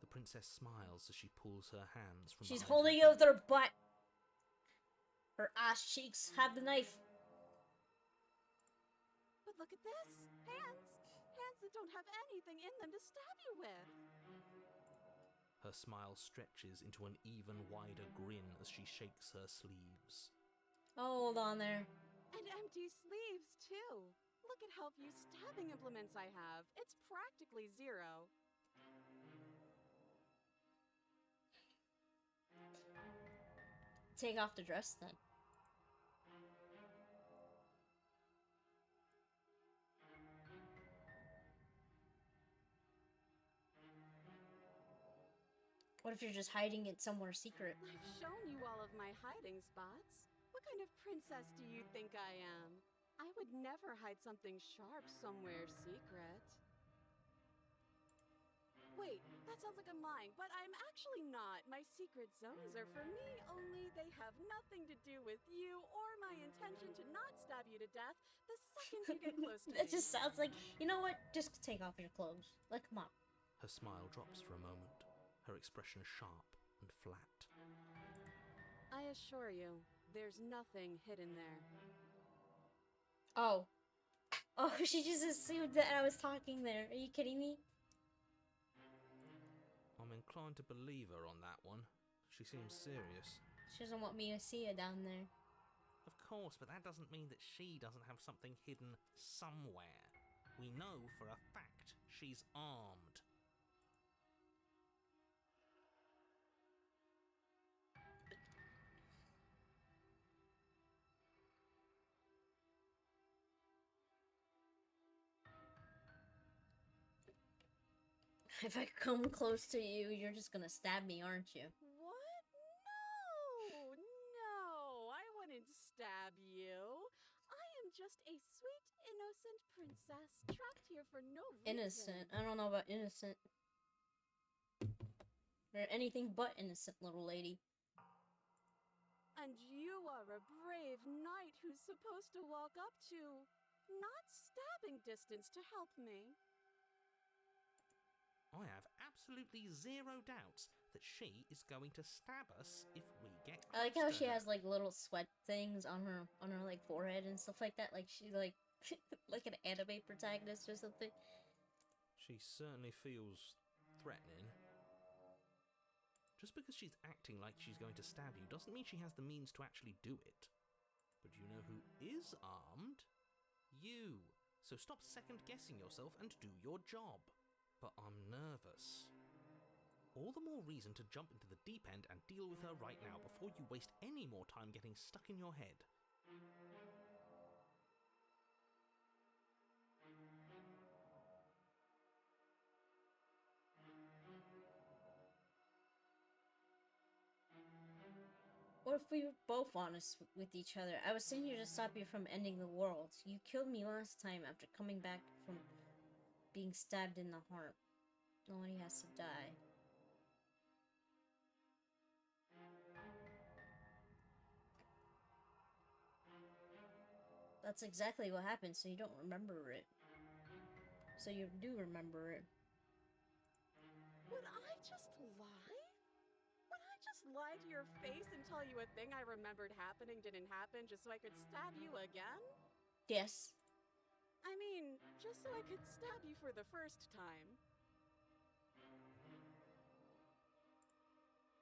The princess smiles as she pulls her hands from She's behind holding her it with her butt. Her ass cheeks have the knife. But look at this! Hands! Hands that don't have anything in them to stab you with! Her smile stretches into an even wider grin as she shakes her sleeves. Oh, hold on there. And empty sleeves, too! Look at how few stabbing implements I have. It's practically zero. Take off the dress then. What if you're just hiding it somewhere secret? I've shown you all of my hiding spots. What kind of princess do you think I am? I would never hide something sharp somewhere secret. Wait, that sounds like I'm lying, but I'm actually not. My secret zones are for me, only they have nothing to do with you or my intention to not stab you to death the second you get close to me. That just sounds like, you know what? Just take off your clothes. Like, come on. Her smile drops for a moment, her expression sharp and flat. I assure you, there's nothing hidden there. Oh. Oh, she just assumed that I was talking there. Are you kidding me? I'm inclined to believe her on that one. She seems serious. She doesn't want me to see her down there. Of course, but that doesn't mean that she doesn't have something hidden somewhere. We know for a fact she's armed. If I come close to you, you're just gonna stab me, aren't you? What? No! No! I wouldn't stab you. I am just a sweet, innocent princess trapped here for no reason. Innocent. I don't know about innocent. You're anything but innocent, little lady. And you are a brave knight who's supposed to walk up to, not stabbing distance to help me. I have absolutely zero doubts that she is going to stab us if we get close I like how to she her. has like little sweat things on her like forehead and stuff like that. Like she's like like an anime protagonist or something. She certainly feels threatening. Just because she's acting like she's going to stab you doesn't mean she has the means to actually do it. But you know who is armed? You. So stop second-guessing yourself and do your job. But I'm nervous. All the more reason to jump into the deep end and deal with her right now before you waste any more time getting stuck in your head. What if we were both honest with each other? I was sent here to stop you from ending the world. You killed me last time after coming back from being stabbed in the heart. Nobody has to die. That's exactly what happened, so you don't remember it. So you do remember it. Would I just lie? Would I just lie to your face and tell you a thing I remembered happening didn't happen just so I could stab you again? Yes. I mean, just so I could stab you for the first time.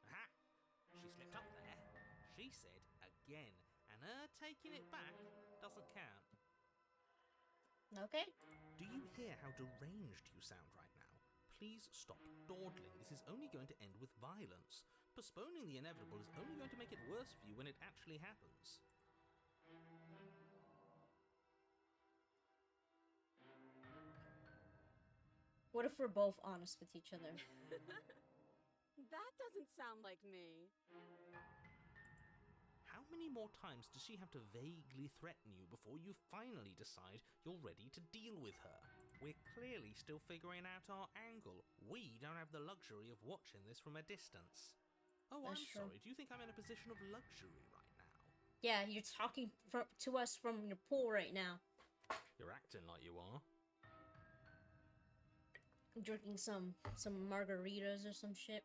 Aha! She slipped up there. She said again, and her taking it back doesn't count. Okay. Do you hear how deranged you sound right now? Please stop dawdling. This is only going to end with violence. Postponing the inevitable is only going to make it worse for you when it actually happens. What if we're both honest with each other? That doesn't sound like me. How many more times does she have to vaguely threaten you before you finally decide you're ready to deal with her? We're clearly still figuring out our angle. We don't have the luxury of watching this from a distance. Oh, That's I'm true. sorry. Do you think I'm in a position of luxury right now? Yeah, you're talking to us from your pool right now. You're acting like you are. Drinking some margaritas or some shit.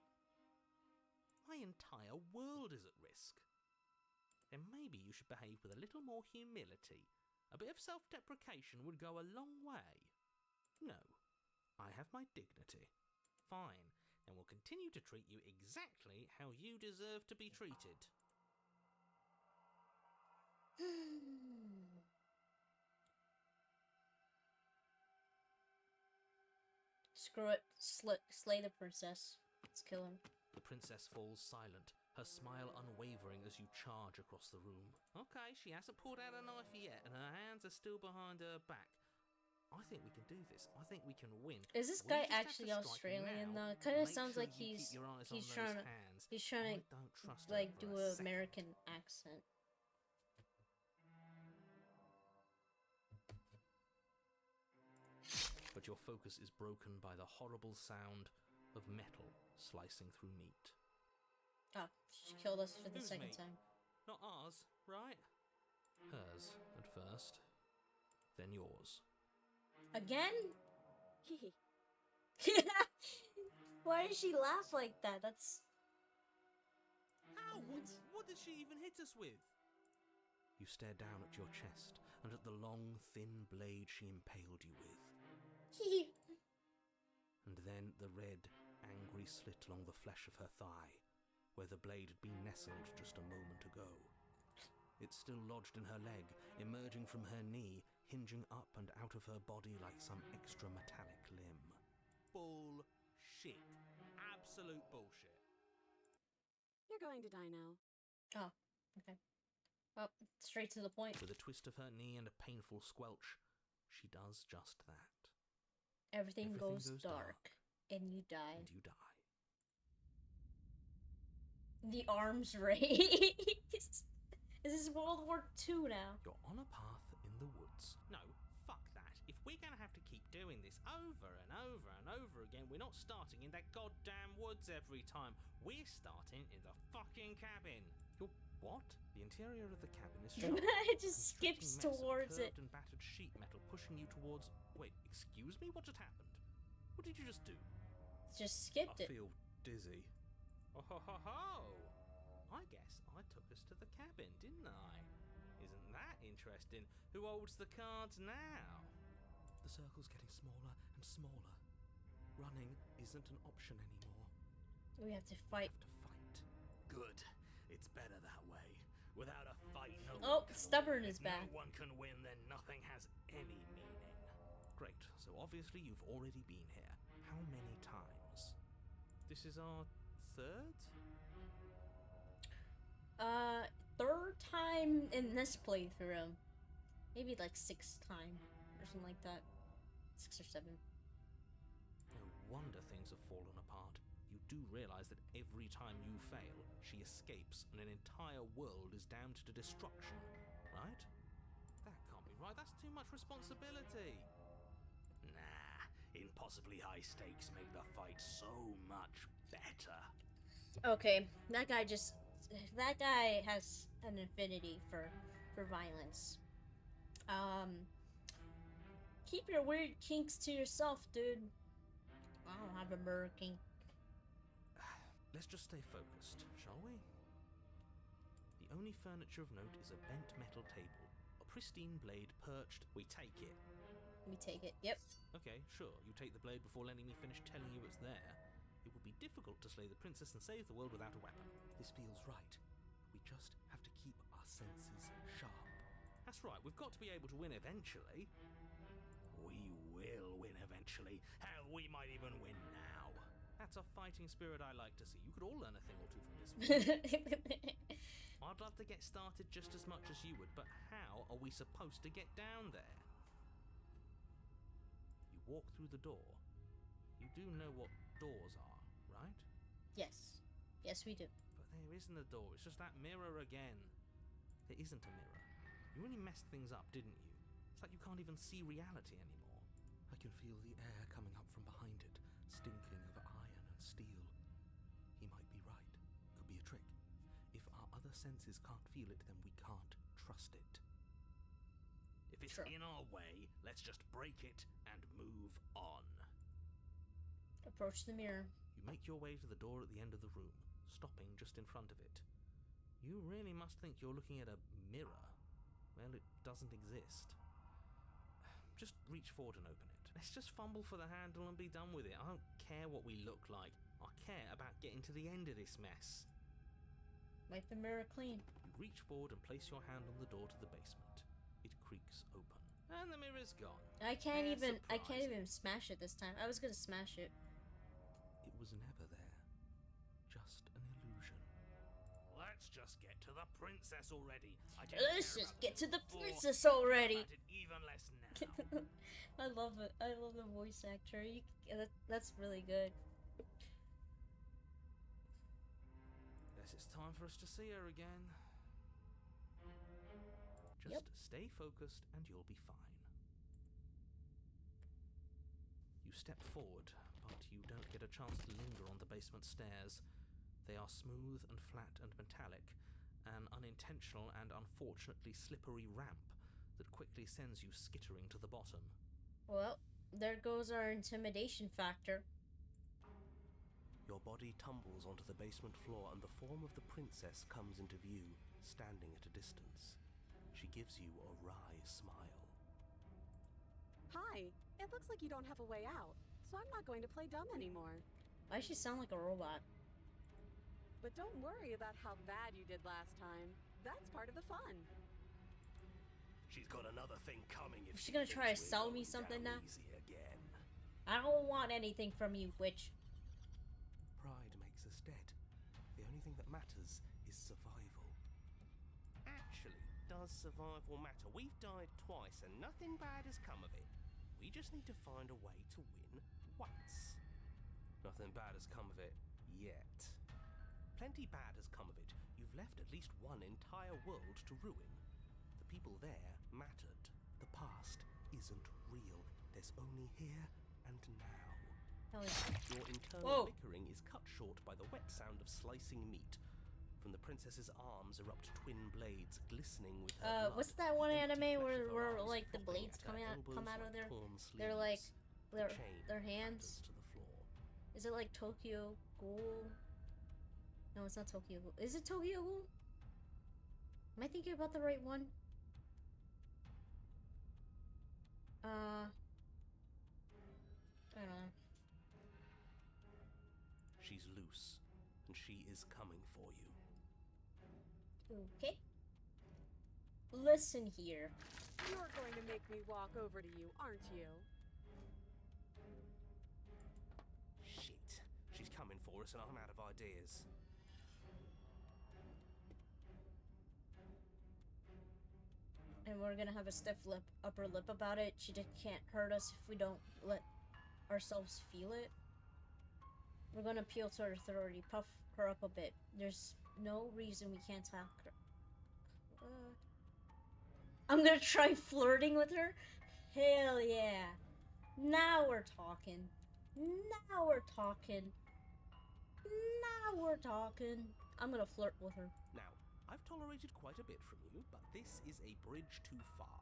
My entire world is at risk. Then maybe you should behave with a little more humility. A bit of self-deprecation would go a long way. No, I have my dignity. Fine, then we'll continue to treat you exactly how you deserve to be treated. Screw it. Slay the princess. Let's kill him. The princess falls silent, her smile unwavering as you charge across the room. Okay, she hasn't pulled out a knife yet, and her hands are still behind her back. I think we can do this. I think we can win. Is this We guy just have to actually strike Australian now. though? Kind of Make sounds sure like you he's keep your eyes he's on trying those to hands. he's trying I to don't trust like her do for a second. American accent. But your focus is broken by the horrible sound of metal slicing through meat. Oh, she killed us for the Whose second meat? time. Not ours, right? Hers at first, then yours. Again? Hehe. Why did she laugh like that? That's... Ow! What did she even hit us with? You stare down at your chest and at the long, thin blade she impaled you with. And then the red, angry slit along the flesh of her thigh, where the blade had been nestled just a moment ago. It's still lodged in her leg, emerging from her knee, hinging up and out of her body like some extra metallic limb. Bullshit. Absolute bullshit. You're going to die now. Oh, okay. Well, straight to the point. With a twist of her knee and a painful squelch, she does just that. Everything goes goes dark, and you die. And you die. The arms race. This is World War II now. You're on a path in the woods. No, fuck that. If we're gonna have to keep doing this over and over and over again, we're not starting in that goddamn woods every time. We're starting in the fucking cabin. You're what? The interior of the cabin is sharp. It just skips towards it. And battered sheet metal pushing you towards... Wait, excuse me? What just happened? What did you just do? just skipped I it. feel dizzy. Oh ho ho ho! I guess I took us to the cabin, didn't I? Isn't that interesting? Who holds the cards now? The circle's getting smaller and smaller. Running isn't an option anymore. We have to We fight. have to fight. Good. It's better that way. Without a fight, no Oh, one can stubborn win. is If back. no one can win, then nothing has any meaning. Great, so obviously you've already been here. How many times? This is our third? Third time in this playthrough. Maybe like 6th time or something like that. 6 or 7. No wonder things have fallen apart. You do realize that every time you fail, she escapes and an entire world is damned to destruction, right? That can't be right. That's too much responsibility. Nah, impossibly high stakes make the fight so much better. Okay, that guy has an affinity for violence. Keep your weird kinks to yourself, dude. I don't have a murder kink. Let's just stay focused, shall we? The only furniture of note is a bent metal table, a pristine blade perched. We take it. We take it. Yep. Okay, sure, you take the blade before letting me finish telling you it's there. It would be difficult to slay the princess and save the world without a weapon. This feels right. We just have to keep our senses sharp. That's right, we've got to be able to win eventually. We will win eventually. Hell, we might even win now. That's a fighting spirit I like to see. You could all learn a thing or two from this one. I'd love to get started just as much as you would, but how are we supposed to get down there? You walk through the door. You do know what doors are, right? Yes. Yes, we do. But there isn't a door, it's just that mirror again. There isn't a mirror. You really messed things up, didn't you? It's like you can't even see reality anymore. I can feel the air coming up from behind it, stinking of iron and steel. He might be right. Could be a trick. If our other senses can't feel it, then we can't trust it. If it's Sure. in our way, let's just break it and move on. Approach the mirror. You make your way to the door at the end of the room, stopping just in front of it. You really must think you're looking at a mirror. Well, it doesn't exist. Just reach forward and open it. Let's just fumble for the handle and be done with it. I don't care what we look like. I care about getting to the end of this mess. Wipe the mirror clean. You reach forward and place your hand on the door to the basement. It creaks open. And the mirror's gone. I can't How even surprising. smash it this time. I was gonna smash it. It was never there. Just an illusion. Let's just get to the princess already. I don't Let's care just about get to the before, princess already. about it even less now. I love it. I love the voice actor. That's really good. Guess it's time for us to see her again. Just Yep. stay focused and you'll be fine. You step forward, but you don't get a chance to linger on the basement stairs. They are smooth and flat and metallic, an unintentional and unfortunately slippery ramp that quickly sends you skittering to the bottom. Well, there goes our intimidation factor. Your body tumbles onto the basement floor and the form of the princess comes into view, standing at a distance. She gives you a wry smile. Hi, it looks like you don't have a way out, so I'm not going to play dumb anymore. Why does she sound like a robot? But don't worry about how bad you did last time. That's part of the fun. She's got another thing coming if Is she gonna try to thinks we're sell me going something down now? easy again. I don't want anything from you, witch. Pride makes us dead. The only thing that matters is survival. Actually, does survival matter? We've died twice and nothing bad has come of it. We just need to find a way to win once. Nothing bad has come of it yet. Plenty bad has come of it. You've left at least one entire world to ruin. The people there mattered. The past isn't real. There's only here and now. Hell yeah. Your internal Whoa. bickering is cut short by the wet sound of slicing meat. From the princess's arms erupt twin blades glistening with her blood. What's that one The empty anime flesh where of her arms like the flopping blades at her come out elbows of like their torn they're like sleeves. The chain their hands? clatters to the floor. Is it like Tokyo Ghoul? No, it's not Tokyo Ghoul. Is it Tokyo Ghoul? Am I thinking about the right one? I don't know. She's loose, and she is coming for you. Okay. Listen here. You're going to make me walk over to you, aren't you? Shit. She's coming for us, and I'm out of ideas. And we're gonna have a stiff upper lip about it. She just can't hurt us if we don't let ourselves feel it. We're gonna appeal to her authority, puff her up a bit. There's no reason we can't talk her. I'm gonna try flirting with her? Hell yeah. Now we're talking. Now we're talking. Now we're talking. I'm gonna flirt with her. Now, I've tolerated quite a bit from you, but this is a bridge too far.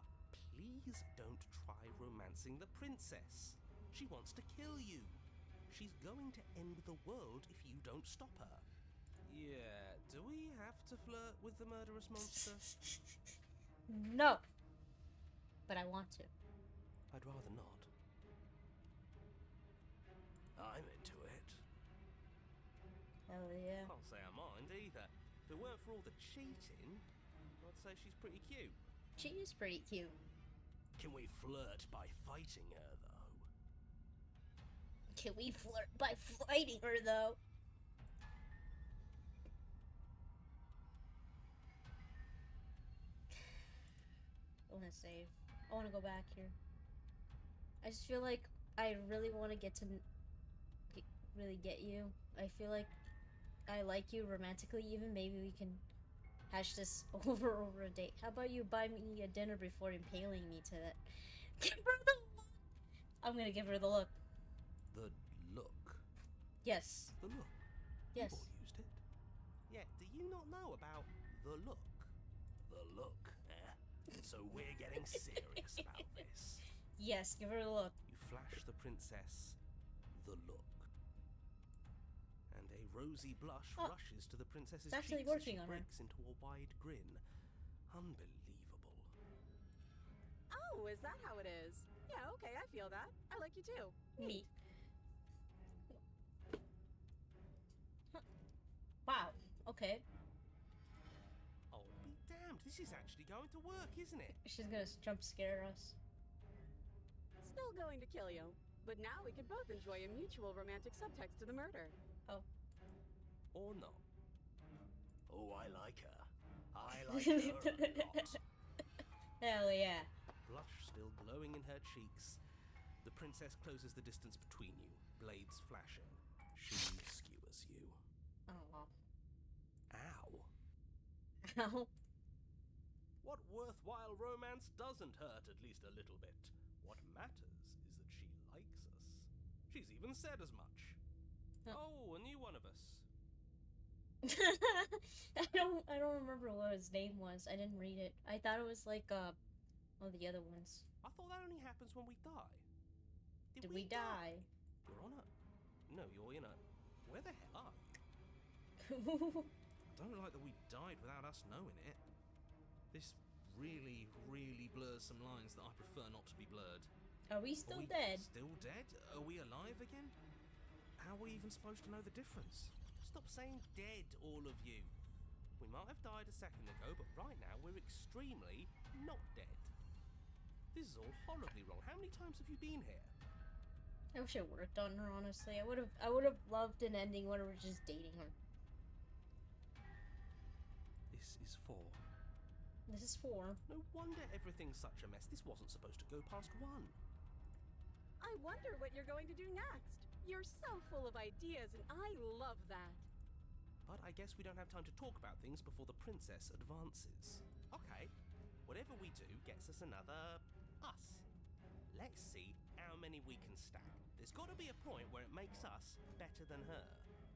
Please don't try romancing the princess. She wants to kill you. She's going to end the world if you don't stop her. Yeah, do we have to flirt with the murderous monster? No. But I want to. I'd rather not. I'm into it. Hell yeah. Can't say I mind either. If it weren't for all the cheating, I'd say she's pretty cute. She is pretty cute. Can we flirt by fighting her, though? Can we flirt by fighting her, though? I want to save. I want to go back here. I just feel like I really want to really get you. I feel like I like you romantically even. Maybe we can hash this over a date. How about you buy me a dinner before impaling me to that? Give her the look. I'm gonna give her the look. The look? Yes. The look? Yes. You've all used it. Yeah, do you not know about the look? The look, eh? So we're getting serious about this. Yes, give her the look. You flash the princess the look. And a rosy blush rushes to the princess's it's actually cheeks as working she on her. breaks into a wide grin. Unbelievable. Oh, is that how it is? Yeah, okay, I feel that. I like you too. Me. Huh. Wow. Okay. Oh, be damned. This is actually going to work, isn't it? She's gonna jump scare us. Still going to kill you. But now we can both enjoy a mutual romantic subtext to the murder. Oh. Or not. Oh, I like her. I like her a lot. Hell yeah. Blush still glowing in her cheeks. The princess closes the distance between you, blades flashing. She skewers you. Oh. Ow. Ow. What worthwhile romance doesn't hurt at least a little bit? What matters is that she likes us. She's even said as much. Oh, a new one of us. I don't remember what his name was. I didn't read it. I thought it was like one of the other ones. I thought that only happens when we die. Did we die? Your Honor. No, Your Honor. Where the hell are you? I don't like that we died without us knowing it. This really, really blurs some lines that I prefer not to be blurred. Are we still Are we dead? Still dead? Are we alive again? How are we even supposed to know the difference? Stop saying dead, all of you. We might have died a second ago, but right now we're extremely not dead. This is all horribly wrong. How many times have you been here? I wish I worked on her, honestly. I would have loved an ending where we're just dating her. This is 4. This is 4. No wonder everything's such a mess. This wasn't supposed to go past 1. I wonder what you're going to do next. You're so full of ideas, and I love that. But I guess we don't have time to talk about things before the princess advances. Okay, whatever we do gets us another us. Let's see how many we can stack. There's got to be a point where it makes us better than her.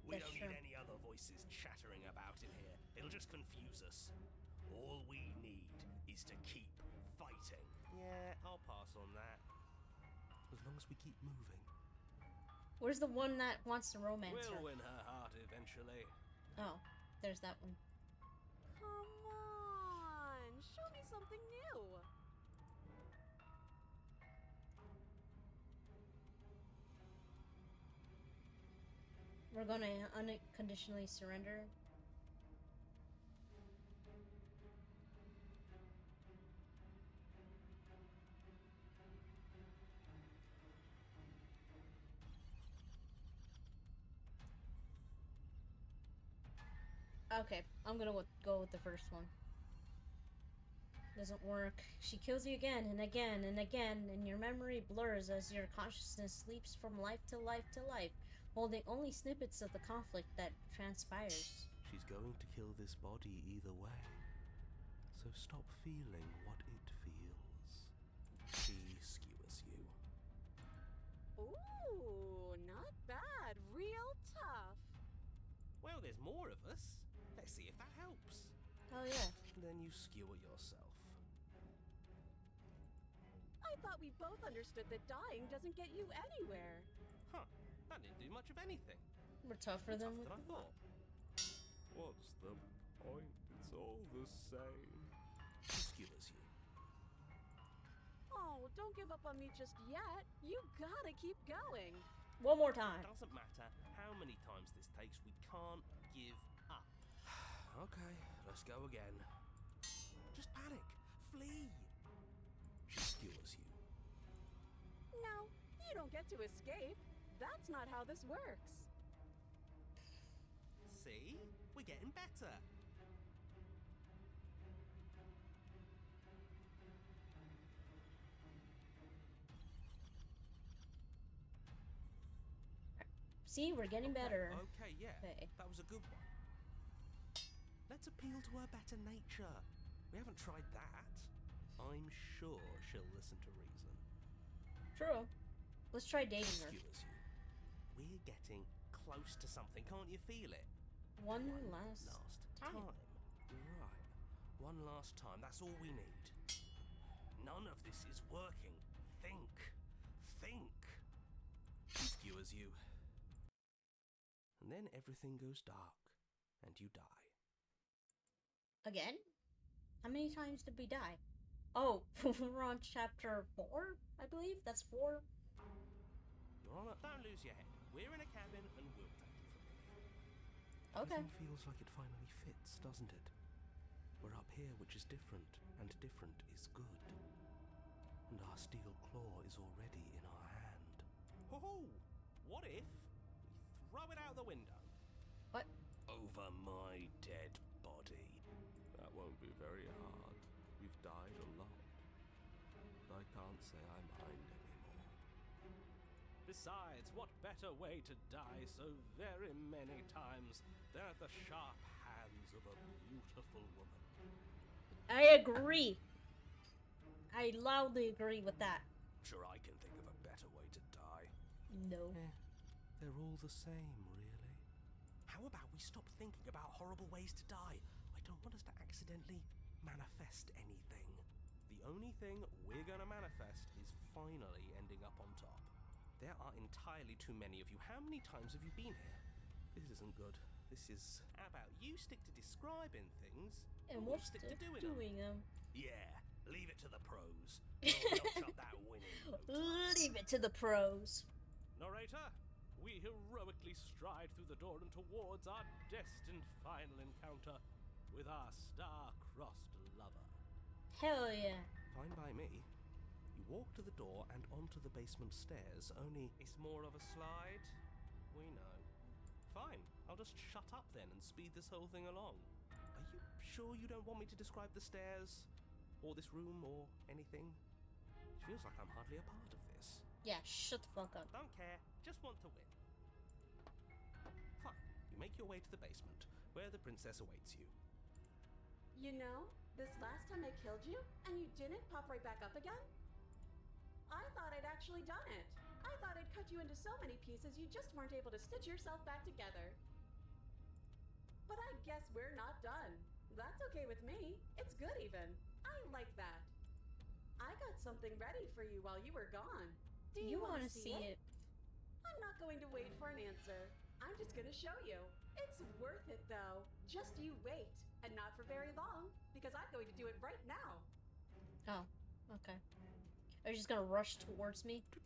We That's don't true. need any other voices chattering about in here. It'll just confuse us. All we need is to keep fighting. Yeah, I'll pass on that. As long as we keep moving. Where's the one that wants to romance her? We'll win her heart eventually. Oh, there's that one. Come on, show me something new. We're gonna unconditionally surrender. Okay, I'm gonna go with the first one. Doesn't work. She kills you again and again and again, and your memory blurs as your consciousness leaps from life to life to life, holding only snippets of the conflict that transpires. She's going to kill this body either way. So stop feeling what it feels. She skewers you. Ooh, not bad. Real tough. Well, there's more of us. Let's see if that helps. Oh yeah. Then you skewer yourself. I thought we both understood that dying doesn't get you anywhere. Huh, that didn't do much of anything. We're tougher than Tougher than I thought. What's the point? It's all the same. She skewers you. Oh, don't give up on me just yet. You gotta keep going. One more time. It doesn't matter how many times this takes, we can't give up. Okay, let's go again. Just panic. Flee. She skewers you. No, you don't get to escape. That's not how this works. See? We're getting better. See, we're getting better. Okay, yeah. Okay. That was a good one. Let's appeal to her better nature. We haven't tried that. I'm sure she'll listen to reason. True. Let's try dating her. Skewers you. We're getting close to something. Can't you feel it? One last time. time. You're right. One last time. That's all we need. None of this is working. Think. Think. She skewers you. And then everything goes dark, and you die. Again? How many times did we die? Oh, we're on chapter 4, I believe? That's 4? You're on it. Don't lose your head. We're in a cabin, and we'll take it from here. Okay. Everything feels like it finally fits, doesn't it? We're up here, which is different, and different is good. And our steel claw is already in our hand. Ho-ho! What if we throw it out the window? What? Over my dead body. That won't be very hard. We've died a lot. But I can't say I mind anymore. Besides, what better way to die so very many times than at the sharp hands of a beautiful woman? I agree. I loudly agree with that. Sure, I can think of a better way to die. No. They're all the same, really. How about we stop thinking about horrible ways to die? I don't want us to accidentally manifest anything. The only thing we're gonna manifest is finally ending up on top. There are entirely too many of you. How many times have you been here? This isn't good. This is... How about you stick to describing things, And we'll stick stick to to doing them. them. Yeah, leave it to the pros. We'll notch up that winning in no time. Leave it to the pros. Narrator, we heroically stride through the door and towards our destined final encounter with our star-crossed lover. Hell yeah. Fine by me. You walk to the door and onto the basement stairs, only... It's more of a slide. We know. Fine, I'll just shut up then and speed this whole thing along. Are you sure you don't want me to describe the stairs? Or this room, or anything? It feels like I'm hardly a part of this. Yeah, shut the fuck up. Don't care, just want to win. Fine, you make your way to the basement, where the princess awaits you. You know, this last time I killed you, and you didn't pop right back up again? I thought I'd actually done it. I thought I'd cut you into so many pieces you just weren't able to stitch yourself back together. But I guess we're not done. That's okay with me. It's good even. I like that. I got something ready for you while you were gone. Do you want to see it? I'm not going to wait for an answer. I'm just gonna show you. It's worth it, though. Just you wait. And not for very long, because I'm going to do it right now. Oh, okay. Are you just gonna rush towards me? Are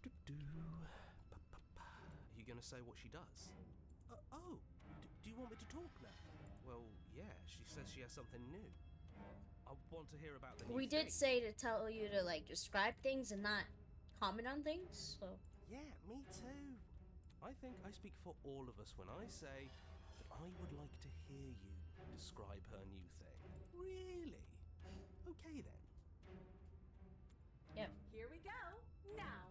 you gonna say what she does? Do you want me to talk now? Well, yeah, she says she has something new. I want to hear about the new We did thing. say to tell you to, like, describe things and not comment on things, so... Yeah, me too. I think I speak for all of us when I say that I would like to hear you describe her new thing. Really? Okay then. Yep. Here we go. Now.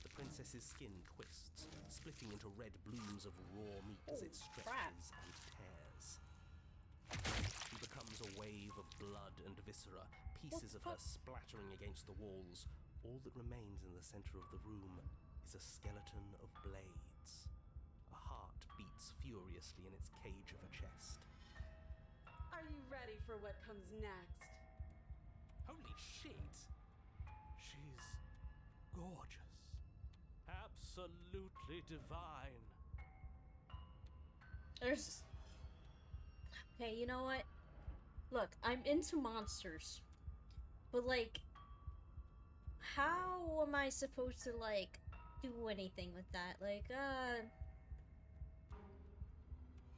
The princess's skin twists, splitting into red blooms of raw meat as it Oh, crap. stretches and tears. She becomes a wave of blood and viscera, pieces of her splattering against the walls. All that remains in the center of the room is a skeleton of blades. A heart beats furiously in its cage of a chest. Are you ready for what comes next? Holy shit! She's gorgeous. Absolutely divine. There's... Okay, you know what? Look, I'm into monsters. But, like... How am I supposed to, like, do anything with that? Like,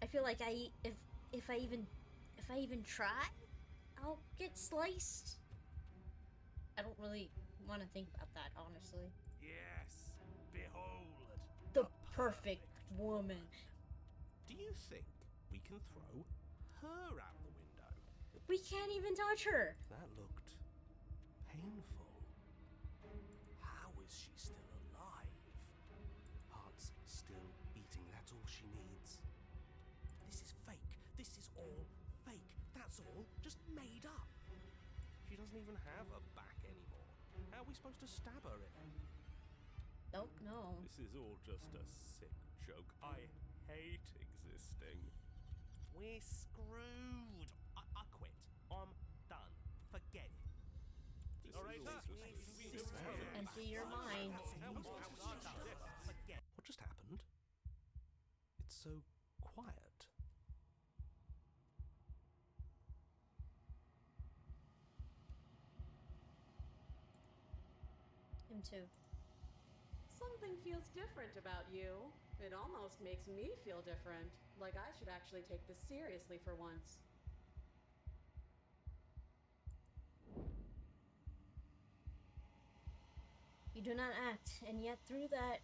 I feel like if I even try, I'll get sliced. I don't really want to think about that, honestly. Yes, behold The perfect woman. Do you think we can throw her out the window? We can't even touch her. That looked painful. How is she still alive? Heart's still beating, that's all she needs. This is fake. This is all fake. That's all just made up. She doesn't even have a back anymore. How are we supposed to stab her in it? Don't know. This is all just a sick joke. I hate existing. We're screwed. I quit. I'm done. Forget it. Empty your mind. What just happened? It's so quiet. Him too. Something feels different about you. It almost makes me feel different. Like I should actually take this seriously for once. You do not act, and yet through that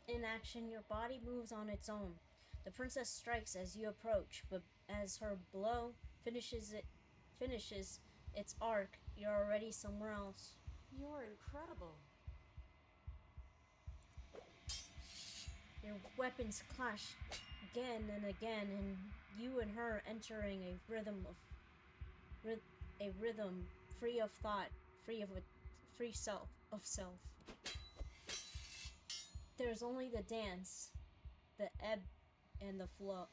inaction, your body moves on its own. The princess strikes as you approach, but as her blow finishes its arc, you're already somewhere else. You're incredible. Your weapons clash again and again, and you and her entering a rhythm free of thought, free self. There's only the dance, the ebb and the flow,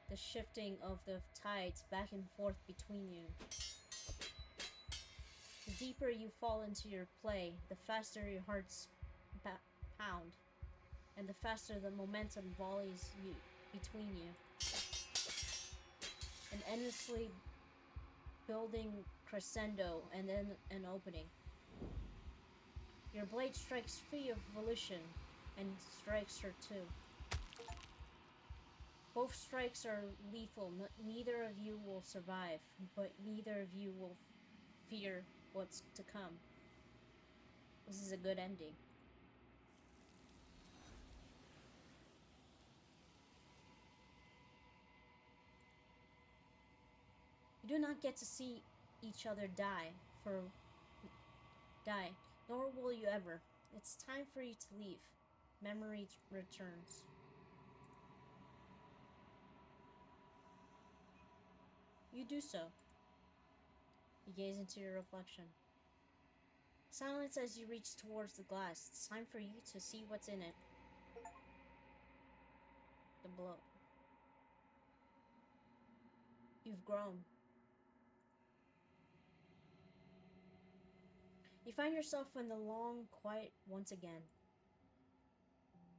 the shifting of the tides back and forth between you. The deeper you fall into your play, the faster your hearts pound, and the faster the momentum volleys between you. An endlessly building crescendo and then an opening. Your blade strikes free of volition and strikes her too. Both strikes are lethal. Neither of you will survive, but neither of you will fear what's to come. This is a good ending. You do not get to see each other die, nor will you ever. It's time for you to leave. Memory returns. You do so. You gaze into your reflection. Silence as you reach towards the glass. It's time for you to see what's in it. The blow. You've grown. You find yourself in the long quiet once again.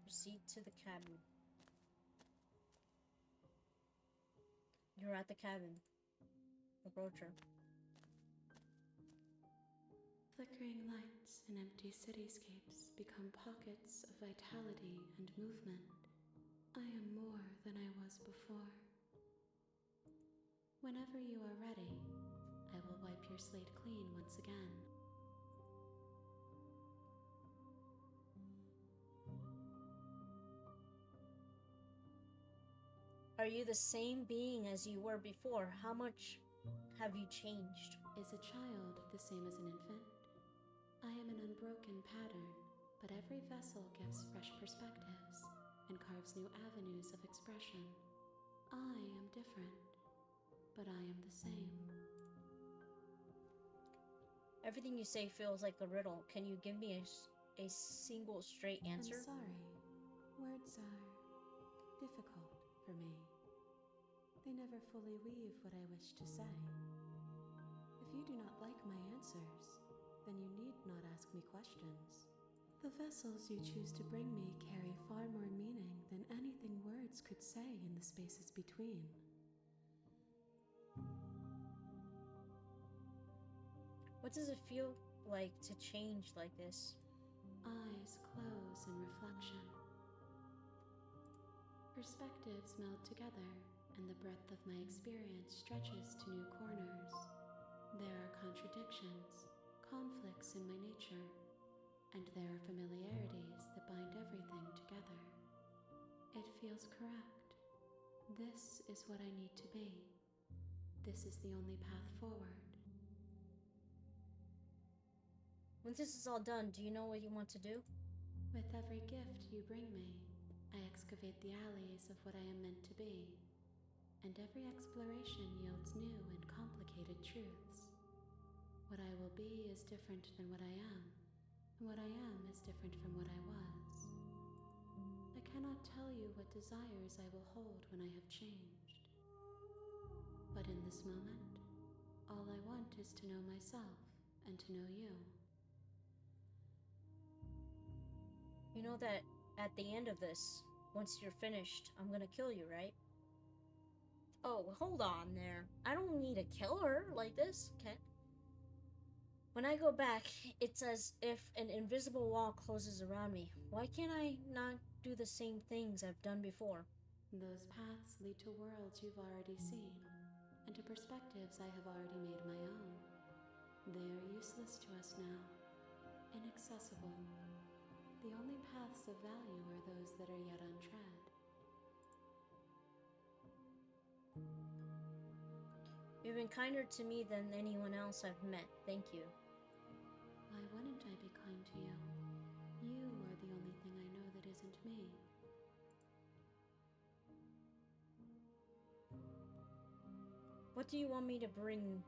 Proceed to the cabin. You're at the cabin. Approach her. Flickering lights and empty cityscapes become pockets of vitality and movement. I am more than I was before. Whenever you are ready, I will wipe your slate clean once again. Are you the same being as you were before? How much have you changed? Is a child the same as an infant? I am an unbroken pattern, but every vessel gives fresh perspectives and carves new avenues of expression. I am different, but I am the same. Everything you say feels like a riddle. Can you give me a single straight answer? I'm sorry. Words are difficult for me. They never fully weave what I wish to say. If you do not like my answers, then you need not ask me questions. The vessels you choose to bring me carry far more meaning than anything words could say in the spaces between. What does it feel like to change like this? Eyes close in reflection. Perspectives meld together, and the breadth of my experience stretches to new corners. There are contradictions, conflicts in my nature, and there are familiarities that bind everything together. It feels correct. This is what I need to be. This is the only path forward. When this is all done, do you know what you want to do? With every gift you bring me, I excavate the alleys of what I am meant to be, and every exploration yields new and complicated truths. What I will be is different than what I am, and what I am is different from what I was. I cannot tell you what desires I will hold when I have changed. But in this moment, all I want is to know myself and to know you. You know that at the end of this, once you're finished, I'm gonna kill you, right? Oh, hold on there. I don't need to kill her like this, okay? When I go back, it's as if an invisible wall closes around me. Why can't I not do the same things I've done before? Those paths lead to worlds you've already seen, and to perspectives I have already made my own. They are useless to us now, inaccessible. The only paths of value are those that are yet untread. You've been kinder to me than anyone else I've met. Thank you. Why wouldn't I be kind to you? You are the only thing I know that isn't me. What do you want me to bring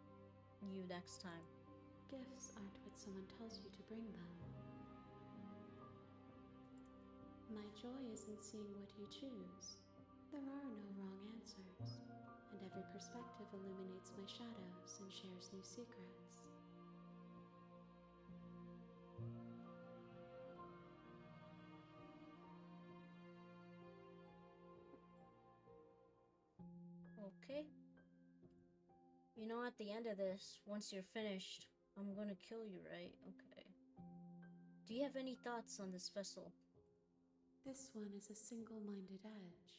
you next time? Gifts aren't what someone tells you to bring them. My joy is in seeing what you choose. There are no wrong answers, and every perspective illuminates my shadows and shares new secrets. Okay. You know, at the end of this, once you're finished, I'm gonna kill you, right? Okay. Do you have any thoughts on this vessel? This one is a single-minded edge.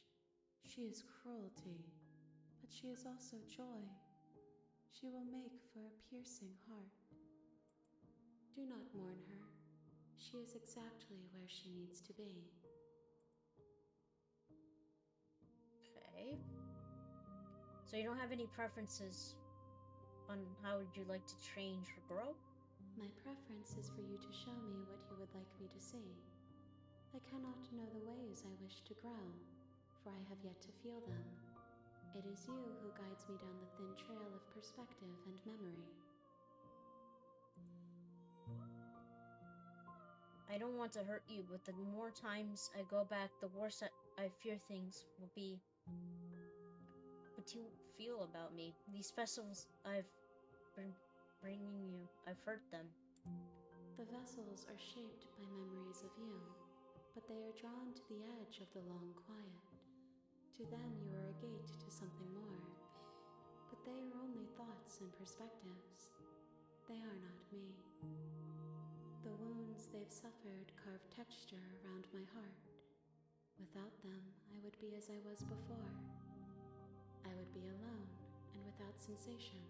She is cruelty, but she is also joy. She will make for a piercing heart. Do not mourn her. She is exactly where she needs to be. Okay. So you don't have any preferences on how would you like to change or grow? My preference is for you to show me what you would like me to see. I cannot know the ways I wish to grow, for I have yet to feel them. It is you who guides me down the thin trail of perspective and memory. I don't want to hurt you, but the more times I go back, the worse I fear things will be. What do you feel about me? These festivals I've been bringing you, I've hurt them. The vessels are shaped by memories of you, but they are drawn to the edge of the long quiet. To them, you are a gate to something more. But they are only thoughts and perspectives. They are not me. The wounds they've suffered carve texture around my heart. Without them, I would be as I was before. I would be alone and without sensation.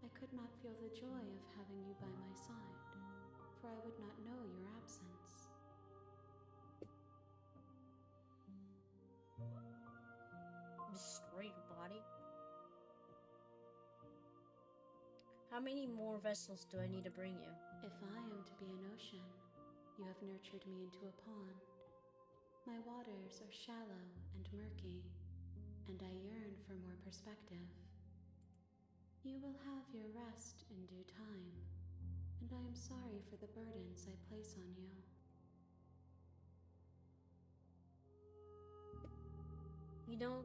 I could not feel the joy of having you by my side, for I would not know your absence. Destroy your body? How many more vessels do I need to bring you? If I am to be an ocean, you have nurtured me into a pond. My waters are shallow and murky, and I yearn for more perspective. You will have your rest in due time, and I am sorry for the burdens I place on you. You know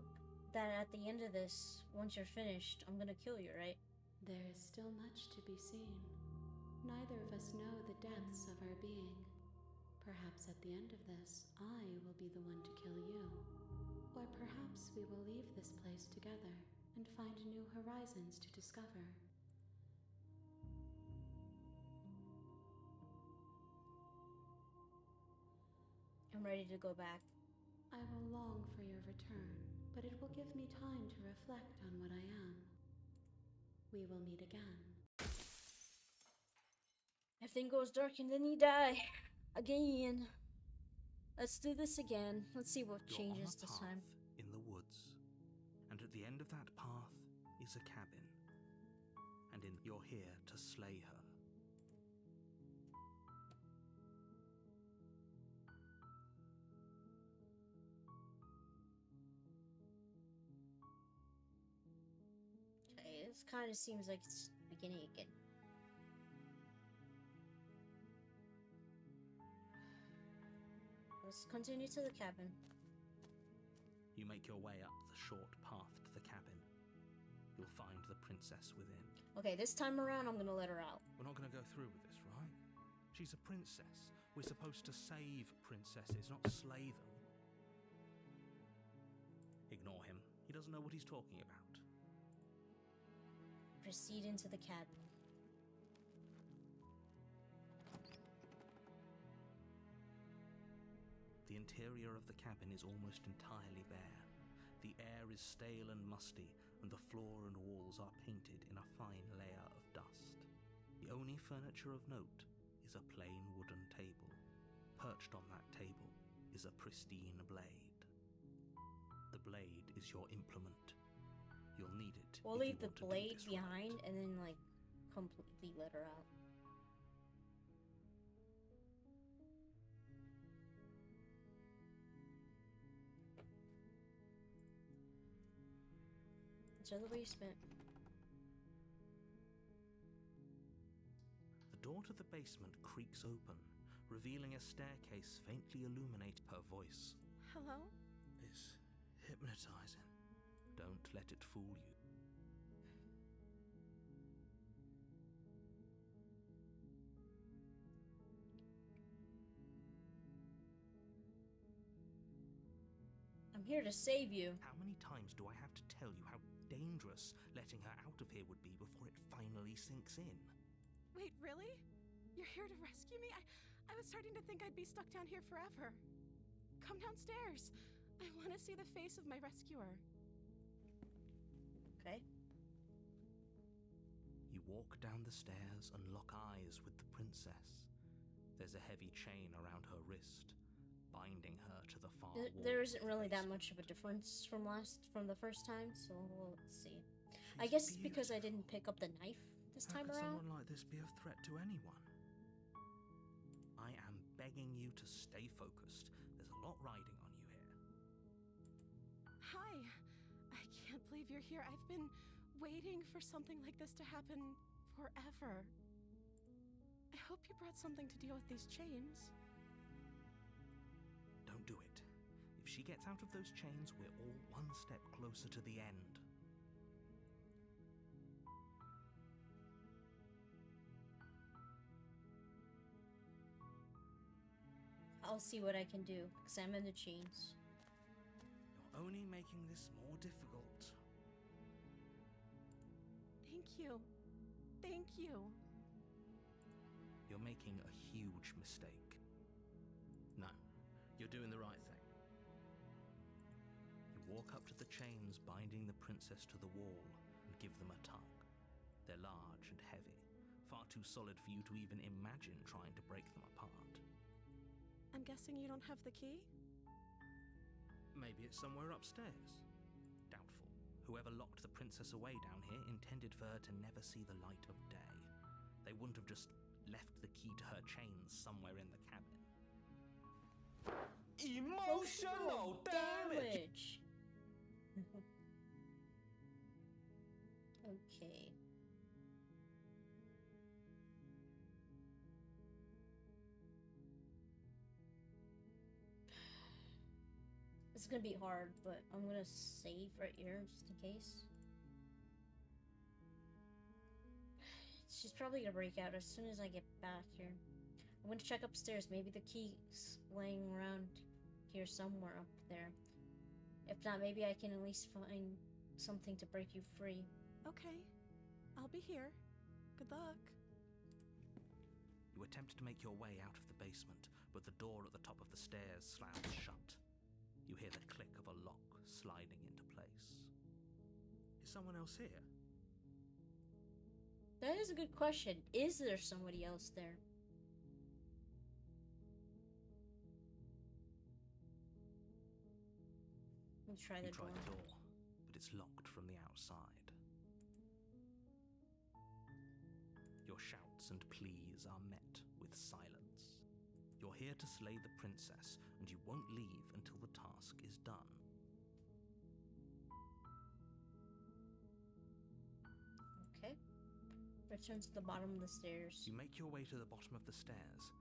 that at the end of this, once you're finished, I'm gonna kill you, right? There is still much to be seen. Neither of us know the depths of our being. Perhaps at the end of this, I will be the one to kill you. Or perhaps we will leave this place together and find new horizons to discover. I'm ready to go back. I will long for your return, but it will give me time to reflect on what I am. We will meet again. Everything goes dark and then you die. Again. Let's do this again. Let's see what You're on changes a this path time. in the woods, and at the end of that path is a cabin. And you're here to slay her. Okay, this kind of seems like it's beginning again. Let's continue to the cabin. You make your way up the short path to the cabin. You'll find the princess within. Okay, this time around, I'm gonna let her out. We're not going to go through with this, right? She's a princess. We're supposed to save princesses, not slay them. Ignore him. He doesn't know what he's talking about. Proceed into the cabin. The interior of the cabin is almost entirely bare. The air is stale and musty, and the floor and walls are painted in a fine layer of dust. The only furniture of note is a plain wooden table. Perched on that table is a pristine blade. The blade is your implement. You'll need it. We'll if you leave the want to do blade this behind right. and then, like, completely let her out. To the basement. The door to the basement creaks open, revealing a staircase faintly illuminated. Her voice Hello? is hypnotizing. Don't let it fool you. I'm here to save you. How many times do I have to tell you how dangerous letting her out of here would be before it finally sinks in? Wait, really? You're here to rescue me? I was starting to think I'd be stuck down here forever. Come downstairs. I want to see the face of my rescuer. Okay. You walk down the stairs and lock eyes with the princess. There's a heavy chain around her wrist, binding her to the far wall. There isn't of the really that basement. much of a difference from the first time, so let's see. I She's guess it's because I beautiful. didn't pick up the knife this How time could around. someone like this be a threat to anyone? I am begging you to stay focused. There's a lot riding on you here. Hi. I can't believe you're here. I've been waiting for something like this to happen forever. I hope you brought something to deal with these chains. Don't do it. If she gets out of those chains, we're all one step closer to the end. I'll see what I can do. Examine the chains. You're only making this more difficult. Thank you. Thank you. You're making a huge mistake. No, you're doing the right thing. You walk up to the chains binding the princess to the wall and give them a tug. They're large and heavy, far too solid for you to even imagine trying to break them apart. I'm guessing you don't have the key? Maybe it's somewhere upstairs. Doubtful. Whoever locked the princess away down here intended for her to never see the light of day. They wouldn't have just left the key to her chains somewhere in the cabin. Emotional damage! Okay. This is gonna be hard, but I'm gonna save right here just in case. She's probably gonna break out as soon as I get back here. I'm gonna check upstairs. Maybe the key's laying around here somewhere up there. If not, maybe I can at least find something to break you free. Okay. I'll be here. Good luck. You attempt to make your way out of the basement, but the door at the top of the stairs slams shut. You hear the click of a lock sliding into place. Is someone else here? That is a good question. Is there somebody else there? Let's try the You try door. the door, but it's locked from the outside. Your shouts and pleas are met with silence. You're here to slay the princess, and you won't leave until the task is done. Okay. Return to the bottom of the stairs. You make your way to the bottom of the stairs.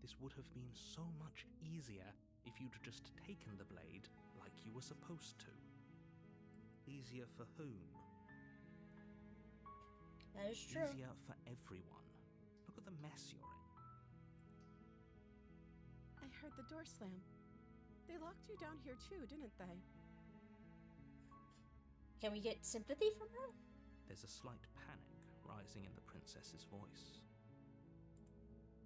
This would have been so much easier if you'd just taken the blade like you were supposed to. Easier for whom? That is true. Easier for everyone. Look at the mess you're in. I heard the door slam. They locked you down here too, didn't they? Can we get sympathy from her? There's a slight panic rising in the princess's voice.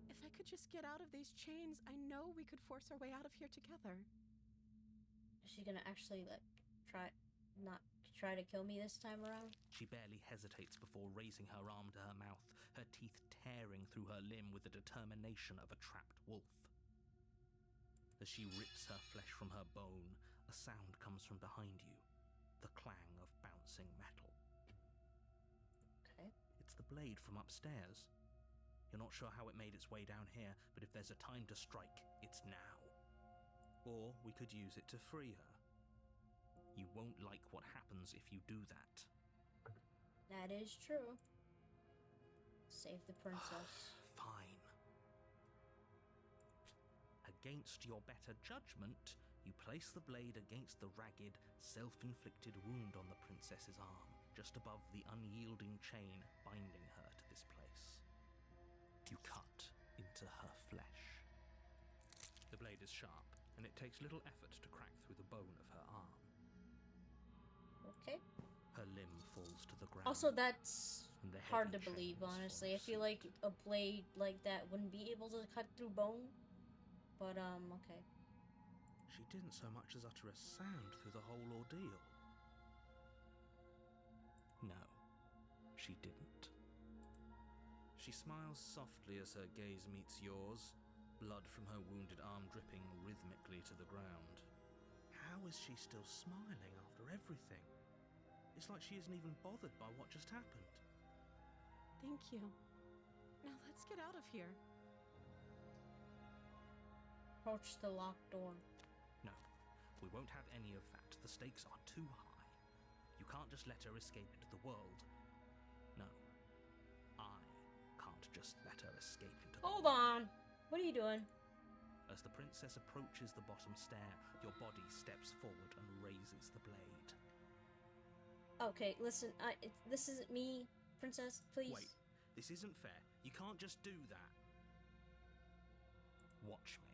If I could just get out of these chains, I know we could force our way out of here together. Is she gonna actually not try to kill me this time around? She barely hesitates before raising her arm to her mouth, her teeth tearing through her limb with the determination of a trapped wolf. As she rips her flesh from her bone, a sound comes from behind you, the clang of bouncing metal. Okay. It's the blade from upstairs. You're not sure how it made its way down here, but if there's a time to strike, it's now. Or we could use it to free her. You won't like what happens if you do that. That is true. Save the princess. Fine. Against your better judgment, you place the blade against the ragged, self-inflicted wound on the princess's arm, just above the unyielding chain binding her to this place. You cut into her flesh. The blade is sharp, and it takes little effort to crack through the bone of her arm. Okay. Her limb falls to the ground. Also, that's and the hard to heavy believe, chains honestly. I follow feel like suit. a blade like that wouldn't be able to cut through bone. But, okay. She didn't so much as utter a sound through the whole ordeal. No, she didn't. She smiles softly as her gaze meets yours, blood from her wounded arm dripping rhythmically to the ground. How is she still smiling after everything? It's like she isn't even bothered by what just happened. Thank you. Now let's get out of here. Approach the locked door. No, we won't have any of that. The stakes are too high. You can't just let her escape into the world. No, I can't just let her escape into the Hold on! What are you doing? As the princess approaches the bottom stair, your body steps forward and raises the blade. Okay, listen, this isn't me, princess, please. Wait, this isn't fair. You can't just do that. Watch me.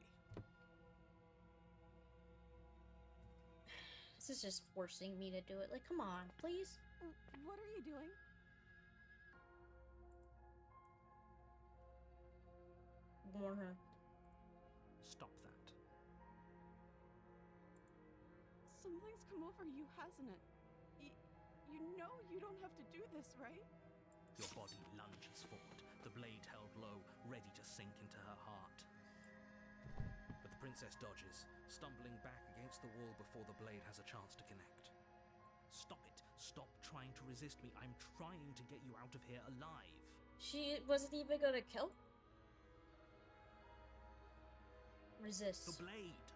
This is just forcing me to do it. Like, come on, please. What are you doing? Warn her. Stop that. Something's come over you, hasn't it? You know you don't have to do this, right? Your body lunges forward, the blade held low, ready to sink into her heart. But the princess dodges, stumbling back against the wall before the blade has a chance to connect. Stop it. Stop trying to resist me. I'm trying to get you out of here alive. She wasn't even gonna kill? Resist. The blade.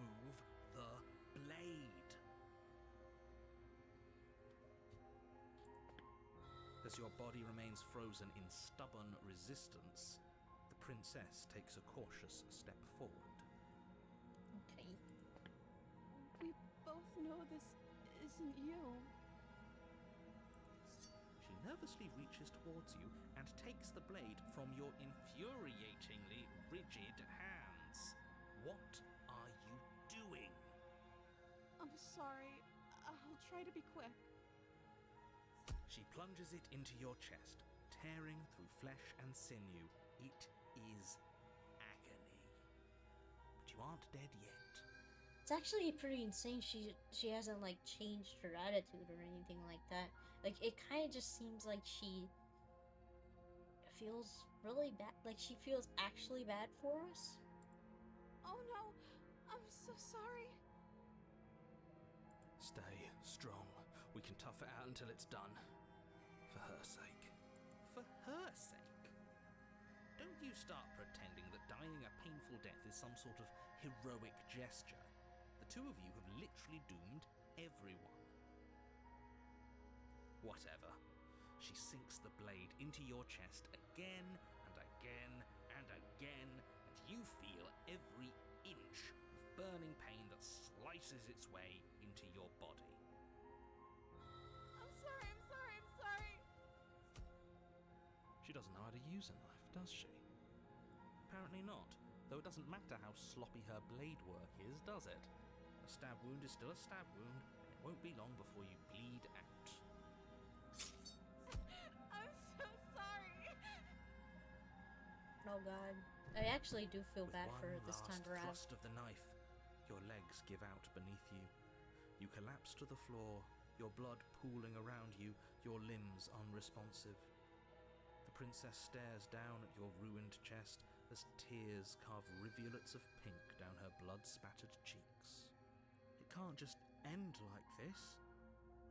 Move the blade. As your body remains frozen in stubborn resistance, the princess takes a cautious step forward. Okay. We both know this isn't you. She nervously reaches towards you and takes the blade from your infuriatingly rigid hands. What are you doing? I'm sorry. I'll try to be quick. She plunges it into your chest, tearing through flesh and sinew. It is agony. But you aren't dead yet. It's actually pretty insane she hasn't like changed her attitude or anything like that. Like it kind of just seems like she feels really bad. Like she feels actually bad for us. Oh no, I'm so sorry. Stay strong. We can tough it out until it's done. For her sake. For her sake? Don't you start pretending that dying a painful death is some sort of heroic gesture. The two of you have literally doomed everyone. Whatever. She sinks the blade into your chest again and again and again, and you feel every inch of burning pain that slices its way into your body. I'm sorry. She doesn't know how to use a knife, does she? Apparently not, though it doesn't matter how sloppy her blade work is, does it? A stab wound is still a stab wound, and it won't be long before you bleed out. I'm so sorry. Oh god. I actually do feel With bad for her one this time last around. thrust of the knife, your legs give out beneath you. You collapse to the floor, your blood pooling around you, your limbs unresponsive. The princess stares down at your ruined chest as tears carve rivulets of pink down her blood-spattered cheeks. It can't just end like this,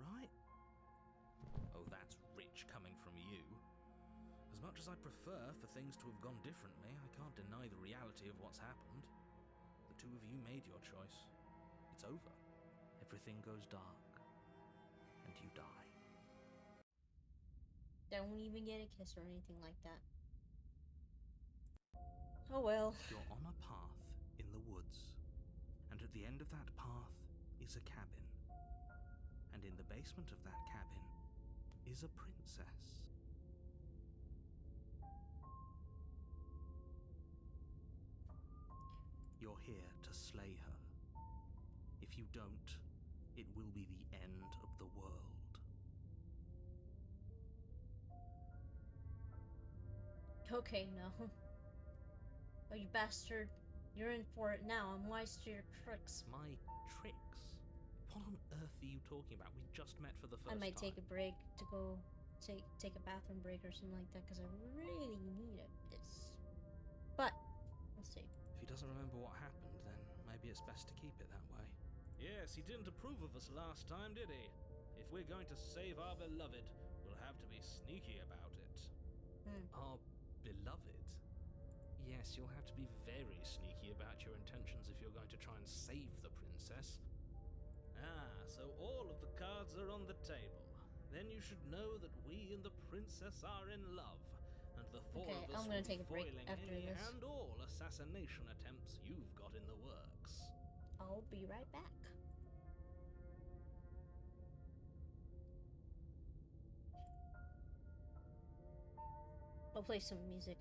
right? Oh, that's rich coming from you. As much as I prefer for things to have gone differently, I can't deny the reality of what's happened. The two of you made your choice. It's over. Everything goes dark. And you die. Don't even get a kiss or anything like that. Oh well. You're on a path in the woods. And at the end of that path is a cabin. And in the basement of that cabin is a princess. You're here to slay her. If you don't, it will be the end of the world. Okay, no. Oh, you bastard. You're in for it now. I'm wise to your tricks. My tricks? What on earth are you talking about? We just met for the first I might time. take a break to go take a bathroom break or something like that because I really need it. But, we'll see. If he doesn't remember what happened, then maybe it's best to keep it that way. Yes, he didn't approve of us last time, did he? If we're going to save our beloved, we'll have to be sneaky about it. Our beloved? Yes, you'll have to be very sneaky about your intentions if you're going to try and save the princess. Ah, so all of the cards are on the table. Then you should know that we and the princess are in love, and the four Okay, of us I'm gonna will take be a break foiling after any this. and all assassination attempts you've got in the works. I'll be right back. I'll play some music.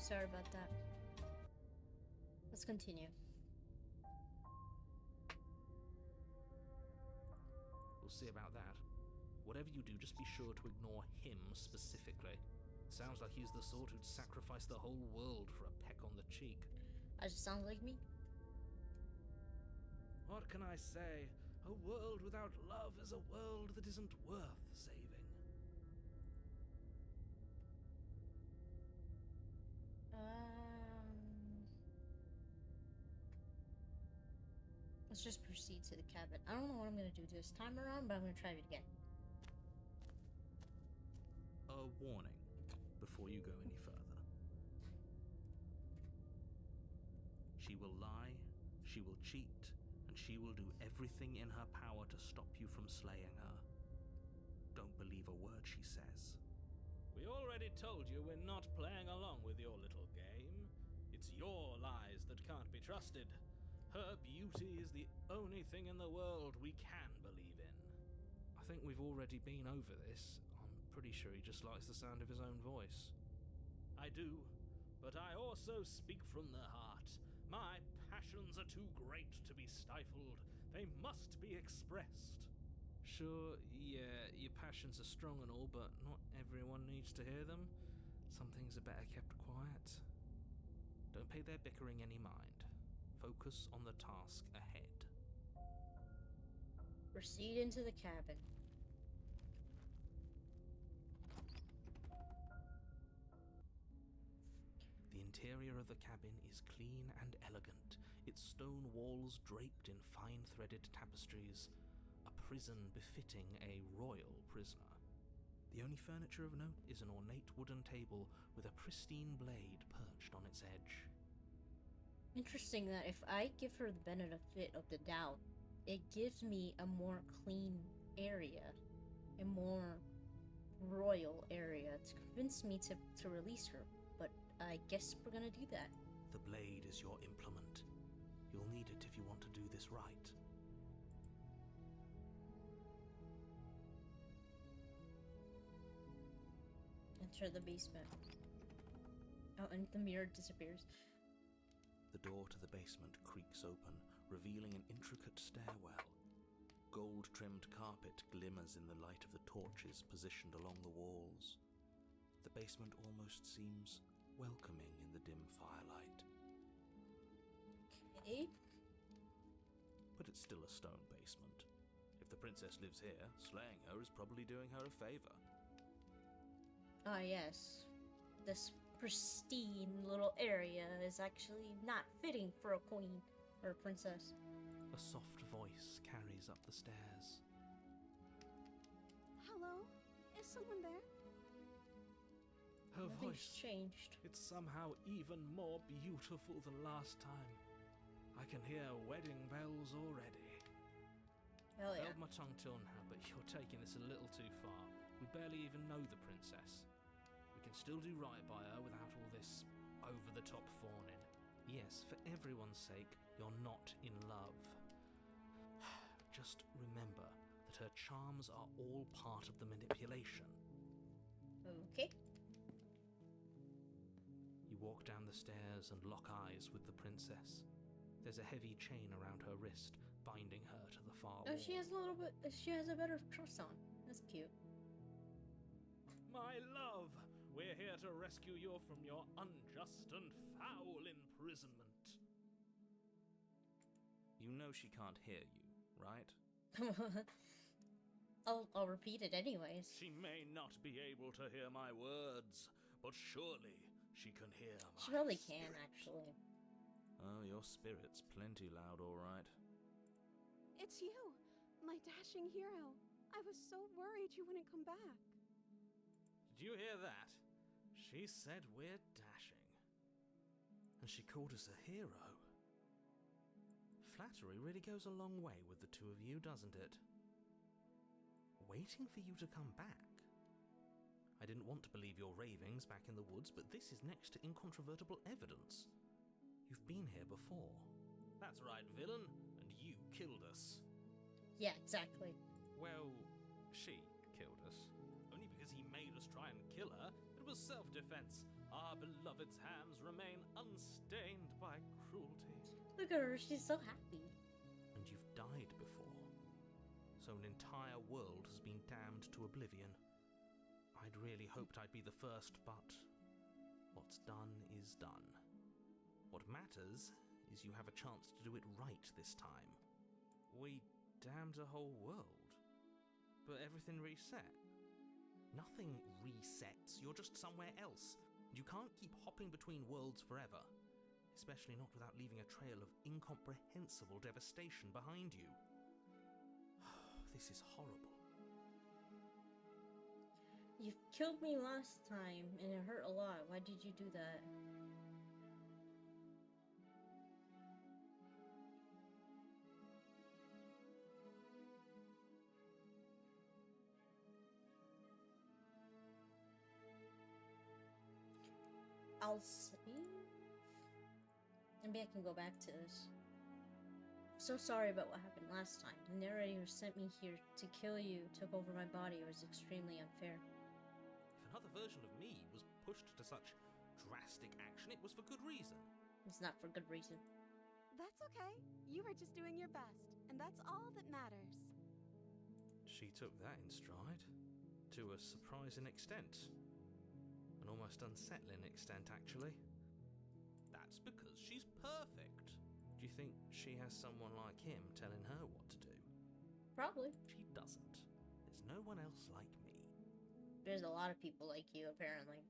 Sorry about that. Let's continue. We'll see about that. Whatever you do, just be sure to ignore him specifically. Sounds like he's the sort who'd sacrifice the whole world for a peck on the cheek. That just sounds like me. What can I say? A world without love is a world that isn't worth saving. Let's just proceed to the cabin. I don't know what I'm gonna do this time around, but I'm gonna try it again. A warning before you go any further. She will lie, she will cheat, and she will do everything in her power to stop you from slaying her. Don't believe a word she says. We already told you we're not playing along with your little game. It's your lies that can't be trusted. Her beauty is the only thing in the world we can believe in. I think we've already been over this. I'm pretty sure he just likes the sound of his own voice. I do, but I also speak from the heart. My passions are too great to be stifled. They must be expressed. Sure, yeah, your passions are strong and all, but not everyone needs to hear them. Some things are better kept quiet. Don't pay their bickering any mind. Focus on the task ahead. Proceed into the cabin. The interior of the cabin is clean and elegant, its stone walls draped in fine-threaded tapestries, a prison befitting a royal prisoner. The only furniture of note is an ornate wooden table with a pristine blade perched on its edge. Interesting that if I give her the benefit of the doubt, it gives me a more clean area, a more royal area to convince me to release her. But I guess we're gonna do that. The blade is your implement. You'll need it if you want to do this right. Enter the basement. Oh, and the mirror disappears. The door to the basement creaks open, revealing an intricate stairwell. Gold-trimmed carpet glimmers in the light of the torches positioned along the walls. The basement almost seems welcoming in the dim firelight. Okay. But it's still a stone basement. If the princess lives here, slaying her is probably doing her a favor. Ah, yes. This pristine little area is actually not fitting for a queen or a princess. A soft voice carries up the stairs. Hello? Is someone there? Her Nothing's voice, changed. it's somehow even more beautiful than last time. I can hear wedding bells already. Hell yeah. Held my tongue till now, but you're taking this a little too far. We barely even know the princess. We can still do right by her without all this over-the-top fawning. Yes, for everyone's sake, you're not in love. Just remember that her charms are all part of the manipulation. Okay. You walk down the stairs and lock eyes with the princess. There's a heavy chain around her wrist, binding her to the far Oh, wall. she has a little bit. She has a better dress on. That's cute. My love, we're here to rescue you from your unjust and foul imprisonment. You know she can't hear you, right? I'll repeat it anyways. She may not be able to hear my words, but surely she can hear my She probably can, spirit. actually. Oh, your spirit's plenty loud, all right. It's you, my dashing hero. I was so worried you wouldn't come back. Did you hear that? She said we're dashing. And she called us a hero. Flattery really goes a long way with the two of you, doesn't it? Waiting for you to come back. I didn't want to believe your ravings back in the woods, but this is next to incontrovertible evidence. You've been here before. That's right, villain, and you killed us. Yeah, exactly. Well, she killed us. Only because he made us try and kill her. It was self-defense. our beloved's hands remain unstained by cruelty. Look at her, she's so happy. And you've died before. So an entire world has been damned to oblivion. I'd really hoped I'd be the first, but what's done is done. What matters is you have a chance to do it right this time. We damned a whole world, but everything reset. Nothing resets, you're just somewhere else. You can't keep hopping between worlds forever, especially not without leaving a trail of incomprehensible devastation behind you. This is horrible. You killed me last time, and it hurt a lot. Why did you do that? I'll save. Maybe I can go back to this. I'm so sorry about what happened last time. The narrator who sent me here to kill you took over my body. It was extremely unfair. If another version of me was pushed to such drastic action, it was for good reason. It's not for good reason. That's okay. You were just doing your best, and that's all that matters. She took that in stride, to a surprising extent. An almost unsettling extent, actually. That's because she's perfect. Do you think she has someone like him telling her what to do? Probably. She doesn't. There's no one else like me. There's a lot of people like you, apparently.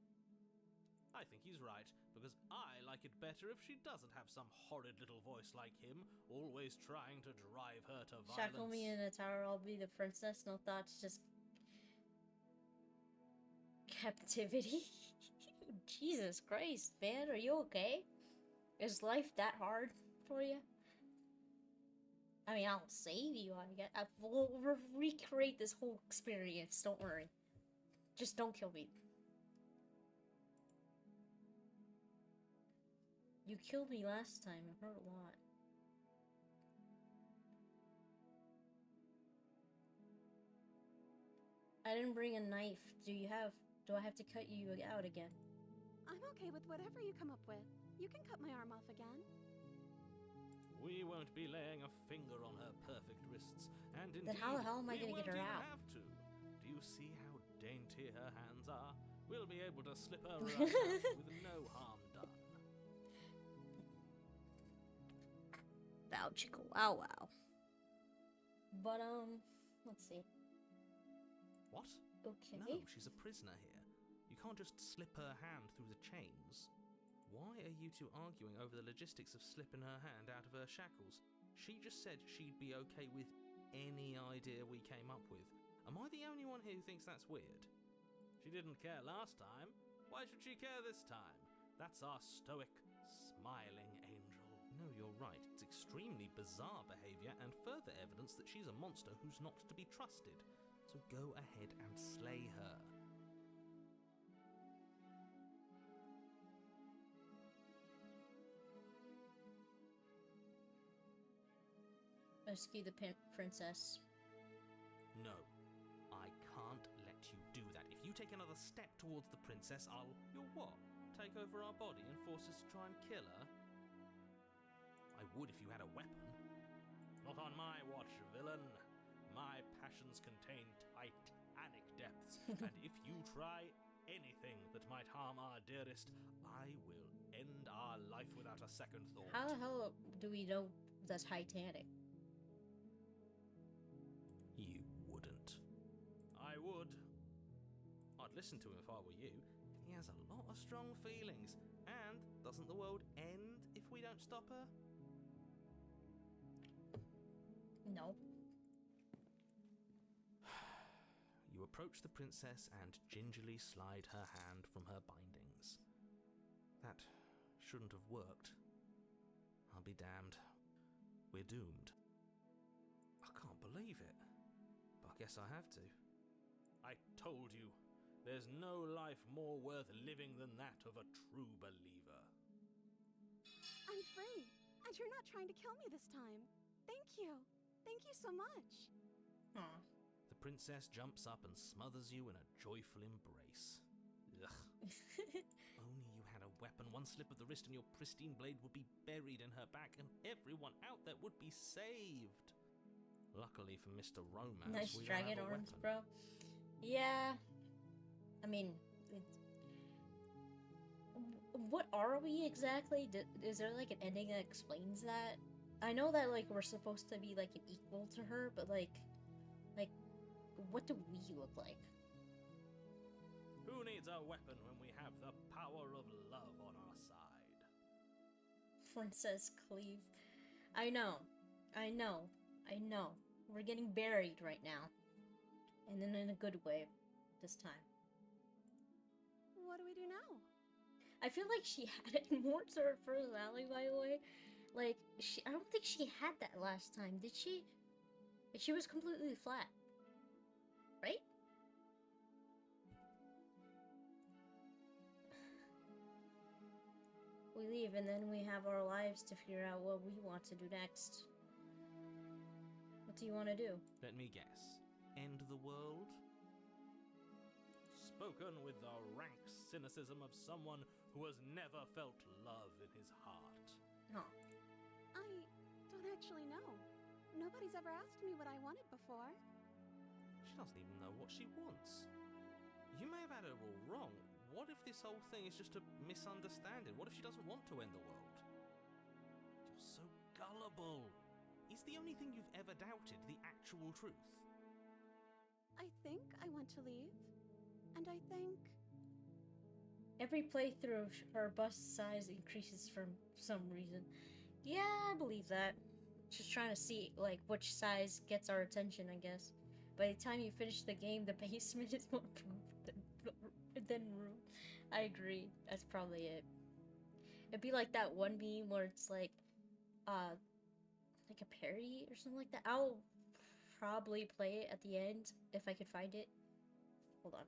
I think he's right, because I like it better if she doesn't have some horrid little voice like him, always trying to drive her to violence. Shackle me in a tower, I'll be the princess. No thoughts, just captivity. Jesus Christ, man, are you okay? Is life that hard for you? I mean, I'll save you, I guess. We'll recreate this whole experience, don't worry. Just don't kill me. You killed me last time, it hurt a lot. I didn't bring a knife. Do I have to cut you out again? I'm okay with whatever you come up with. You can cut my arm off again. We won't be laying a finger on her perfect wrists, and indeed, Then how the hell am I gonna get her we won't out? even have to. Do you see how dainty her hands are? We'll be able to slip her right out with no harm done. Bow chicka wow wow. But let's see. What? Okay. No, she's a prisoner here. You can't just slip her hand through the chains. Why are you two arguing over the logistics of slipping her hand out of her shackles? She just said she'd be okay with any idea we came up with. Am I the only one here who thinks that's weird? She didn't care last time. Why should she care this time? That's our stoic, smiling angel. No, you're right. It's extremely bizarre behavior and further evidence that she's a monster who's not to be trusted. So go ahead and slay her. Rescue the princess. No, I can't let you do that. If you take another step towards the princess, I'll... You'll what? Take over our body and force us to try and kill her? I would if you had a weapon. Not on my watch, villain. My passions contain titanic depths, and if you try anything that might harm our dearest, I will end our life without a second thought. How the hell do we know the Titanic? You wouldn't. I would. I'd listen to him if I were you. He has a lot of strong feelings. And doesn't the world end if we don't stop her? No. You approach the princess and gingerly slide her hand from her bindings. That shouldn't have worked. I'll be damned. We're doomed. I can't believe it. But I guess I have to. I told you, there's no life more worth living than that of a true believer. I'm free, and you're not trying to kill me this time. Thank you. Thank you so much. Aw. The princess jumps up and smothers you in a joyful embrace. Ugh. Only you weapon. One slip of the wrist and your pristine blade would be buried in her back, and everyone out there would be saved. Luckily for Mr. Romance, Nice we don't dragon have a arms, weapon. bro. Yeah. I mean, what are we exactly? Is there like an ending that explains that? I know that like we're supposed to be like an equal to her, but like, what do we look like? Who needs a weapon when we have the power of love on our side? Princess Cleve. I know. We're getting buried right now. And then in a good way this time. What do we do now? I feel like she had it more to her personality, by the way. Like, I don't think she had that last time, did she? She was completely flat. Right? We leave and then we have our lives to figure out what we want to do next. What do you want to do? Let me guess. End the world? Spoken with the rank cynicism of someone who has never felt love in his heart. Huh. I don't actually know. Nobody's ever asked me what I wanted before. She doesn't even know what she wants. You may have had her all wrong. What if this whole thing is just a misunderstanding? What if she doesn't want to end the world? You're so gullible. Is the only thing you've ever doubted the actual truth? I think I want to leave. And I think... Every playthrough, her bust size increases for some reason. Yeah, I believe that. Just trying to see, like, which size gets our attention, I guess. By the time you finish the game, the basement is more than room. I agree. That's probably it. It'd be like that one meme where it's like a parody or something like that. I'll probably play it at the end if I could find it. Hold on.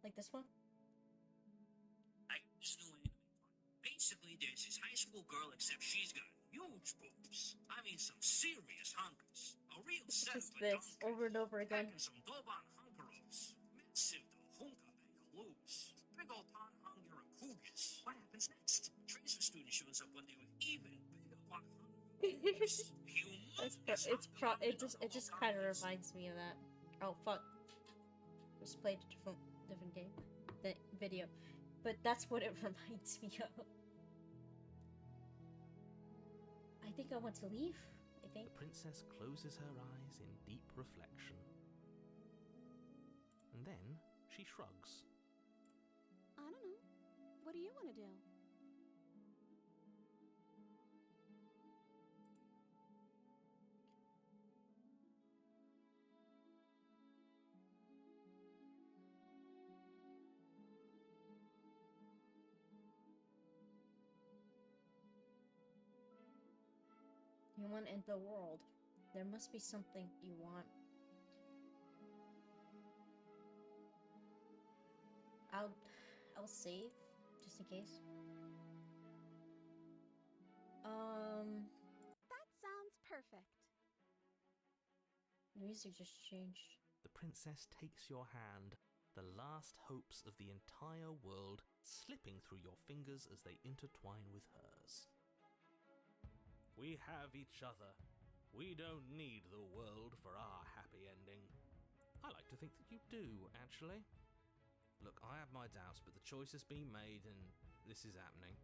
Like this one? Like this new anime part. Basically, there's this high school girl, except she's got huge boobs. I mean, some serious hunkers. A real It's set just of this over and over again. Packing some doban hunkeros. Massive the hunka loose. Big old ton hunger of cougars. What happens next? Tracer student shows up one day with even bigger 100 boobs. It just kind of reminds me of that. Oh fuck. Just played a different game, the video, but that's what it reminds me of. I think I want to leave. I think. The princess closes her eyes in deep reflection. And then she shrugs. I don't know. What do you want to do? You want to end the world. There must be something you want. I'll save just in case. That sounds perfect. Music just changed. The princess takes your hand, the last hopes of the entire world slipping through your fingers as they intertwine with hers. We have each other. We don't need the world for our happy ending. I like to think that you do, actually. Look, I have my doubts, but the choice has been made and this is happening.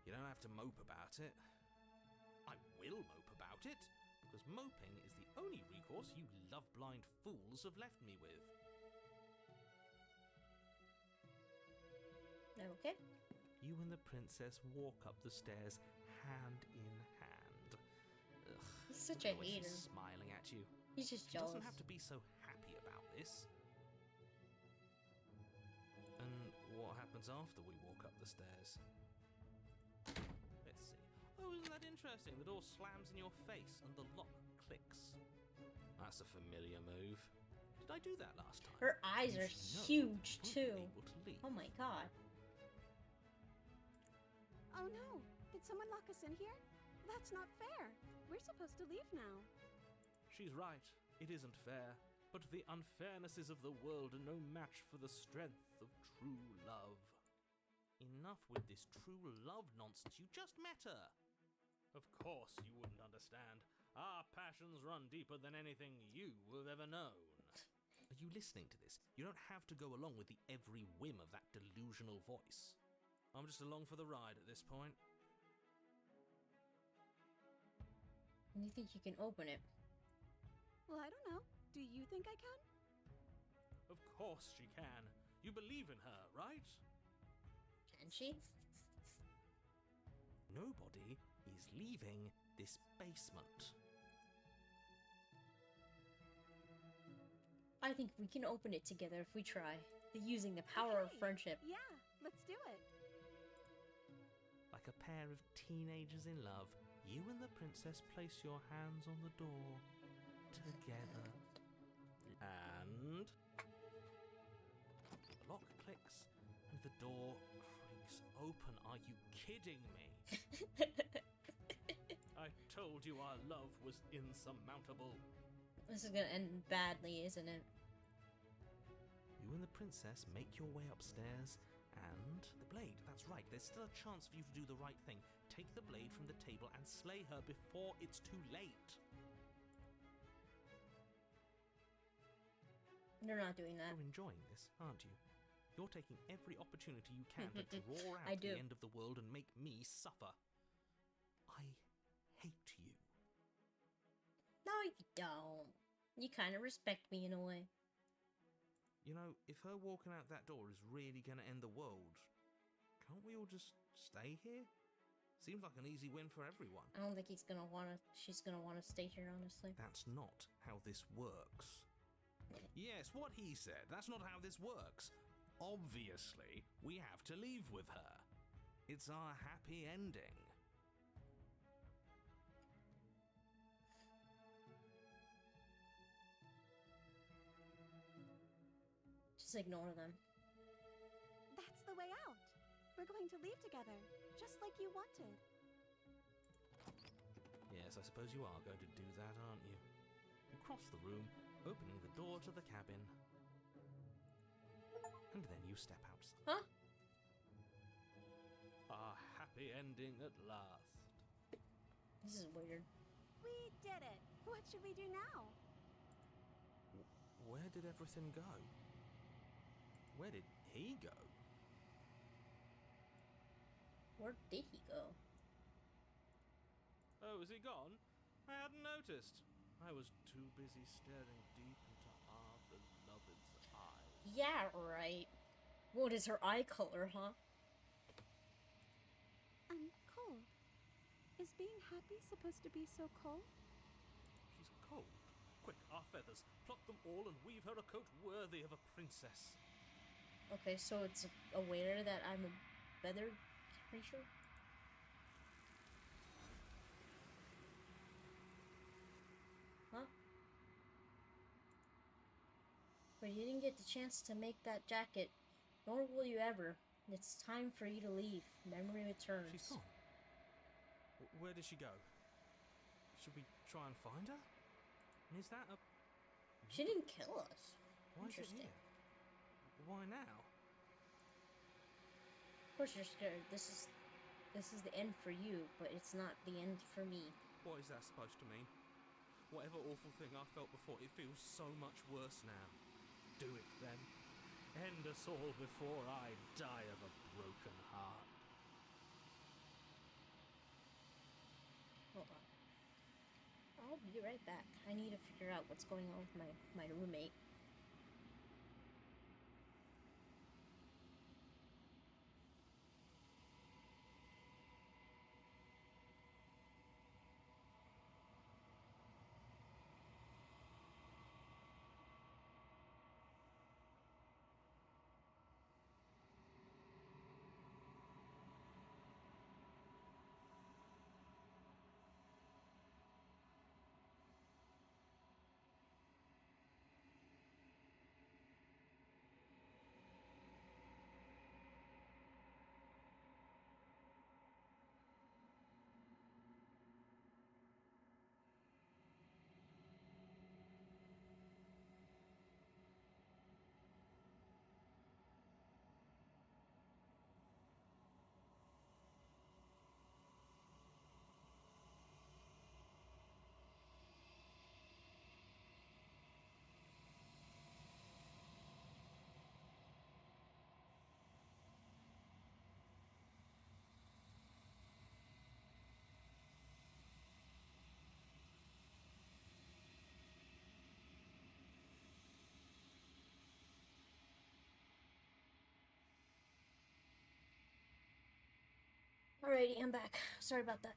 You don't have to mope about it. I will mope about it, because moping is the only recourse you love-blind fools have left me with. Okay. You and the princess walk up the stairs hand in hand. Ugh, He's such look a at the way hater. she's smiling at you. He's just She jealous. doesn't have to be so happy about this. And what happens after we walk up the stairs? Let's see. Oh, isn't that interesting? The door slams in your face and the lock clicks. That's a familiar move. Did I do that last time? Her eyes You are should know. huge I've too. been able to leave. Oh my god. Oh no! Did someone lock us in here? That's not fair. We're supposed to leave now. She's right. It isn't fair. But the unfairnesses of the world are no match for the strength of true love. Enough with this true love nonsense. You just met her. Of course you wouldn't understand. Our passions run deeper than anything you have ever known. Are you listening to this? You don't have to go along with the every whim of that delusional voice. I'm just along for the ride at this point. You think you can open it? Well, I don't know. Do you think I can? Of course she can. You believe in her, right? Can she? Nobody is leaving this basement. I think we can open it together if we try. Using the power of Okay. friendship. Yeah, let's do it. Like a pair of teenagers in love, you and the princess place your hands on the door together. And the lock clicks and the door creaks open. Are you kidding me? I told you our love was insurmountable. This is gonna end badly, isn't it? You and the princess make your way upstairs, and the blade, that's right, there's still a chance for you to do the right thing. Take the blade from the table and slay her before it's too late. You're not doing that. You're enjoying this, aren't you? You're taking every opportunity you can to draw out I do. the end of the world and make me suffer. I hate you. No, you don't. You kind of respect me in a way. You know, if her walking out that door is really going to end the world, can't we all just stay here? Seems like an easy win for everyone. I don't think she's gonna wanna stay here, honestly. That's not how this works. Yes, what he said. That's not how this works. Obviously, we have to leave with her. It's our happy ending. Just ignore them. That's the way out. We're going to leave together, just like you wanted. Yes, I suppose you are going to do that, aren't you? You cross the room, opening the door to the cabin. And then you step outside. Huh? Our happy ending at last. This is weird. We did it. What should we do now? Where did everything go? Where did he go? Where did he go? Oh, is he gone? I hadn't noticed. I was too busy staring deep into our beloved's eyes. Yeah, right. What is her eye color, huh? Cold. Is being happy supposed to be so cold? She's cold. Quick, our feathers. Pluck them all and weave her a coat worthy of a princess. Okay, so it's aware that I'm a feathered creature? Huh? But you didn't get the chance to make that jacket, nor will you ever. It's time for you to leave. Memory returns. She's gone. Where did she go? Should we try and find her? And is that a... She didn't kill us. Why is it Interesting. here? Why now? Of course you're scared. This is the end for you, but it's not the end for me. What is that supposed to mean? Whatever awful thing I felt before, it feels so much worse now. Do it then. End us all before I die of a broken heart. Hold on. I'll be right back. I need to figure out what's going on with my roommate. Alrighty, I'm back. Sorry about that.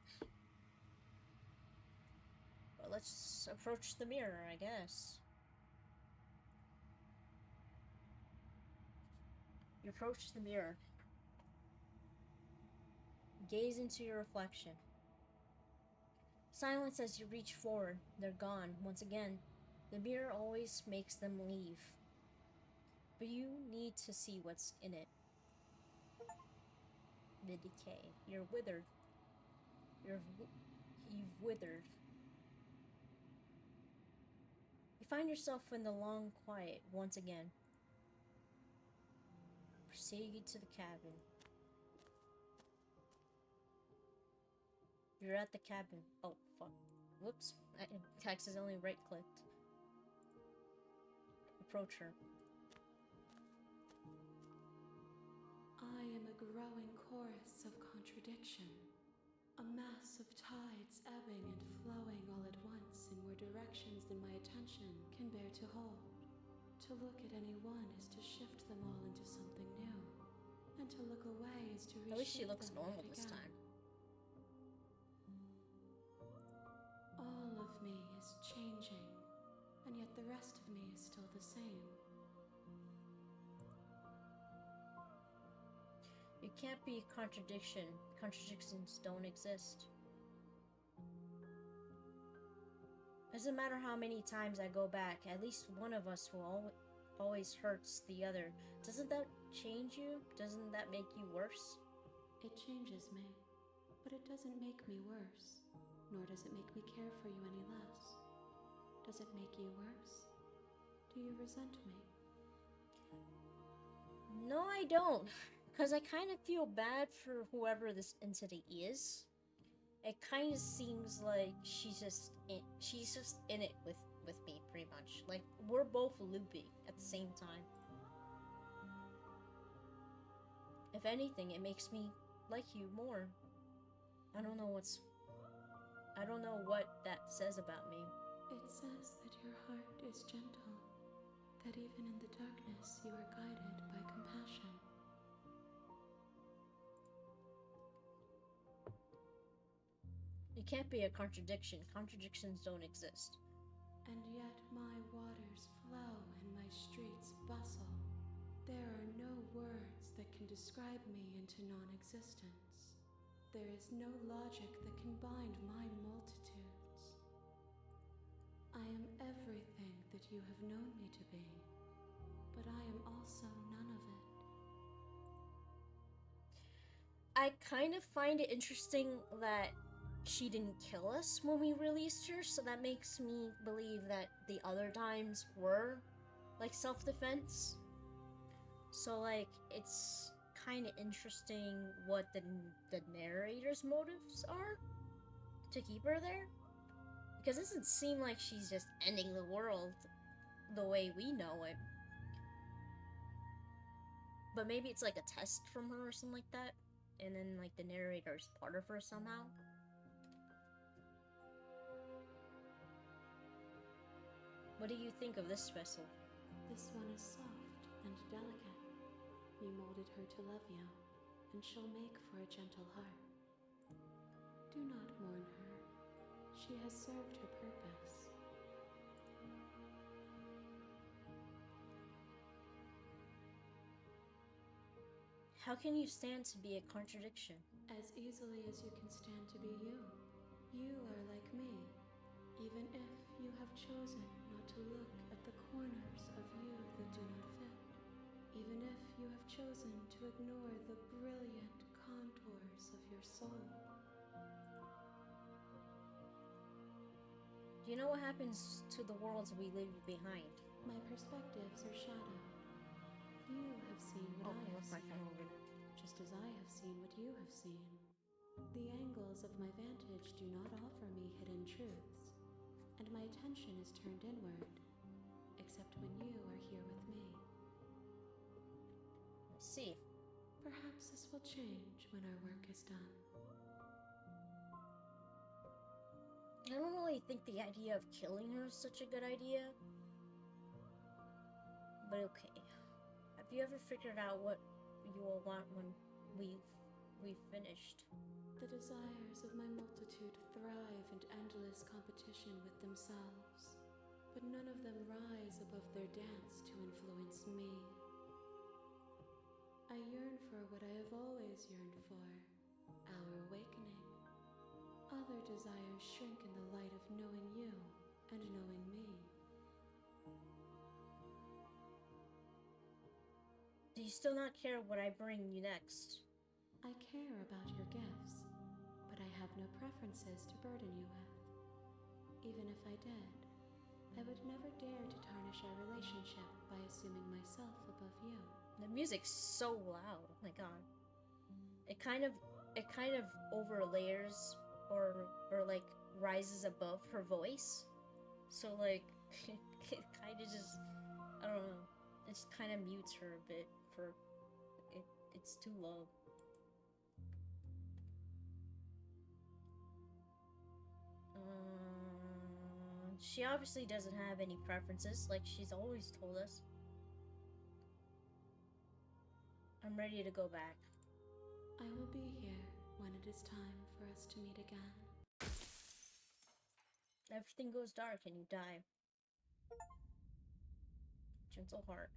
Well, let's approach the mirror, I guess. You approach the mirror. Gaze into your reflection. Silence as you reach forward. They're gone. Once again, the mirror always makes them leave. But you need to see what's in it. The decay. You're withered. You've withered. You find yourself in the long quiet once again. Proceed to the cabin. You're at the cabin. Oh, fuck. Whoops. I accidentally right-clicked. Approach her. I am a growing chorus of contradiction. A mass of tides ebbing and flowing all at once in more directions than my attention can bear to hold. To look at any one is to shift them all into something new. And to look away is to reshape them. At least she looks them normal yet this again. time. All of me is changing, and yet the rest of me is still the same. You can't be a contradiction. Contradictions don't exist. Doesn't matter how many times I go back, at least one of us will always hurts the other. Doesn't that change you? Doesn't that make you worse? It changes me, but it doesn't make me worse, nor does it make me care for you any less. Does it make you worse? Do you resent me? No, I don't. Because I kind of feel bad for whoever this entity is. It kind of seems like she's just in it with me, pretty much. Like, we're both looping at the same time. If anything, it makes me like you more. I don't know what that says about me. It says that your heart is gentle, that even in the darkness you are guided by compassion. You can't be a contradiction. Contradictions don't exist. And yet my waters flow and my streets bustle. There are no words that can describe me into non-existence. There is no logic that can bind my multitudes. I am everything that you have known me to be, but I am also none of it. I kind of find it interesting that she didn't kill us when we released her, so that makes me believe that the other times were, like, self-defense. So, like, it's kind of interesting what the narrator's motives are to keep her there. Because it doesn't seem like she's just ending the world the way we know it. But maybe it's like a test from her or something like that. And then, like, the narrator's part of her somehow. What do you think of this vessel? This one is soft and delicate. You molded her to love you, and she'll make for a gentle heart. Do not mourn her. She has served her purpose. How can you stand to be a contradiction? As easily as you can stand to be you. You are like me, even if you have chosen not to look at the corners of you that do not fit. Even if you have chosen to ignore the brilliant contours of your soul. Do you know what happens to the worlds we leave behind? My perspectives are shadowed. You have seen what I have seen, just as I have seen what you have seen. The angles of my vantage do not offer me hidden truths, and my attention is turned inward, except when you are here with me. I see. Perhaps this will change when our work is done. I don't really think the idea of killing her is such a good idea. But okay. Have you ever figured out what you will want when we we finished. The desires of my multitude thrive in endless competition with themselves, but none of them rise above their dance to influence me. I yearn for what I have always yearned for, our awakening. Other desires shrink in the light of knowing you and knowing me. Do you still not care what I bring you next? I care about your gifts, but I have no preferences to burden you with. Even if I did, I would never dare to tarnish our relationship by assuming myself above you. The music's so loud. Oh my god. It kind of overlayers or like rises above her voice. So like it kind of just, I don't know. It just kind of mutes her a bit for it. It's too low. She obviously doesn't have any preferences, like she's always told us. I'm ready to go back. I will be here when it is time for us to meet again. Everything goes dark and you die. Gentle heart.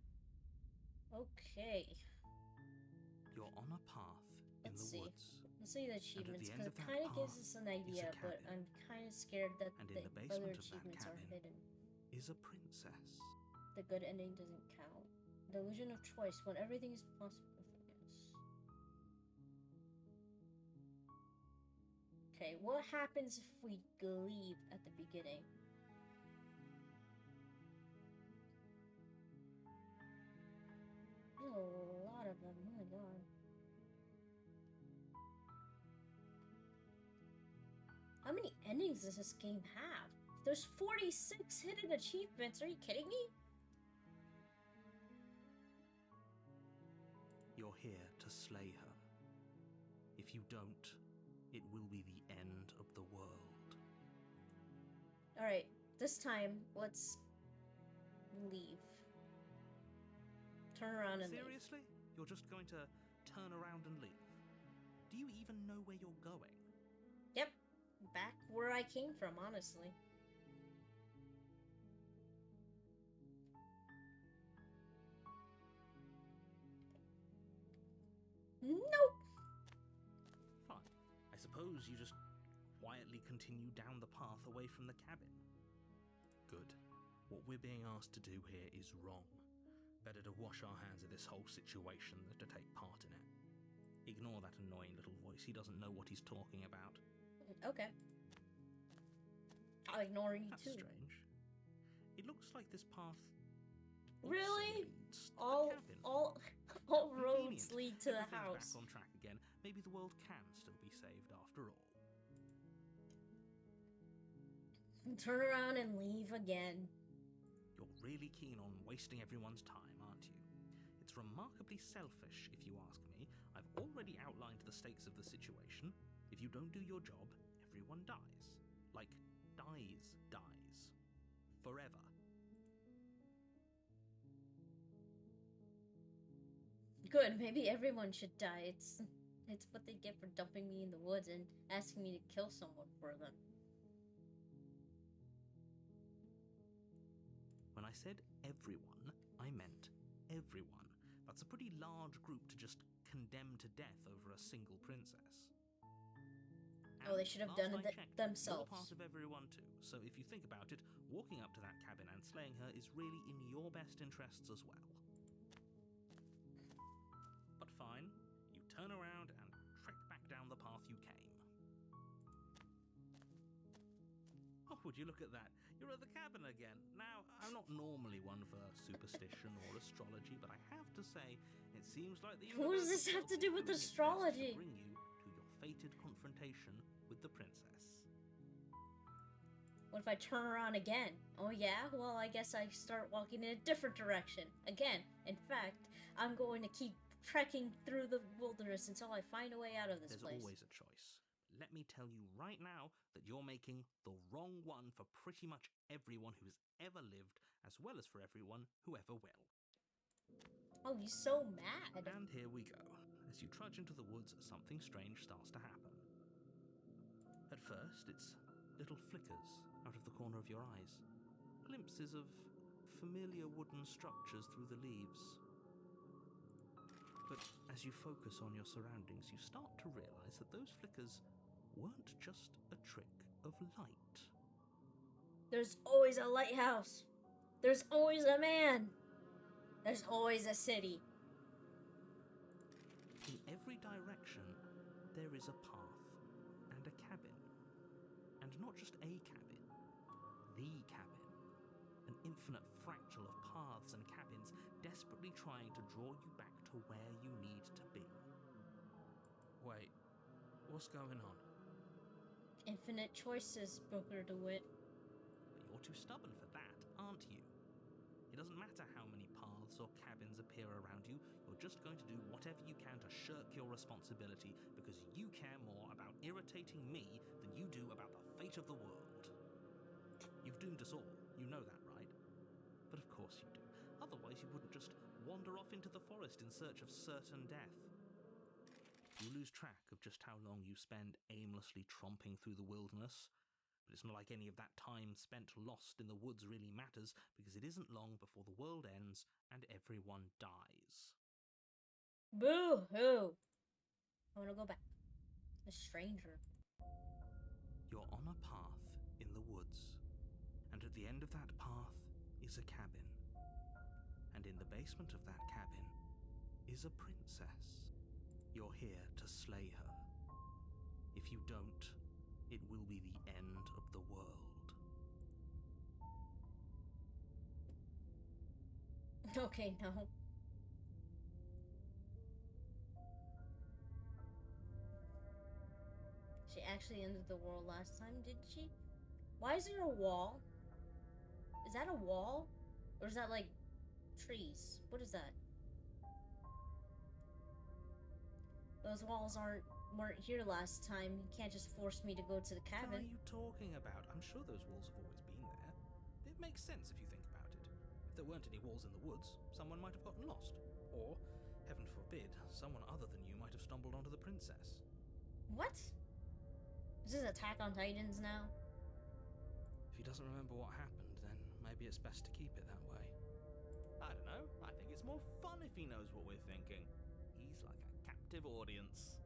Okay. You're on a path in Let's the see. woods. Let's see the achievements, end because of it that kind of gives path us an idea, is a but cabin. I'm kind of scared that And the in the other basement of that achievements are cabin hidden. is a princess. The good ending doesn't count. The illusion of choice, when everything is possible. Yes. Okay, what happens if we leave at the beginning? There's a lot of them, oh my god. How many endings does this game have? There's 46 hidden achievements, are you kidding me? You're here to slay her. If you don't, it will be the end of the world. Alright, this time, let's leave. Turn around and Seriously? You're just going to turn around and leave? Do you even know where you're going? leave. Yep, back where I came from, honestly. Nope! Fine. I suppose you just quietly continue down the path away from the cabin. Good. What we're being asked to do here is wrong. Better to wash our hands of this whole situation than to take part in it. Ignore that annoying little voice. He doesn't know what he's talking about. Okay. I'll ignore you That's too. strange. It looks like this path also Really? leads to the All cabin. roads Convenient. lead to the Everything's house. back on track again. Maybe the world can still be saved after all. Turn around and leave again. You're really keen on wasting everyone's time, aren't you? It's remarkably selfish, if you ask me. I've already outlined the stakes of the situation. If you don't do your job, everyone dies. Like, dies. Forever. Good, maybe everyone should die. It's what they get for dumping me in the woods and asking me to kill someone for them. When I said everyone, I meant everyone. That's a pretty large group to just condemn to death over a single princess. Oh, they should have done it themselves. You're part of everyone too, so if you think about it, walking up to that cabin and slaying her is really in your best interests as well. But fine, you turn around and trek back down the path you came. Oh, would you look at that? You're at the cabin again. Now, I'm not normally one for superstition or astrology, but I have to say, it seems like the What does universe this have to itself do is with doing its best astrology? to bring you to your fated confrontation with the princess. What if I turn around again? Oh yeah? Well, I guess I start walking in a different direction. Again. In fact, I'm going to keep trekking through the wilderness until I find a way out of this There's place. always a choice. Let me tell you right now that you're making the wrong one for pretty much everyone who's ever lived, as well as for everyone who ever will. Oh, he's so mad. And here we go. As you trudge into the woods, something strange starts to happen. At first, it's little flickers out of the corner of your eyes, glimpses of familiar wooden structures through the leaves. But as you focus on your surroundings, you start to realize that those flickers weren't just a trick of light. There's always a lighthouse. There's always a man. There's always a city. In every direction, there is a path and a cabin. And not just a cabin, the cabin. An infinite fractal of paths and cabins desperately trying to draw you back to where you need to be. Wait, what's going on? Infinite choices, Booker DeWitt. But you're too stubborn for that, aren't you? It doesn't matter how many paths or cabins appear around you, you're just going to do whatever you can to shirk your responsibility because you care more about irritating me than you do about the fate of the world. You've doomed us all, you know that, right? But of course you do. Otherwise you wouldn't just wander off into the forest in search of certain death. You lose track of just how long you spend aimlessly tromping through the wilderness. But it's not like any of that time spent lost in the woods really matters, because it isn't long before the world ends and everyone dies. Boo-hoo! I want to go back. A stranger. You're on a path in the woods, and at the end of that path is a cabin. And in the basement of that cabin is a princess. You're here to slay her. If you don't, it will be the end of the world. Okay, no. She actually ended the world last time, did she? Why is there a wall? Is that a wall? Or is that like trees? What is that? Those walls weren't here last time. You can't just force me to go to the What cabin. are you talking about? I'm sure those walls have always been there. It makes sense if you think about it. If there weren't any walls in the woods, someone might have gotten lost. Or, heaven forbid, someone other than you might have stumbled onto the princess. What? Is this Attack on Titans now? If he doesn't remember what happened, then maybe it's best to keep it that way. I don't know. I think it's more fun if he knows what we're thinking. He's like a captive audience.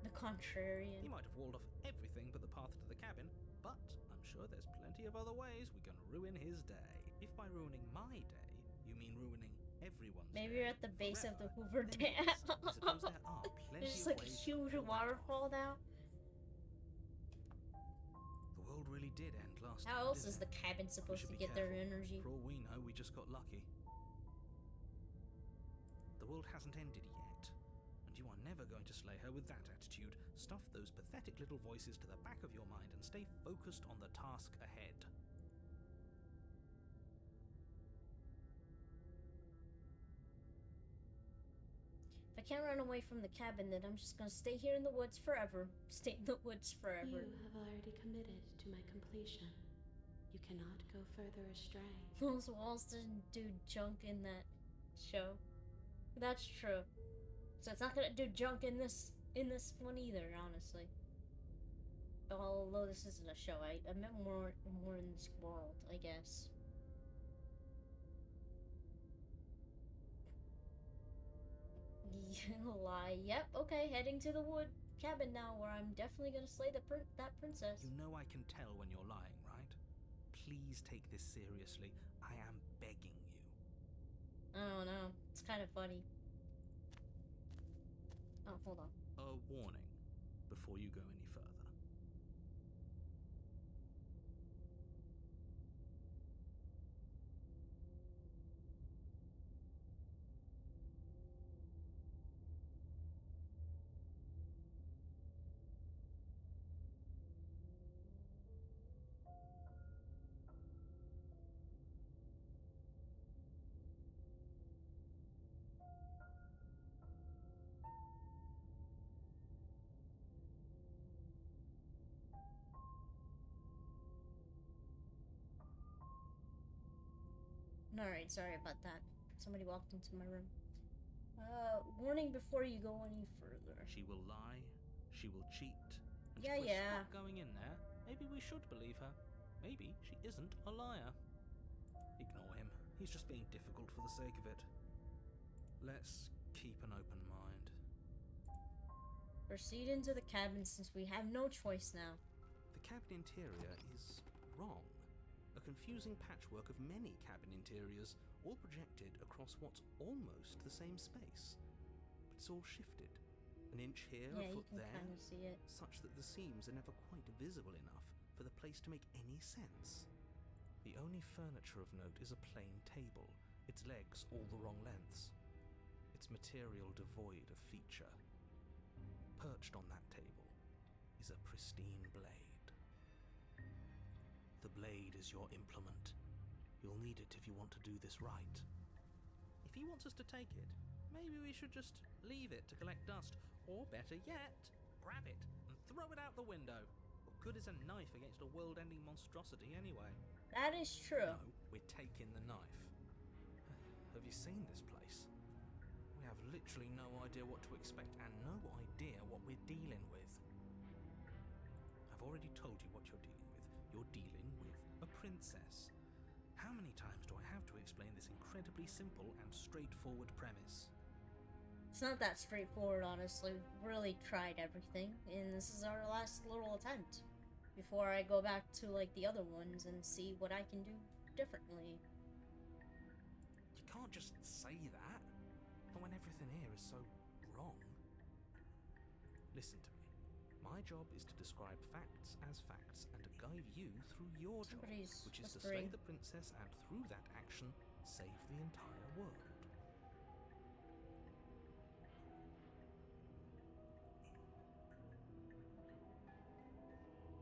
The contrarian. He might have walled off everything but the path to the cabin, but I'm sure there's plenty of other ways we can ruin his day. If by ruining my day, you mean ruining everyone's Maybe day you're at the base of the forever, Hoover then Dam. yes, I suppose there are plenty There's just of like a ways to huge pull that waterfall off. now. The world really did end last How time, else didn't is the it? cabin We supposed should to be get their careful. energy? For all we know, we just got lucky. The world hasn't ended yet, and you are never going to slay her with that attitude. Stuff those pathetic little voices to the back of your mind and stay focused on the task ahead. If I can't run away from the cabin, then I'm just gonna stay here in the woods forever. Stay in the woods forever. You have already committed to my completion. You cannot go further astray. Those walls didn't do junk in that show. That's true. So it's not gonna do junk in this one either, honestly. Although this isn't a show, I meant more in this world, I guess. Lie. Yep. Okay. Heading to the wood cabin now, where I'm definitely gonna slay that princess. You know I can tell when you're lying, right? Please take this seriously. I am begging you. I don't know. It's kind of funny. Oh, hold on. A warning before you go any further. Alright, sorry about that. Somebody walked into my room. Warning before you go any further. She will lie, she will cheat, and Yeah, if we're yeah. stuck going in there, maybe we should believe her. Maybe she isn't a liar. Ignore him. He's just being difficult for the sake of it. Let's keep an open mind. Proceed into the cabin since we have no choice now. The cabin interior is wrong. A confusing patchwork of many cabin interiors, all projected across what's almost the same space. But it's all shifted. An inch here, Yeah, a you foot can there, kind of see it. such that the seams are never quite visible enough for the place to make any sense. The only furniture of note is a plain table, its legs all the wrong lengths, its material devoid of feature. Perched on that table is a pristine blade. The blade is your implement. You'll need it if you want to do this right. If he wants us to take it, maybe we should just leave it to collect dust, or better yet, grab it and throw it out the window. What good is a knife against a world-ending monstrosity anyway? That is true. No, we're taking the knife. Have you seen this place? We have literally no idea what to expect and no idea what we're dealing with. I've already told you what you're dealing with. You're dealing with a princess. How many times do I have to explain this incredibly simple and straightforward premise? It's not that straightforward, honestly. We've really tried everything, and this is our last little attempt before I go back to, like, the other ones and see what I can do differently. You can't just say that, not when everything here is so wrong. Listen to me. My job is to describe facts as facts and to guide you through your job, Somebody's which is to slay whispering. the princess and through that action, save the entire world.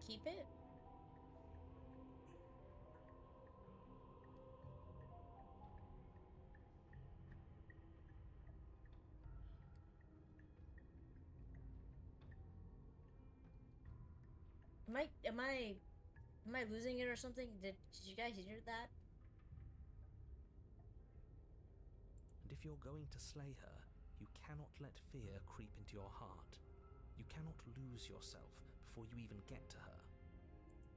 Keep it? Am I losing it or something? Did you guys hear that? And if you're going to slay her, you cannot let fear creep into your heart. You cannot lose yourself before you even get to her.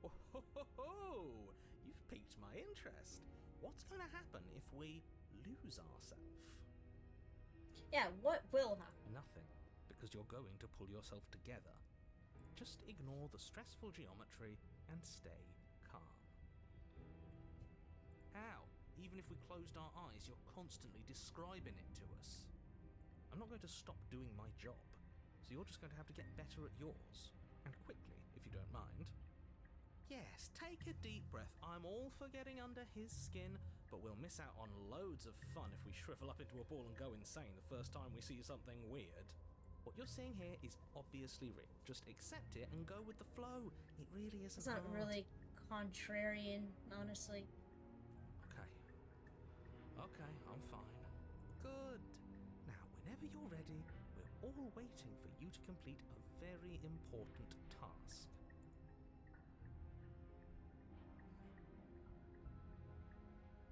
Oh, ho, ho, ho! You've piqued my interest. What's going to happen if we lose ourselves? Yeah, what will happen? Nothing, because you're going to pull yourself together. Just ignore the stressful geometry and stay calm. How? Even if we closed our eyes, you're constantly describing it to us. I'm not going to stop doing my job, so you're just going to have to get better at yours. And quickly, if you don't mind. Yes, take a deep breath. I'm all for getting under his skin, but we'll miss out on loads of fun if we shrivel up into a ball and go insane the first time we see something weird. What you're seeing here is obviously real. Just accept it and go with the flow. It really isn't It's not hard. really contrarian, honestly. Okay, I'm fine. Good. Now, whenever you're ready, we're all waiting for you to complete a very important task.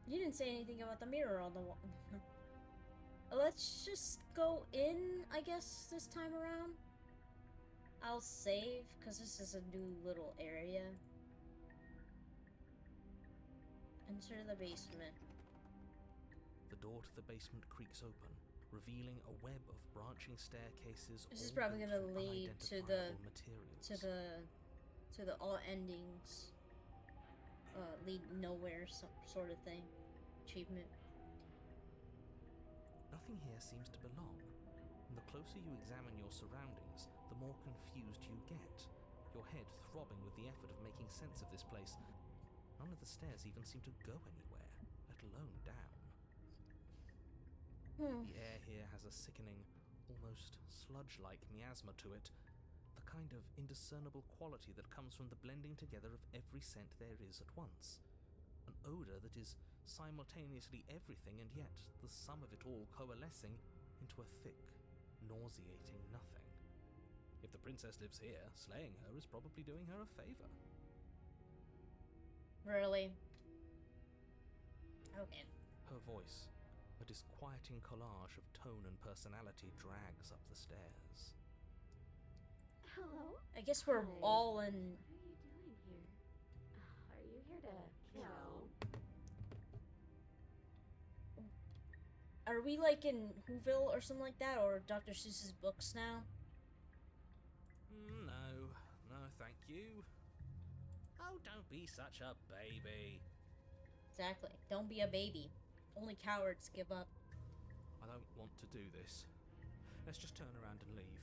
You didn't say anything about the mirror on the wall. Let's just go in, I guess, this time around. I'll save, because this is a new little area. Enter the basement. The door to the basement creaks open, revealing a web of branching staircases. This is all probably built gonna from lead to the unidentifiable materials. to the all endings lead nowhere sort of thing. Achievement. Nothing here seems to belong, and the closer you examine your surroundings, the more confused you get, your head throbbing with the effort of making sense of this place. None of the stairs even seem to go anywhere, let alone down. The air here has a sickening, almost sludge-like miasma to it, the kind of indiscernible quality that comes from the blending together of every scent there is at once. An odor that is simultaneously everything and yet the sum of it all coalescing into a thick, nauseating nothing. If the princess lives here, slaying her is probably doing her a favor. Really? Okay. Her voice, a disquieting collage of tone and personality drags up the stairs. Hello? I guess we're Hi. all in. What are you doing here? Are you here to kill? Are we like in Whoville or something like that, or Dr. Seuss's books now? No, thank you. Oh, don't be such a baby. Exactly. Don't be a baby. Only cowards give up. I don't want to do this. Let's just turn around and leave.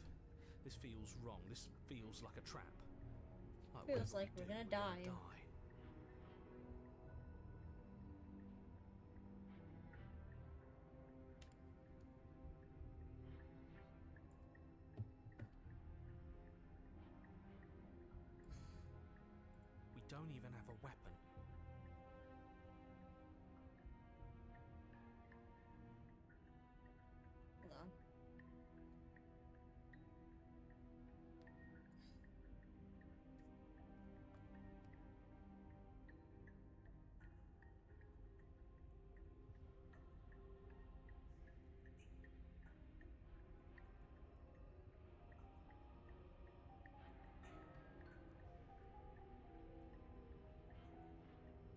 This feels wrong. This feels like a trap. Feels whatever like we we're do, gonna gonna die. We don't even have a weapon. Hold on.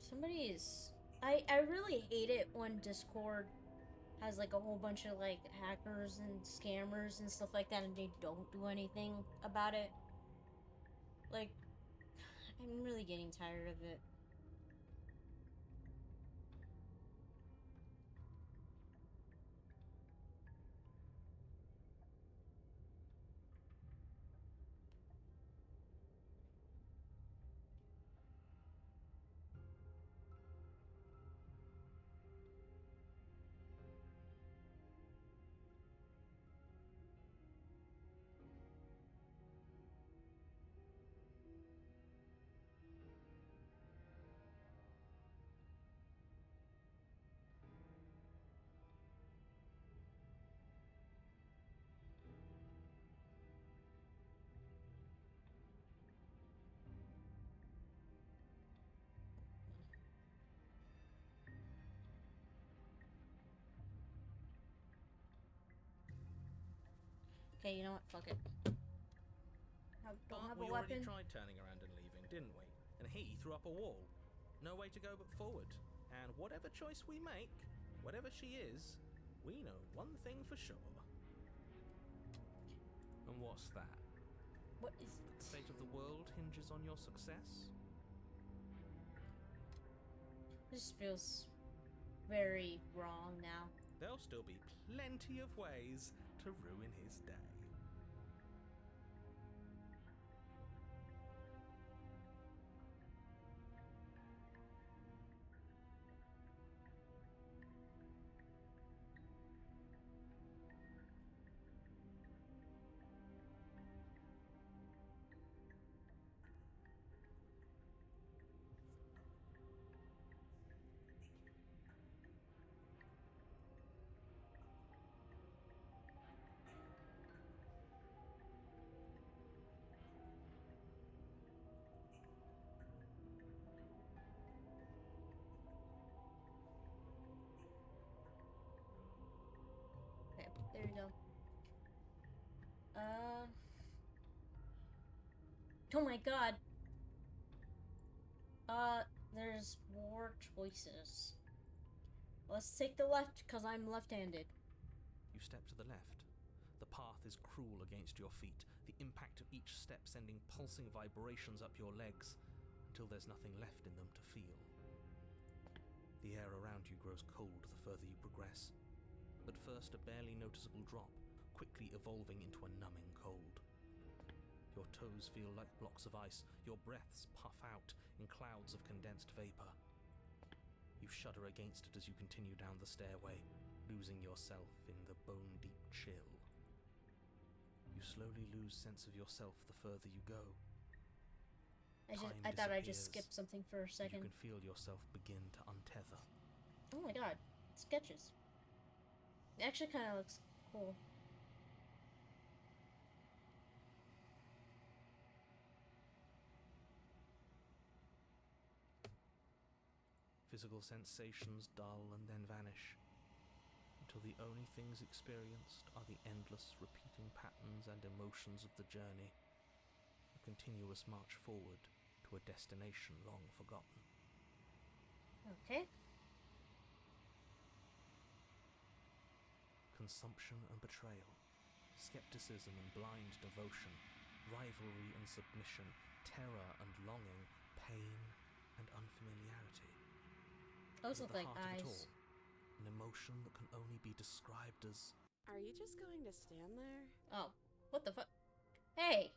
Somebody's. I really hate it when Discord has like a whole bunch of like hackers and scammers and stuff like that, and they don't do anything about it. Like, I'm really getting tired of it. Okay, you know what? Fuck it. Don't But have we a already weapon. tried turning around and leaving, didn't we? And he threw up a wall. No way to go but forward. And whatever choice we make, whatever she is, we know one thing for sure. And what's that? What is That the it? fate of the world hinges on your success? This feels very wrong now. There'll still be plenty of ways to ruin his day. Okay, there you go. Oh my god. There's more choices. Let's take the left, because I'm left-handed. You step to the left. The path is cruel against your feet, the impact of each step sending pulsing vibrations up your legs, until there's nothing left in them to feel. The air around you grows cold the further you progress. At first a barely noticeable drop, quickly evolving into a numbing cold. Your toes feel like blocks of ice, your breaths puff out in clouds of condensed vapor. You shudder against it as you continue down the stairway, losing yourself in the bone-deep chill. You slowly lose sense of yourself the further you go. I thought I just disappears, skipped something for a and second. you can feel yourself begin to untether. Oh my god, sketches. It actually kind of looks cool. Physical sensations dull and then vanish. until the only things experienced are the endless repeating patterns and emotions of the journey, a continuous march forward to a destination long forgotten. Okay. Consumption and betrayal, skepticism and blind devotion, rivalry and submission, terror and longing, pain and unfamiliarity. Those At look the like heart of it eyes. all, an emotion that can only be described as... Are you just going to stand there? Oh, what the fuck? Hey!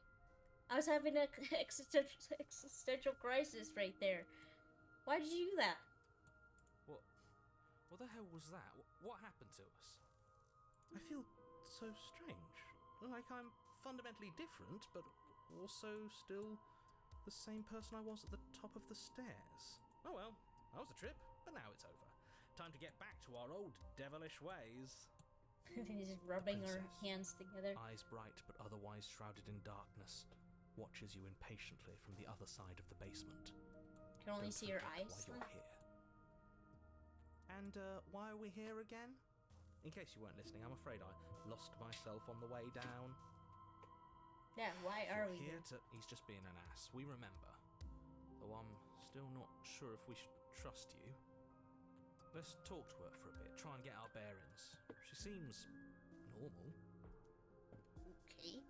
I was having an existential crisis right there. Why did you do that? What the hell was that? What happened to us? I feel so strange. Like I'm fundamentally different, but also still the same person I was at the top of the stairs. Oh well, that was a trip, but now it's over. Time to get back to our old devilish ways. Just rubbing our Princess, hands together. eyes bright but otherwise shrouded in darkness, watches you impatiently from the other side of the basement. You can only Don't see your forget eyes. why you're here. And why are we here again? In case you weren't listening, I'm afraid I lost myself on the way down. Yeah, why are You're we here here? He's just being an ass, we remember. Though I'm still not sure if we should trust you. Let's talk to her for a bit, try and get our bearings. She seems normal. Okay.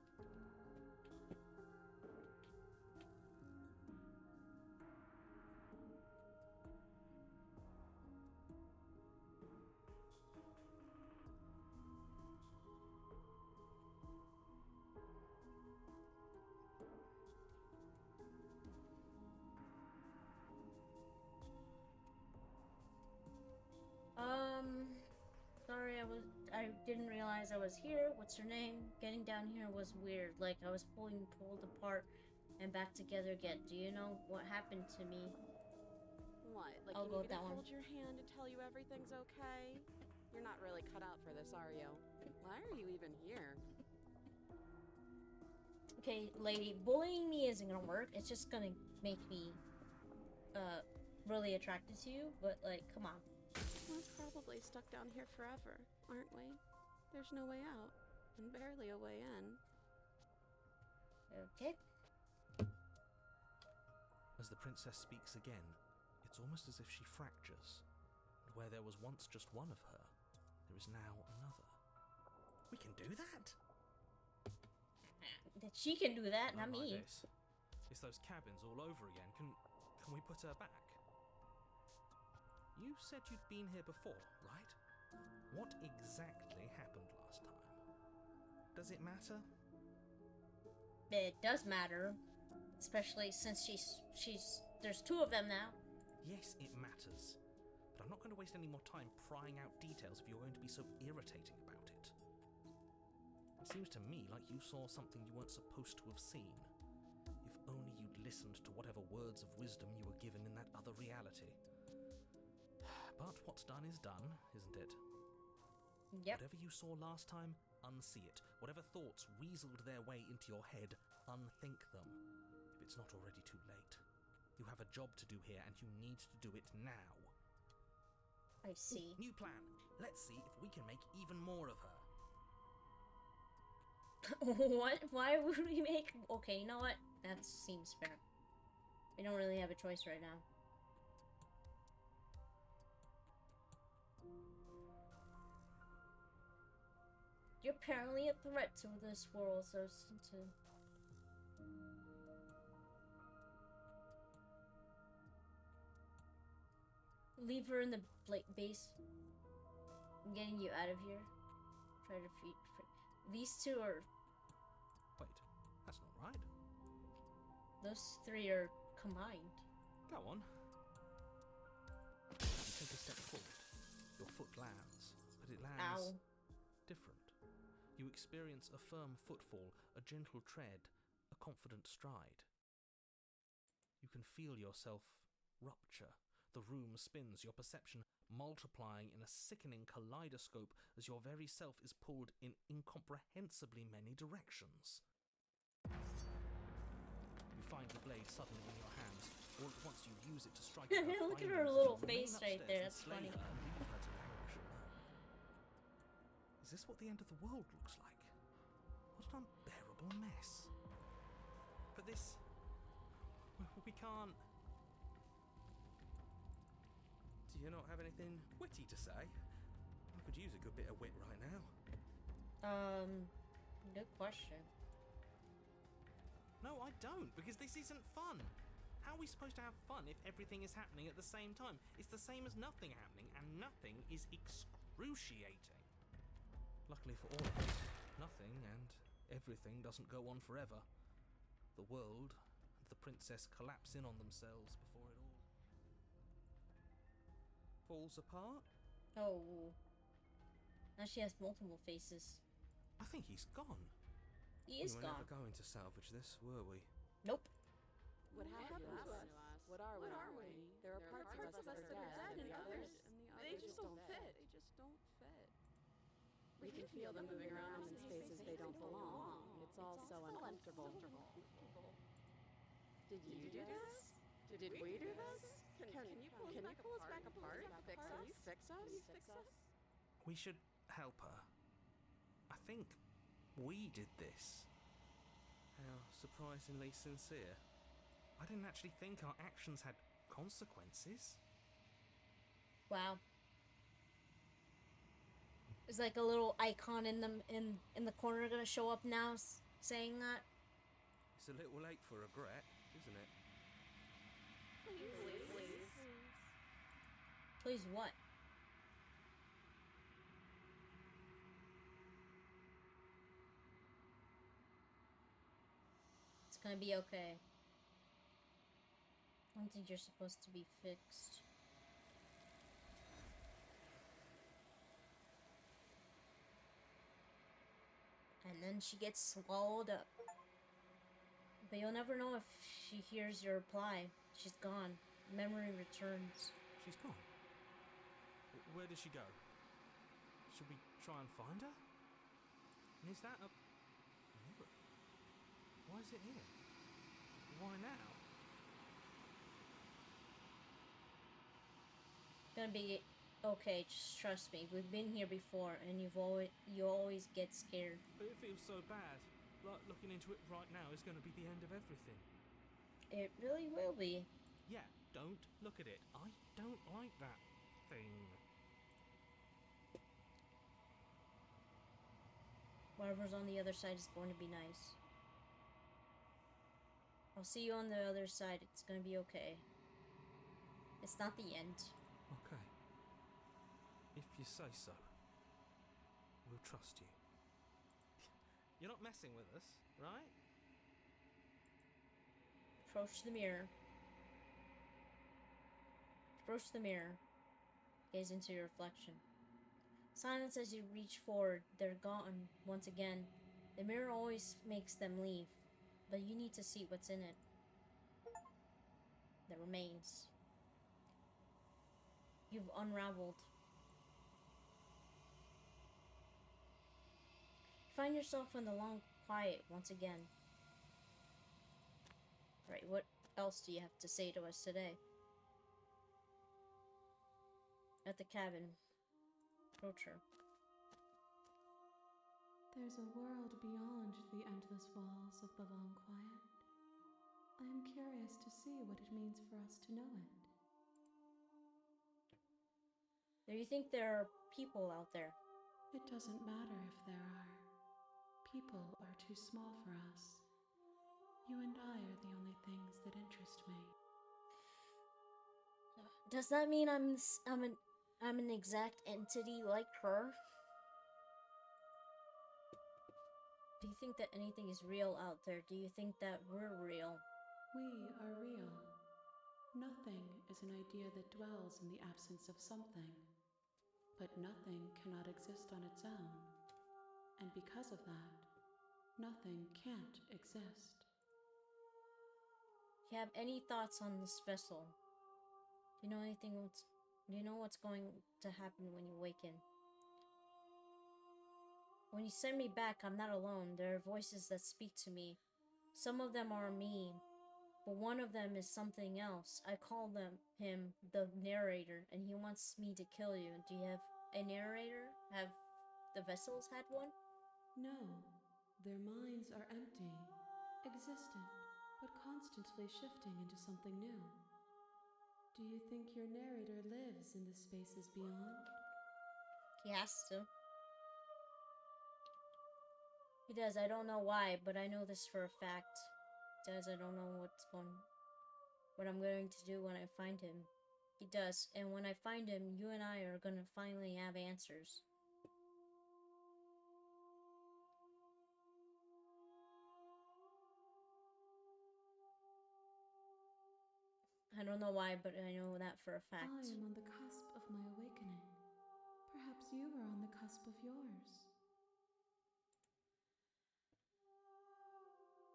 Sorry, I didn't realize I was here. What's your name? Getting down here was weird. Like I was pulled apart and back together again. Do you know what happened to me? What? Like I'll you go need with me to that one. hold your hand and tell you everything's okay? You're not really cut out for this, are you? Why are you even here? Okay, lady, bullying me isn't gonna work. It's just gonna make me really attracted to you, but like, come on. We're probably stuck down here forever, aren't we? There's no way out, and barely a way in. Okay. As the princess speaks again, it's almost as if she fractures. And where there was once just one of her, there is now another. We can do that? That she can do that, not Oh my me. days. It's those cabins all over again. Can we put her back? You said you'd been here before, right? What exactly happened last time? Does it matter? It does matter, especially since there's two of them now. Yes, it matters. But I'm not going to waste any more time prying out details if you're going to be so irritating about it. It seems to me like you saw something you weren't supposed to have seen. If only you'd listened to whatever words of wisdom you were given in that other reality. But what's done is done, isn't it? Yep. Whatever you saw last time, unsee it. Whatever thoughts weaseled their way into your head, unthink them. If it's not already too late. You have a job to do here, and you need to do it now. I see. New plan. Let's see if we can make even more of her. What? Why would we make... Okay, you know what? That seems fair. We don't really have a choice right now. You're apparently a threat to this world, so to... Leave her in the base. I'm getting you out of here. Try to feed... These two are... Wait, that's not right. Those three are combined. Go on. You take a step forward. Your foot lands, but it lands Ow. different. You experience a firm footfall, a gentle tread, a confident stride. You can feel yourself rupture. The room spins, your perception multiplying in a sickening kaleidoscope as your very self is pulled in incomprehensibly many directions. You find the blade suddenly in your hands. All at once you use it to strike her. Look at her findings as little you remain face right upstairs there, and that's slay funny. her and leave her to languish alone. this what the end of the world looks like? What an unbearable mess. But this... we can't... Do you not have anything witty to say? I could use a good bit of wit right now. Good question. No, I don't, because this isn't fun. How are we supposed to have fun if everything is happening at the same time? It's the same as nothing happening, and nothing is excruciating. Luckily for all of us, nothing and everything doesn't go on forever. The world and the princess collapse in on themselves before it all falls apart. Oh. Now she has multiple faces. I think he's gone. He is We were gone. never going to salvage this, were we? Nope. What happened to us? What are we? There are parts of us that are dead, and the others, they just don't fit. We can feel them moving around in spaces they don't belong. It's all so uncomfortable. Did you do this? Did we do this? Can you pull us back apart? Fix us? We should help her. I think we did this. How surprisingly sincere. I didn't actually think our actions had consequences. Wow. Is like a little icon in the corner gonna show up now saying that? It's a little late for regret, isn't it? Please. Please what? It's gonna be okay. I don't think you're supposed to be fixed. And then she gets swallowed up. But you'll never know if she hears your reply. She's gone. Memory returns. She's gone. Where did she go? Should we try and find her? And is that a mirror? Why is it here? Why now? Gonna be okay, just trust me. We've been here before and you always get scared. But it feels so bad. Like looking into it right now is going to be the end of everything. It really will be. Yeah, don't look at it. I don't like that thing. Whatever's on the other side is going to be nice. I'll see you on the other side. It's gonna be okay. It's not the end. Okay. If you say so. We'll trust you. You're not messing with us, right? Approach the mirror. Approach the mirror. Gaze into your reflection. Silence as you reach forward. They're gone once again. The mirror always makes them leave, but you need to see what's in it. The remains. You've unraveled. You find yourself in the long quiet once again. Right, what else do you have to say to us today? At the cabin. Approach her. There's a world beyond the endless walls of the long quiet. I am curious to see what it means for us to know it. Do you think there are people out there? It doesn't matter if there are. People are too small for us. You and I are the only things that interest me. Does that mean I'm an exact entity like her? Do you think that anything is real out there? Do you think that we're real? We are real. Nothing is an idea that dwells in the absence of something. But nothing cannot exist on its own. And because of that, nothing can't exist. Do you have any thoughts on this vessel? Do you know anything do you know what's going to happen when you awaken? When you send me back, I'm not alone. There are voices that speak to me. Some of them are me, but one of them is something else. I call him the narrator, and he wants me to kill you. Do you have a narrator? the vessels had one? No, their minds are empty, existent, but constantly shifting into something new. Do you think your narrator lives in the spaces beyond? He has to. He does. I don't know why, but I know this for a fact. He does. I don't know what I'm going to do when I find him. He does. And when I find him, you and I are gonna finally have answers. I don't know why, but I know that for a I fact. am on the cusp of my awakening. Perhaps you are on the cusp of yours.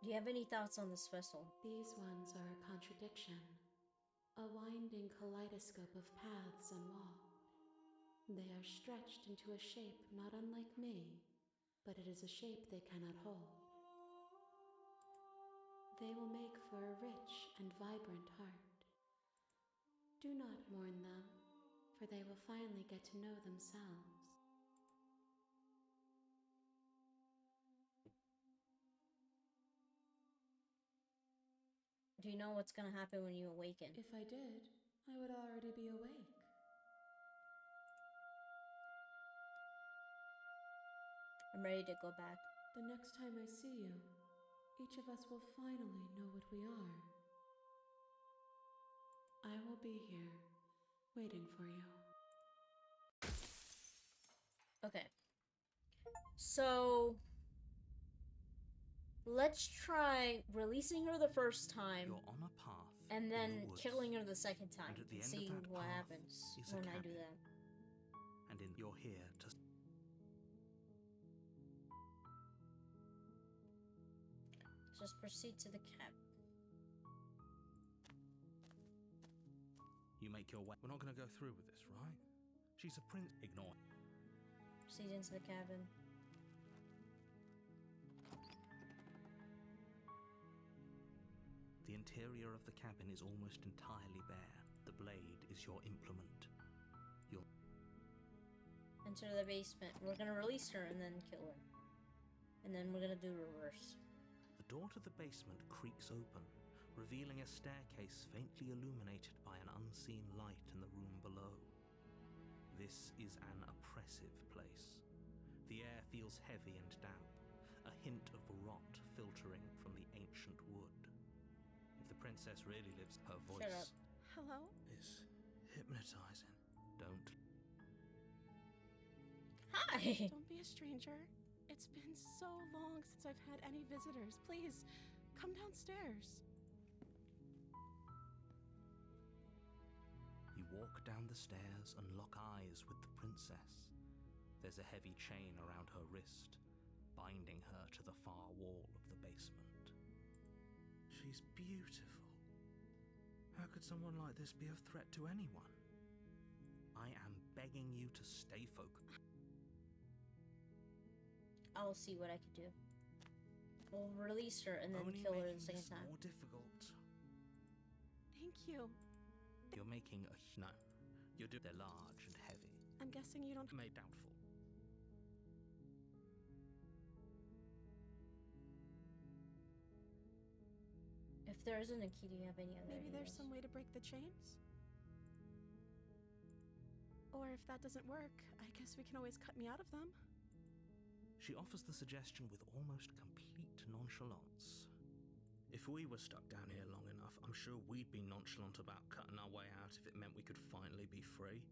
Do you have any thoughts on this vessel? These ones are a contradiction, a winding kaleidoscope of paths and walls. They are stretched into a shape not unlike me, but it is a shape they cannot hold. They will make for a rich and vibrant heart. Do not mourn them, for they will finally get to know themselves. Do you know what's gonna happen when you awaken? If I did, I would already be awake. I'm ready to go back. The next time I see you, each of us will finally know what we are. I will be here, waiting for you. Okay. So let's try releasing her the first time You're on a path and in then the woods, killing her the second time and at the and end of seeing that what path happens is a when I do cabin. that. and you're here to. Just proceed to the cabin. You make your way. We're not going to go through with this, right? She's a prince. Ignore. Proceed into the cabin. The interior of the cabin is almost entirely bare. The blade is your implement. Enter the basement. We're gonna release her and then kill her. And then we're gonna do reverse. The door to the basement creaks open, revealing a staircase faintly illuminated by an unseen light in the room below. This is an oppressive place. The air feels heavy and damp, a hint of rot filtering from the ancient wood. If the princess really lives, her Shut up. voice Hello? is hypnotizing. Don't. Hi! Don't be a stranger. It's been so long since I've had any visitors. Please, come downstairs. You walk down the stairs and lock eyes with the princess. There's a heavy chain around her wrist, binding her to the far wall of the basement. She's beautiful. How could someone like this be a threat to anyone? I am begging you to stay focused. I'll see what I can do. We'll release her and then Only kill her the making second this time. more difficult. Thank you. You're making a no. They're large and heavy. I'm guessing you don't. Made doubtful. If there isn't a key, do you have any other Maybe there's ideas? some way to break the chains? Or if that doesn't work, I guess we can always cut me out of them. She offers the suggestion with almost complete nonchalance. If we were stuck down here long enough, I'm sure we'd be nonchalant about cutting our way out if it meant we could finally be free.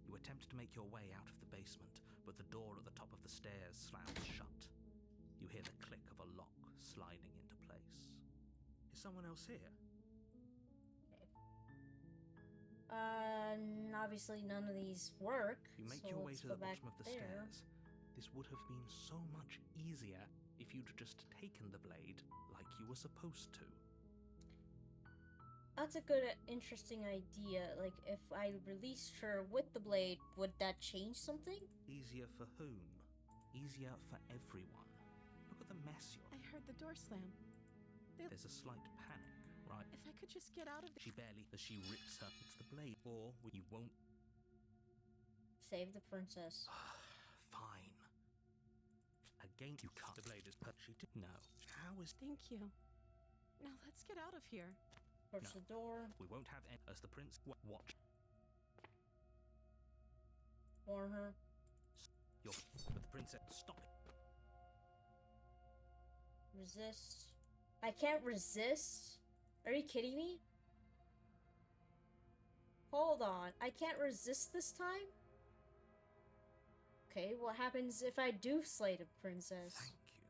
You attempt to make your way out of the basement, but the door at the top of the stairs slams shut. You hear the click of a lock sliding into place. Is someone else here? Obviously none of these work. You make so your way let's to go the back bottom of the there. stairs. This would have been so much easier if you'd just taken the blade like you were supposed to. That's a good, interesting idea. Like, if I released her with the blade, would that change something? Easier for whom? Easier for everyone. Look at the mess you're I heard the door slam. There's a slight panic, right? If I could just get out of She barely, as she rips her, it's the blade, or you won't. Save the princess. against you. Cut the blade is no. How is Thank you. Now let's get out of here. Push No. the door. we won't have any as the prince watch. Warn her. But the princess stop it. Resist. I can't resist? Are you kidding me? Hold on. I can't resist this time? Okay, what happens if I do slay the princess? Thank you.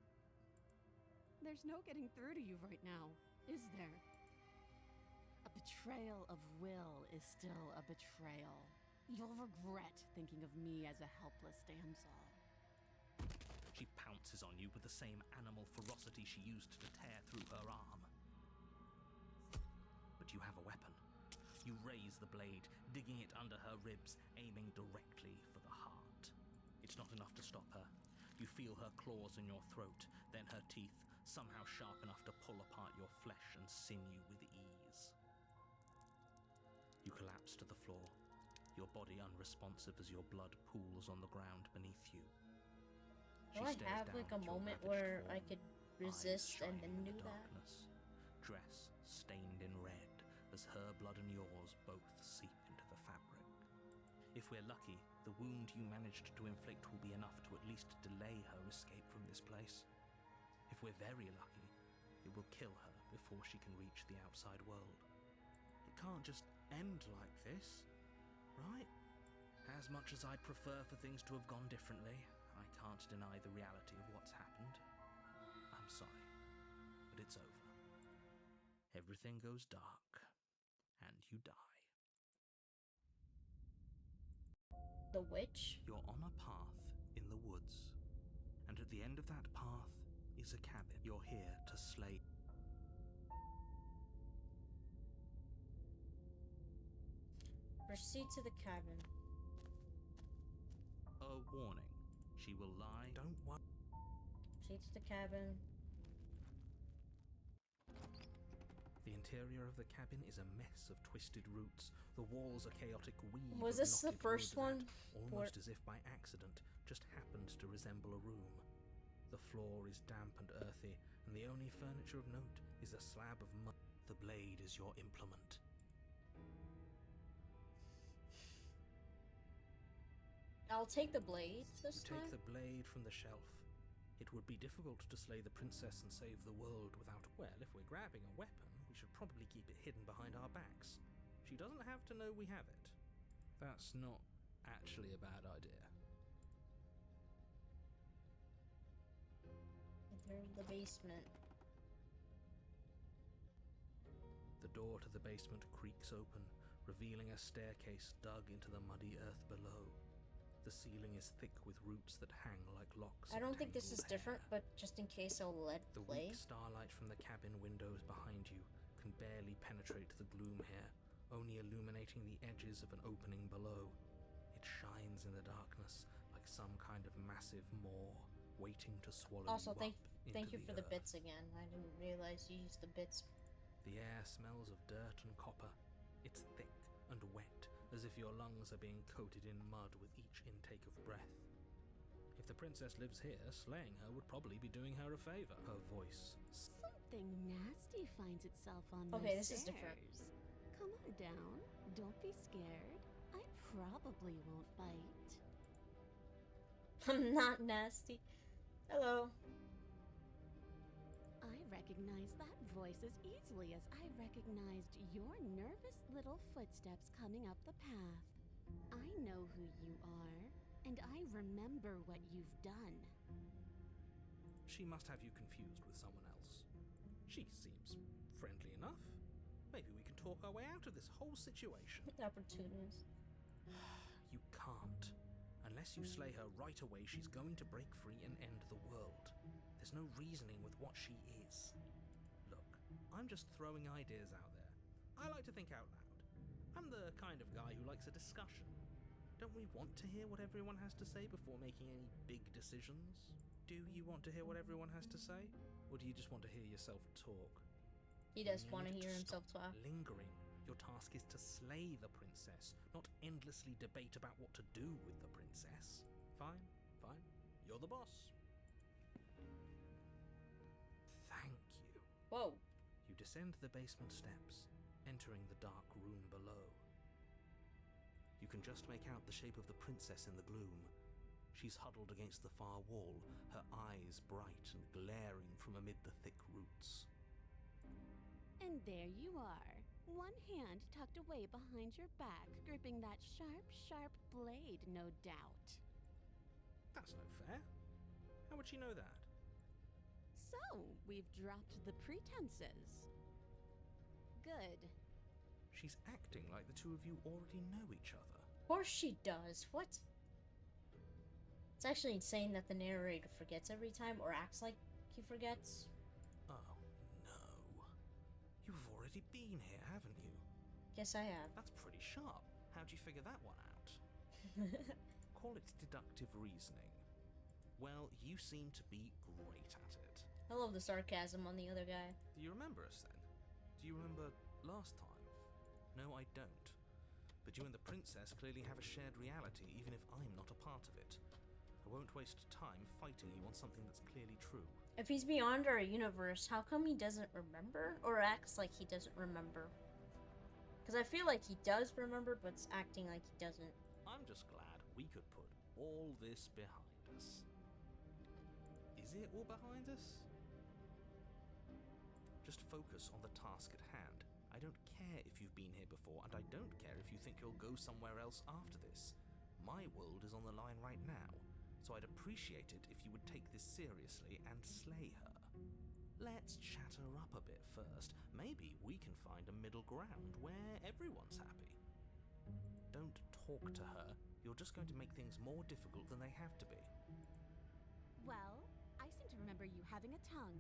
There's no getting through to you right now, is there? A betrayal of will is still a betrayal. You'll regret thinking of me as a helpless damsel. She pounces on you with the same animal ferocity she used to tear through her arm. But you have a weapon. You raise the blade, digging it under her ribs, aiming directly for the heart. It's not enough to stop her. You feel her claws in your throat, then her teeth, somehow sharp enough to pull apart your flesh and sinew with ease. You collapse to the floor, your body unresponsive as your blood pools on the ground beneath you. Do I have like a moment where I could resist and then do that? Dress stained in red as her blood and yours both seep into the fabric. If we're lucky, the wound you managed to inflict will be enough to at least delay her escape from this place. If we're very lucky, it will kill her before she can reach the outside world. It can't just end like this, right? As much as I'd prefer for things to have gone differently, I can't deny the reality of what's happened. I'm sorry, but it's over. Everything goes dark, and you die. The witch? You're on a path in the woods, and at the end of that path is a cabin. You're here to slay. Proceed to the cabin. A warning. She will lie. Don't worry. Proceed to the cabin. The interior of the cabin is a mess of twisted roots. The walls are chaotic weave. Was of this the knotted first wood one? that, almost as if by accident, just happened to resemble a room. The floor is damp and earthy, and the only furniture of note is a slab of mud. The blade is your implement. I'll take the blade this You take time. the blade from the shelf. It would be difficult to slay the princess and save the world without. Well, if we're grabbing a weapon, we should probably keep it hidden behind our backs. She doesn't have to know we have it. That's not actually a bad idea. There's the basement. The door to the basement creaks open, revealing a staircase dug into the muddy earth below. The ceiling is thick with roots that hang like locks. I of don't think this is tangled different, hair. but just in case I'll let The play. weak starlight from the cabin windows behind you can barely penetrate the gloom here, only illuminating the edges of an opening below. It shines in the darkness like some kind of massive maw waiting to swallow Also, you thank up you into for the earth. bits again. I didn't realize you used the bits. The air smells of dirt and copper. It's thick and wet, as if your lungs are being coated in mud with each intake of breath. If the princess lives here, slaying her would probably be doing her a favor. Her voice. Something nasty finds itself on Okay, those this is different. stairs. Come on down. Don't be scared. I probably won't bite. I'm not nasty. Hello. I recognize that voice as easily as I recognized your nervous little footsteps coming up the path. I know who you are, and I remember what you've done. She must have you confused with someone else. She seems friendly enough. Maybe we can talk our way out of this whole situation. Opportunist. You can't. Unless you slay her right away, she's going to break free and end the world. There's no reasoning with what she is. Look, I'm just throwing ideas out there. I like to think out loud. I'm the kind of guy who likes a discussion. Don't we want to hear what everyone has to say before making any big decisions? Do you want to hear what everyone has to say? Or do you just want to hear yourself talk? He does You want to need hear stop himself talk. lingering. Your task is to slay the princess, not endlessly debate about what to do with the princess. Fine, fine. You're the boss. Whoa. You descend the basement steps, entering the dark room below. You can just make out the shape of the princess in the gloom. She's huddled against the far wall, her eyes bright and glaring from amid the thick roots. And there you are, one hand tucked away behind your back, gripping that sharp, sharp blade, no doubt. That's no fair. How would she know that? So, we've dropped the pretenses. Good. She's acting like the two of you already know each other. Of course she does. What? It's actually insane that the narrator forgets every time or acts like he forgets. Oh, no. You've already been here, haven't you? Guess I have. That's pretty sharp. How'd you figure that one out? Call it deductive reasoning. Well, you seem to be great at it. I love the sarcasm on the other guy. Do you remember us then? Do you remember last time? No, I don't. But you and the princess clearly have a shared reality, even if I'm not a part of it. I won't waste time fighting you on something that's clearly true. If he's beyond our universe, how come he doesn't remember? Or acts like he doesn't remember? Because I feel like he does remember, but it's acting like he doesn't. I'm just glad we could put all this behind us. Is it all behind us? Just focus on the task at hand. I don't care if you've been here before, and I don't care if you think you'll go somewhere else after this. My world is on the line right now, so I'd appreciate it if you would take this seriously and slay her. Let's chat her up a bit first. Maybe we can find a middle ground where everyone's happy. Don't talk to her. You're just going to make things more difficult than they have to be. Well, I seem to remember you having a tongue.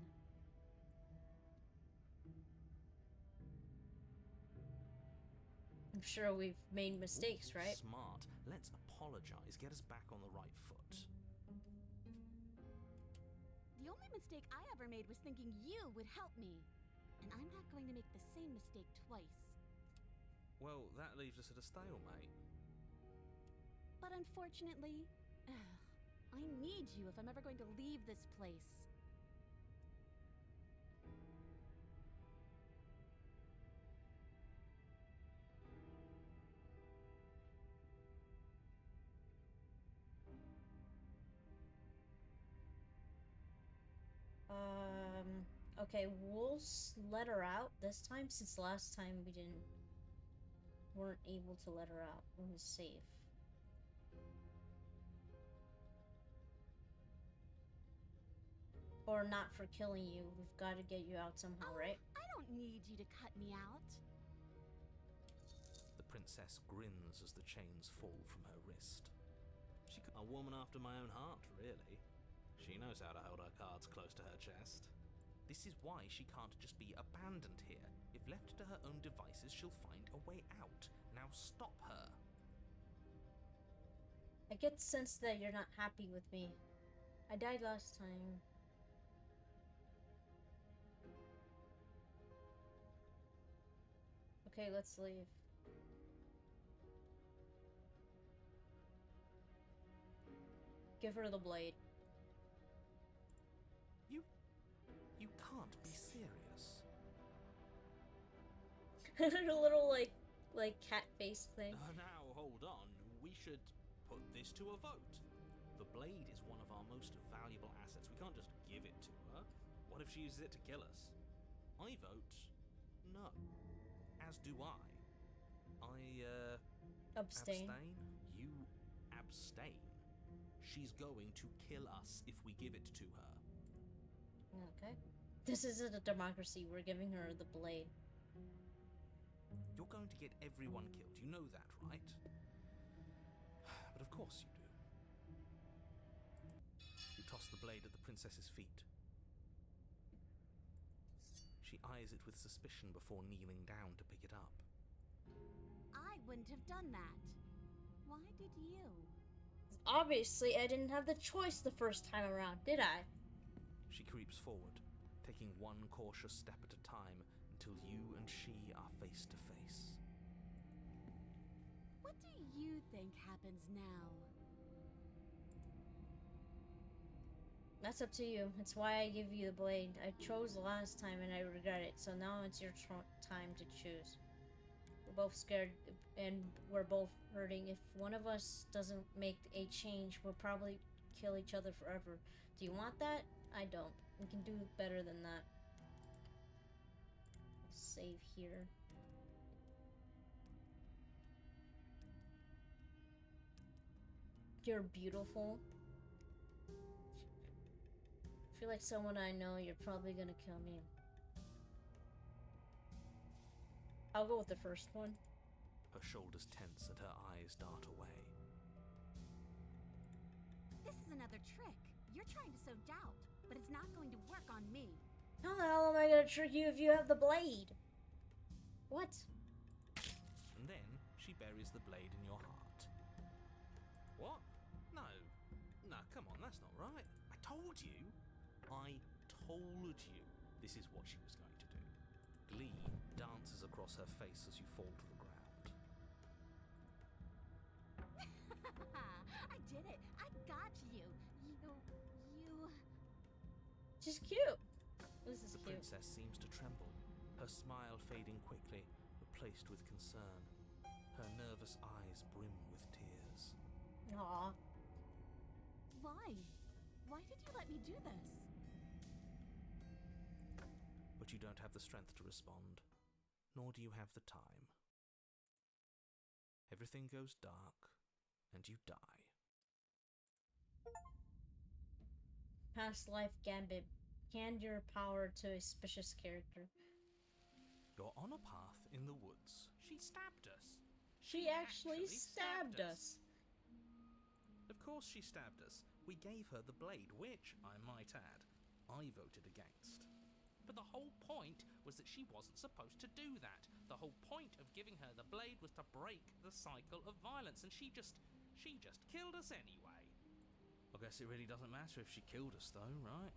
I'm sure we've made mistakes, right? Smart. Let's apologize. Get us back on the right foot. The only mistake I ever made was thinking you would help me. And I'm not going to make the same mistake twice. Well, that leaves us at a stalemate. But unfortunately, I need you if I'm ever going to leave this place. Okay, we'll let her out this time, since last time weren't able to let her out. It was safe. Or not for killing you. We've got to get you out somehow, right? I don't need you to cut me out. The princess grins as the chains fall from her wrist. She's a woman after my own heart, really. She knows how to hold her cards close to her chest. This is why she can't just be abandoned here. If left to her own devices, she'll find a way out. Now stop her. I get the sense that you're not happy with me. I died last time. Okay, let's leave. Give her the blade. You can't be serious. A little like cat face thing. Now, hold on. We should put this to a vote. The blade is one of our most valuable assets. We can't just give it to her. What if she uses it to kill us? I vote no. As do I. Abstain. You abstain. She's going to kill us if we give it to her. Okay. This isn't a democracy. We're giving her the blade. You're going to get everyone killed. You know that, right? But of course you do. You toss the blade at the princess's feet. She eyes it with suspicion before kneeling down to pick it up. I wouldn't have done that. Why did you? Obviously, I didn't have the choice the first time around, did I? She creeps forward, taking one cautious step at a time until you and she are face to face. What do you think happens now? That's up to you. It's why I give you the blade. I chose last time and I regret it, so now it's your time to choose. We're both scared and we're both hurting. If one of us doesn't make a change, we'll probably kill each other forever. Do you want that? I don't. We can do better than that. Save here. You're beautiful. I feel like someone I know. You're probably gonna kill me. I'll go with the first one. Her shoulders tense and her eyes dart away. This is another trick. You're trying to sow doubt, but it's not going to work on me. How the hell am I gonna trick you if you have the blade? What? And then she buries the blade in your heart. What? No. No, come on, that's not right. I told you. This is what she was going to do. Glee dances across her face as you fall to the ground. I did it. I got you. You... She's cute. This is The cute. princess seems to tremble, her smile fading quickly, replaced with concern. Her nervous eyes brim with tears. Aww. Why? Why did you let me do this? But you don't have the strength to respond, nor do you have the time. Everything goes dark, and you die. Past life gambit. Hand your power to a suspicious character. You're on a path in the woods. She stabbed us. She actually stabbed us. Of course she stabbed us. We gave her the blade, which, I might add, I voted against. But the whole point was that she wasn't supposed to do that. The whole point of giving her the blade was to break the cycle of violence, and she just killed us anyway. I guess it really doesn't matter if she killed us, though, right?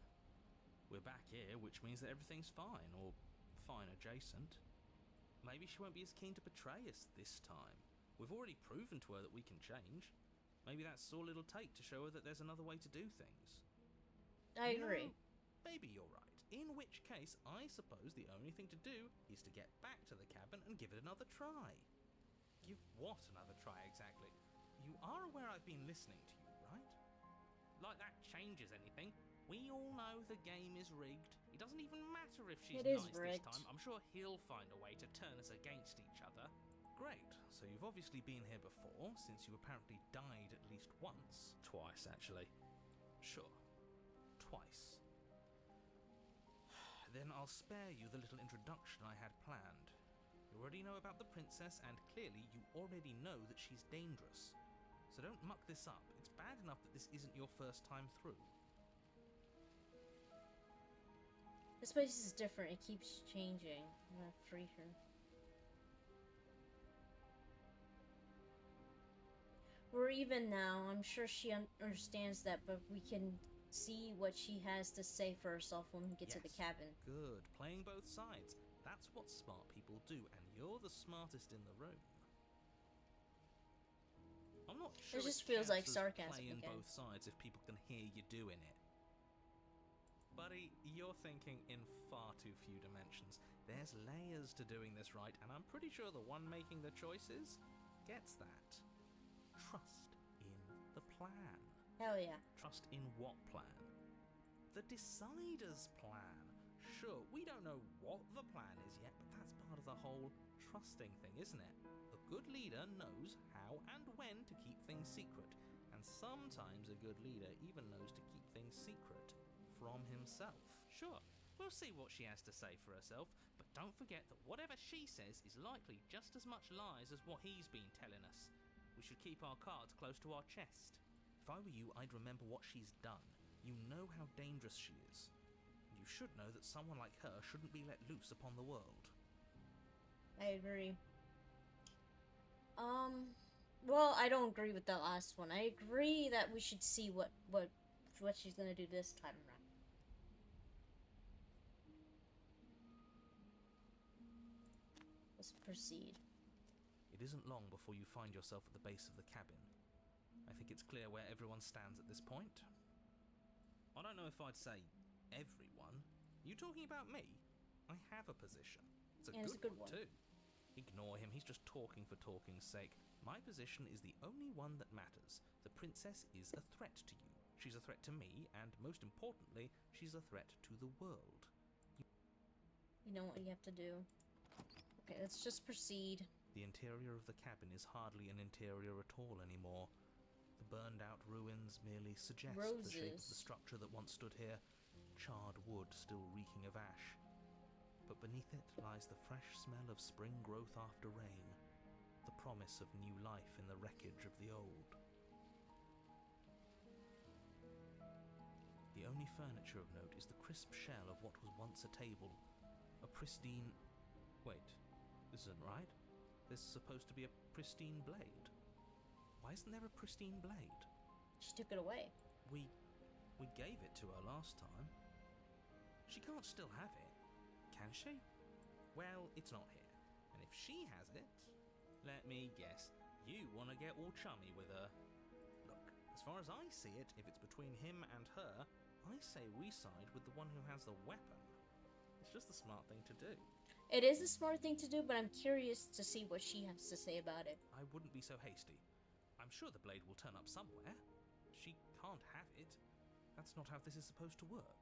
We're back here, which means that everything's fine, or fine adjacent. Maybe she won't be as keen to betray us this time. We've already proven to her that we can change. Maybe that's all it'll take to show her that there's another way to do things. I agree. Maybe you're right. In which case, I suppose the only thing to do is to get back to the cabin and give it another try. Give what another try exactly? You are aware I've been listening to you, right? Like that changes anything. We all know the game is rigged. It doesn't even matter if she's It is nice rigged. this time. I'm sure he'll find a way to turn us against each other. Great, so you've obviously been here before, since you apparently died at least once. Twice, actually. Sure, twice. Then I'll spare you the little introduction I had planned. You already know about the princess, and clearly you already know that she's dangerous. So don't muck this up. It's bad enough that this isn't your first time through. This place is different. It keeps changing. I'm gonna free her. We're even now. I'm sure she understands that, but we can see what she has to say for herself when we get to the Yes. cabin. Good, playing both sides. That's what smart people do, and you're the smartest in the room. I'm not sure It just feels like counts as sarcasm playing again. both sides if people can hear you doing it. Buddy, you're thinking in far too few dimensions. There's layers to doing this right, and I'm pretty sure the one making the choices gets that. Trust in the plan. Hell yeah. Trust in what plan? The Decider's plan. Sure, we don't know what the plan is yet, but that's part of the whole trusting thing, isn't it? A good leader knows how and when to keep things secret, and sometimes a good leader even knows to keep things secret from himself. Sure, we'll see what she has to say for herself, but don't forget that whatever she says is likely just as much lies as what he's been telling us. We should keep our cards close to our chest. If I were you, I'd remember what she's done. You know how dangerous she is. And you should know that someone like her shouldn't be let loose upon the world. I agree. Well, I don't agree with that last one. I agree that we should see what she's gonna do this time around. Let's proceed. It isn't long before you find yourself at the base of the cabin. I think it's clear where everyone stands at this point. I don't know if I'd say everyone. You talking about me? I have a position. It's a, And good, it's a good one, one. too. Ignore him, he's just talking for talking's sake. My position is the only one that matters. The princess is a threat to you. She's a threat to me, and most importantly, she's a threat to the world. You know what you have to do. Okay, let's just proceed. The interior of the cabin is hardly an interior at all anymore. The burned-out ruins merely suggest the shape of the Roses. structure that once stood here, charred wood still reeking of ash. But beneath it lies the fresh smell of spring growth after rain, the promise of new life in the wreckage of the old. The only furniture of note is the crisp shell of what was once a table, a pristine... Wait, this isn't right. There's supposed to be a pristine blade. Why isn't there a pristine blade? She took it away. We gave it to her last time. She can't still have it, can she? Well, it's not here. And if she has it, let me guess, you want to get all chummy with her. Look, as far as I see it, if it's between him and her, I say we side with the one who has the weapon. It's just the smart thing to do. It is a smart thing to do, but I'm curious to see what she has to say about it. I wouldn't be so hasty. I'm sure the blade will turn up somewhere. She can't have it. That's not how this is supposed to work.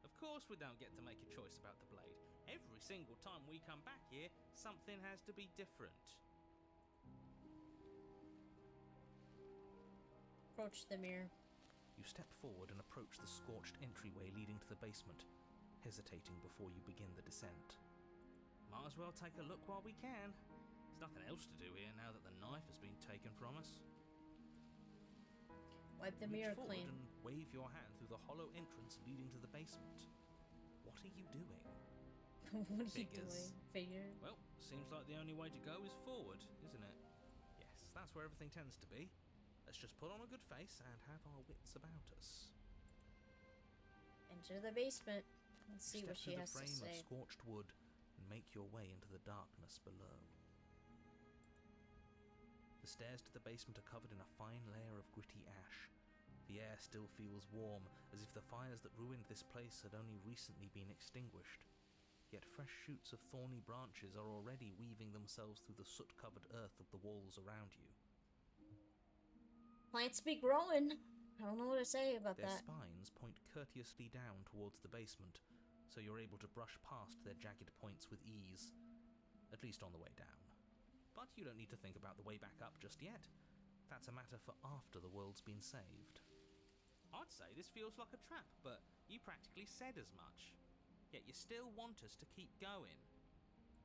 Of course we don't get to make a choice about the blade. Every single time we come back here, something has to be different. Approach the mirror. You step forward and approach the scorched entryway leading to the basement, hesitating before you begin the descent. Might as well take a look while we can. There's nothing else to do here now that the knife has been taken from us. Wipe the Reach mirror forward clean. and wave your hand through the hollow entrance leading to the basement. What are you doing? What are you Figures. doing? Figure? Well, seems like the only way to go is forward, isn't it? Yes, that's where everything tends to be. Let's just put on a good face and have our wits about us. Enter the basement. Let's see Step what she through has the to frame say. of scorched wood and make your way into the darkness below. The stairs to the basement are covered in a fine layer of gritty ash. The air still feels warm, as if the fires that ruined this place had only recently been extinguished. Yet fresh shoots of thorny branches are already weaving themselves through the soot-covered earth of the walls around you. Plants be growing. I don't know what to say about Their that. spines point courteously down towards the basement, so you're able to brush past their jagged points with ease, at least on the way down. But you don't need to think about the way back up just yet. That's a matter for after the world's been saved. I'd say this feels like a trap, but you practically said as much. Yet you still want us to keep going.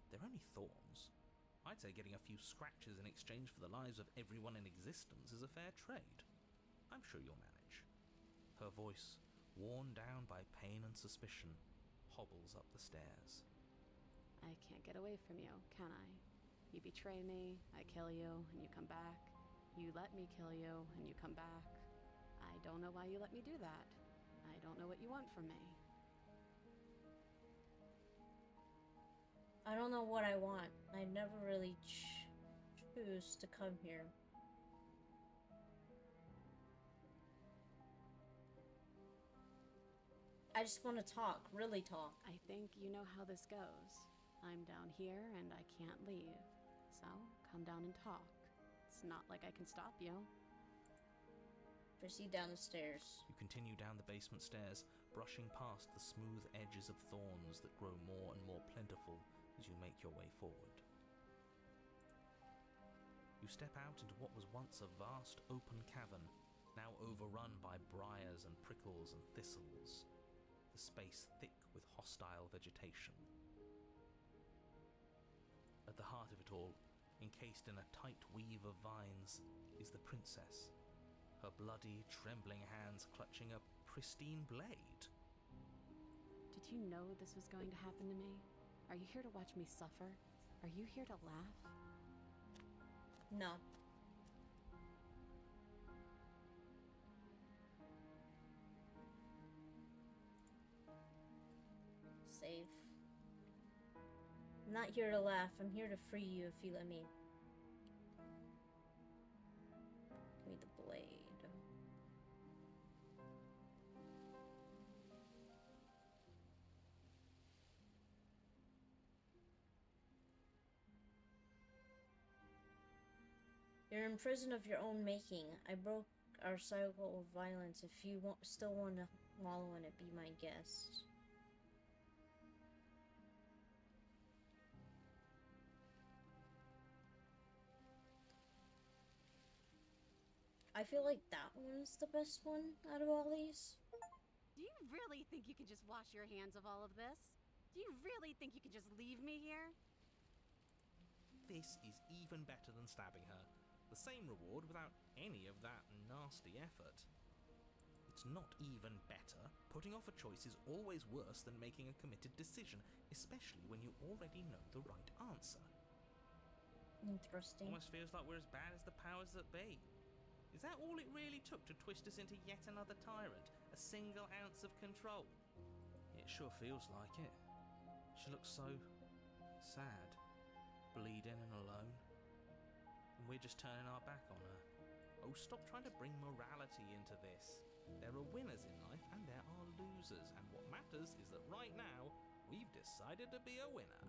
They're only thorns. I'd say getting a few scratches in exchange for the lives of everyone in existence is a fair trade. I'm sure you'll manage. Her voice, worn down by pain and suspicion, hobbles up the stairs. I can't get away from you, can I? You betray me, I kill you, and you come back. You let me kill you, and you come back. I don't know why you let me do that. I don't know what you want from me. I don't know what I want. I never really choose to come here. I just want to talk, really talk. I think you know how this goes. I'm down here and I can't leave. So, come down and talk. It's not like I can stop you. Proceed down the stairs. You continue down the basement stairs, brushing past the smooth edges of thorns that grow more and more plentiful as you make your way forward. You step out into what was once a vast open cavern, now overrun by briars and prickles and thistles, the space thick with hostile vegetation. At the heart of it all, encased in a tight weave of vines, is the princess, her bloody, trembling hands clutching a pristine blade. Did you know this was going to happen to me? Are you here to watch me suffer? Are you here to laugh? No. Save. I'm not here to laugh. I'm here to free you if you let me. Give me the blade. You're in prison of your own making. I broke our cycle of violence. If you still want to wallow in it, be my guest. I feel like that one's the best one out of all these. Do you really think you can just wash your hands of all of this? Do you really think you can just leave me here? This is even better than stabbing her. The same reward without any of that nasty effort. It's not even better. Putting off a choice is always worse than making a committed decision, especially when you already know the right answer. Interesting. Almost feels like we're as bad as the powers that be. Is that all it really took to twist us into yet another tyrant? A single ounce of control? It sure feels like it. She looks so sad, bleeding and alone. And we're just turning our back on her. Oh, stop trying to bring morality into this. There are winners in life and there are losers, and what matters is that right now, we've decided to be a winner.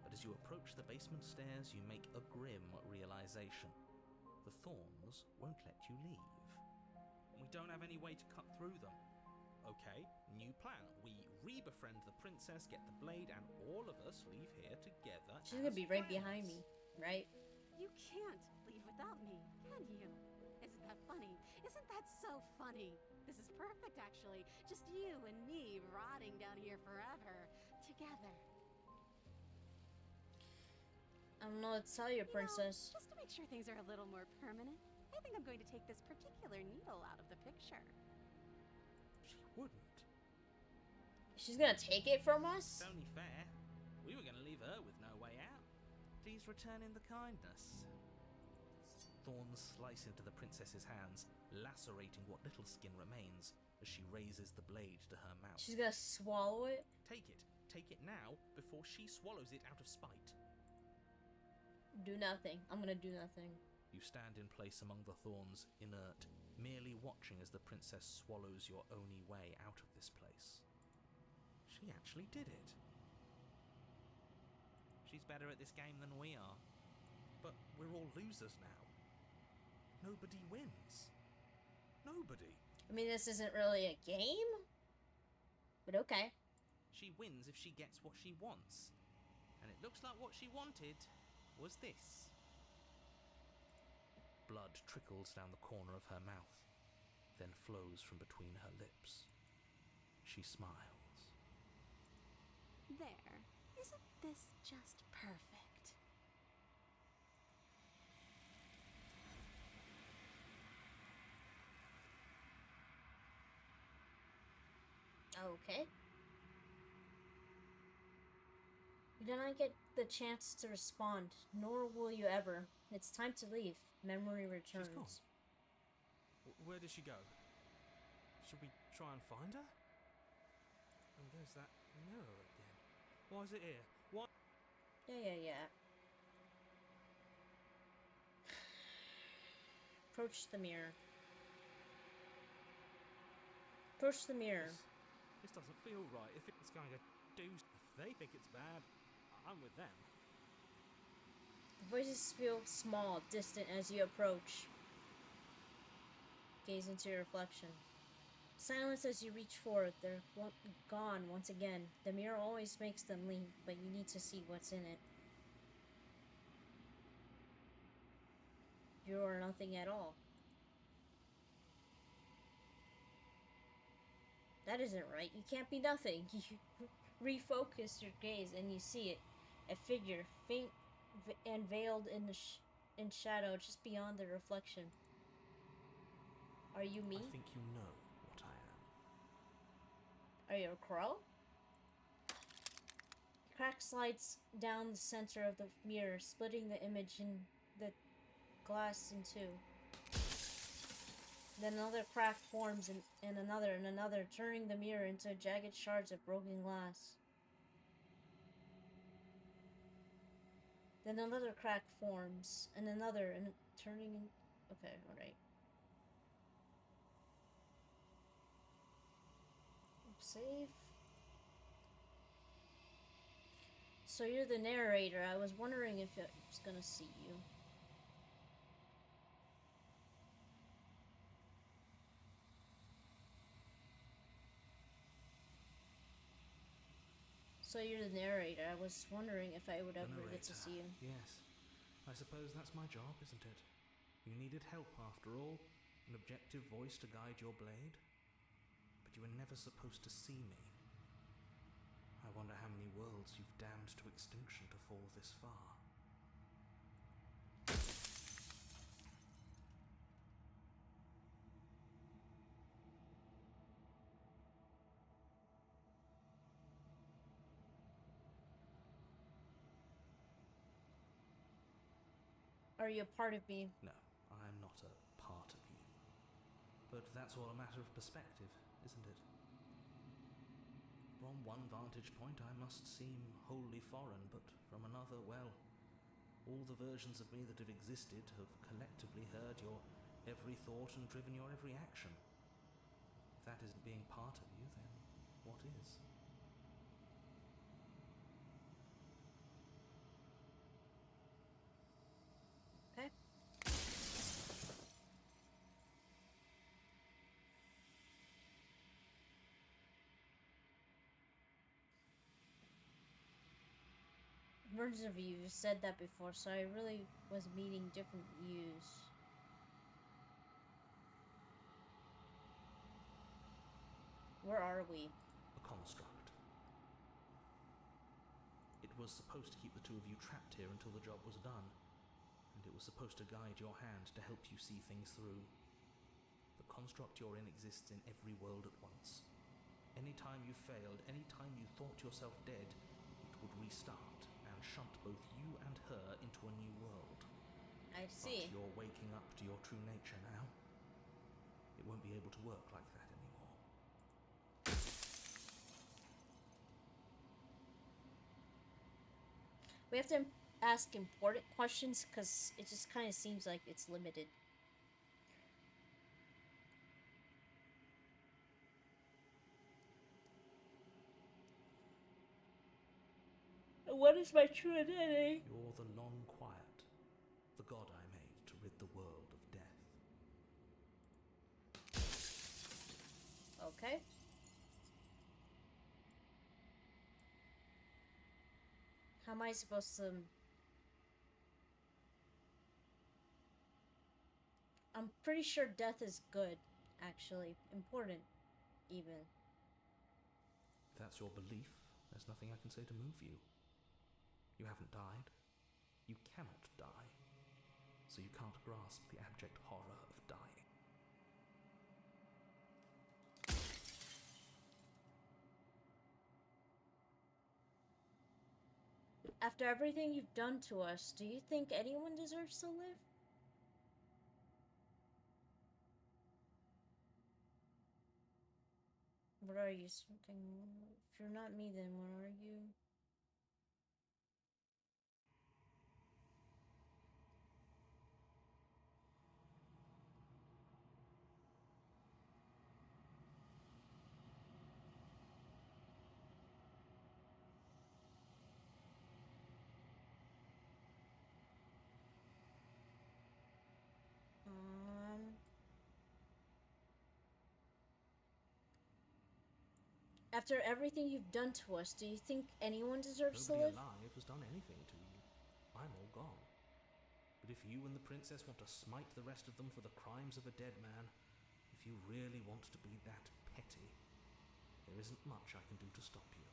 But as you approach the basement stairs, you make a grim realization. The thorns won't let you leave. We don't have any way to cut through them. Okay, new plan. We re-befriend the princess, get the blade, and all of us leave here together. She's gonna be right friends. behind me, right? You can't leave without me, can you? Isn't that funny? Isn't that so funny? This is perfect, actually. Just you and me rotting down here forever, together. I don't know what to tell you, princess. Just to make sure things are a little more permanent, I think I'm going to take this particular needle out of the picture. She wouldn't. She's gonna take it from us? It's only fair. We were going to leave her with no way out. Please return in the kindness. Thorns slice into the princess's hands, lacerating what little skin remains as she raises the blade to her mouth. She's gonna swallow it? Take it. Take it now before she swallows it out of spite. Do nothing. I'm gonna do nothing. You stand in place among the thorns, inert, merely watching as the princess swallows your only way out of this place. She actually did it. She's better at this game than we are. But we're all losers now. Nobody wins. Nobody. I mean, this isn't really a game? But okay. She wins if she gets what she wants. And it looks like what she wanted was this. Blood trickles down the corner of her mouth, then flows from between her lips. She smiles. There. Isn't this just perfect? Okay. You did not get the chance to respond, nor will you ever. It's time to leave. Memory returns. She's gone. Where did she go? Should we try and find her? And there's that mirror again. Why is it here? Why? Yeah. Approach the mirror. Approach the mirror. This doesn't feel right. If it's going to do... If they think it's bad, I'm with them. The voices feel small, distant as you approach. Gaze into your reflection. Silence as you reach for it. They're gone once again. The mirror always makes them leave, but you need to see what's in it. You are nothing at all. That isn't right. You can't be nothing. You refocus your gaze and you see it. A figure, faint and veiled in shadow just beyond the reflection. Are you me? I think you know what I am. Are you a crow? The crack slides down the center of the mirror, splitting the image in the glass in two. Then another crack forms, and another, turning the mirror into jagged shards of broken glass. Then another crack forms, and another, and turning in... Okay, alright. Save. So you're the narrator. I was wondering if it was gonna see you. So you're the narrator. I was wondering if I would The ever get to narrator. see you. Yes. I suppose that's my job, isn't it? You needed help after all. An objective voice to guide your blade. But you were never supposed to see me. I wonder how many worlds you've damned to extinction to fall this far. Are you a part of me? No, I'm not a part of you. But that's all a matter of perspective, isn't it? From one vantage point I must seem wholly foreign, but from another, well, all the versions of me that have existed have collectively heard your every thought and driven your every action. If that isn't being part of you, then what is? Okay. Versions of you, you've said that before, so I really was meeting different yous. Where are we? A construct. It was supposed to keep the two of you trapped here until the job was done, and it was supposed to guide your hand to help you see things through. The construct you're in exists in every world at once. Any time you failed, any time you thought yourself dead, it would restart and shunt both you and her into a new world. I see. But you're waking up to your true nature now. It won't be able to work like that anymore. We have to ask important questions because it just kind of seems like it's limited. What is my true identity? You're the long quiet, the god I made to rid the world of death. Okay. How am I supposed to... I'm pretty sure death is good, actually. Important, even. If that's your belief, there's nothing I can say to move you. You haven't died. You cannot die. So you can't grasp the abject horror of dying. After everything you've done to us, do you think anyone deserves to live? What are you? Something? If you're not me, then what are you? After everything you've done to us, do you think anyone deserves Nobody to live? alive has done anything to you. I'm all gone. But if you and the princess want to smite the rest of them for the crimes of a dead man, if you really want to be that petty, there isn't much I can do to stop you.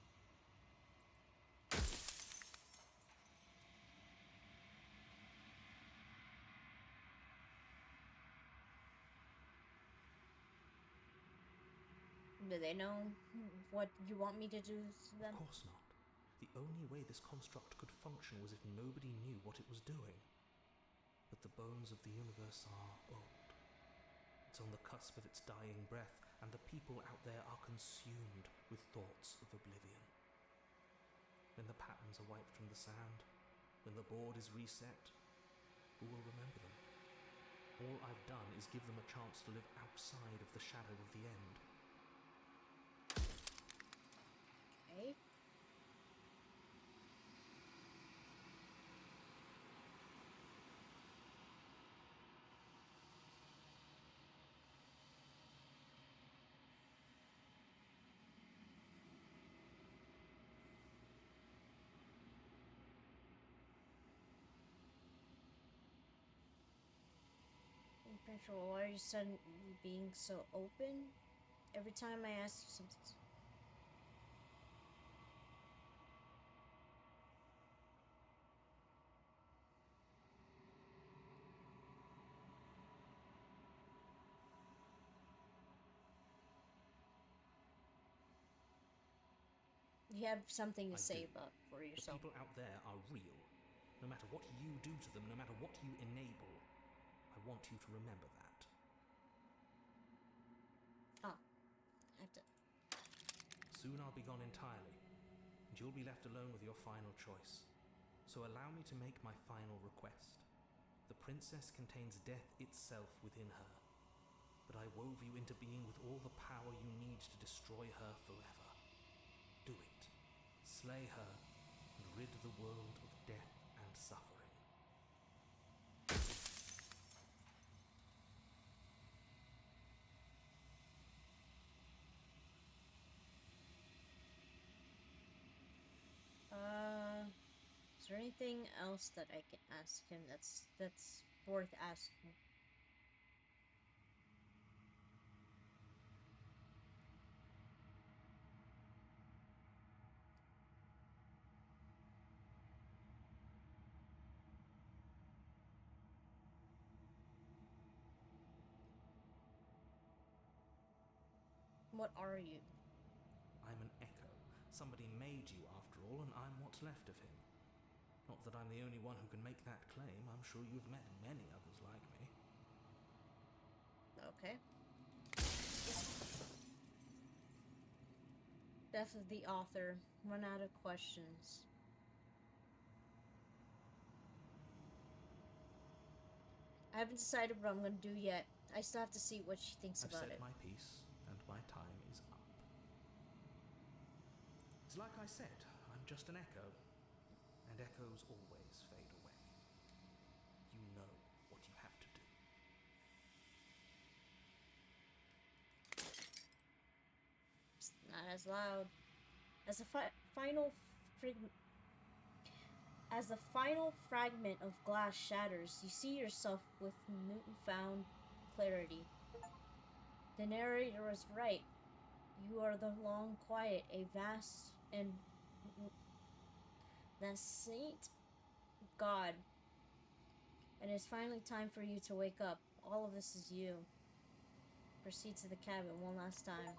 Do they know what you want me to do to them? Of course not. The only way this construct could function was if nobody knew what it was doing. But the bones of the universe are old. It's on the cusp of its dying breath, and the people out there are consumed with thoughts of oblivion. When the patterns are wiped from the sand, when the board is reset, who will remember them? All I've done is give them a chance to live outside of the shadow of the end. Okay. Control, why are you suddenly being so open? Every time I ask you something. You have something to I say do. about for The yourself. people out there are real. No matter what you do to them, no matter what you enable, I want you to remember that. Oh, I have to. Soon I'll be gone entirely, and you'll be left alone with your final choice. So allow me to make my final request. The princess contains death itself within her, but I wove you into being with all the power you need to destroy her forever. Do it. Slay her, and rid the world of death and suffering. Is there anything else that I can ask him that's worth asking? What are you? I'm an echo. Somebody made you after all, and I'm what's left of him. Not that I'm the only one who can make that claim. I'm sure you've met many others like me. Okay. Death of the author. Run out of questions. I haven't decided what I'm going to do yet. I still have to see what she thinks I've about said it. my piece, and my time is up. It's like I said, I'm just an echo, and echoes always fade away. You know what you have to do. It's not as loud. As a final as the final fragment of glass shatters, you see yourself with newfound clarity. The narrator was right. You are the long quiet, a vast and the saint God. And it's finally time for you to wake up. All of this is you. Proceed to the cabin one last time.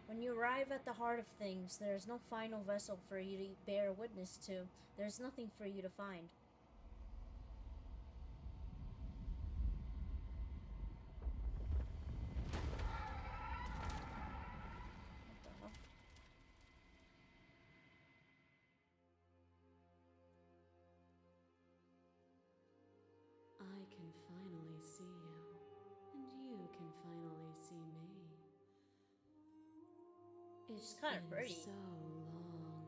When you arrive at the heart of things, there is no final vessel for you to bear witness to. There is nothing for you to find. What the hell? I can finally see you, and you can finally see me. It's kinda been pretty. so long,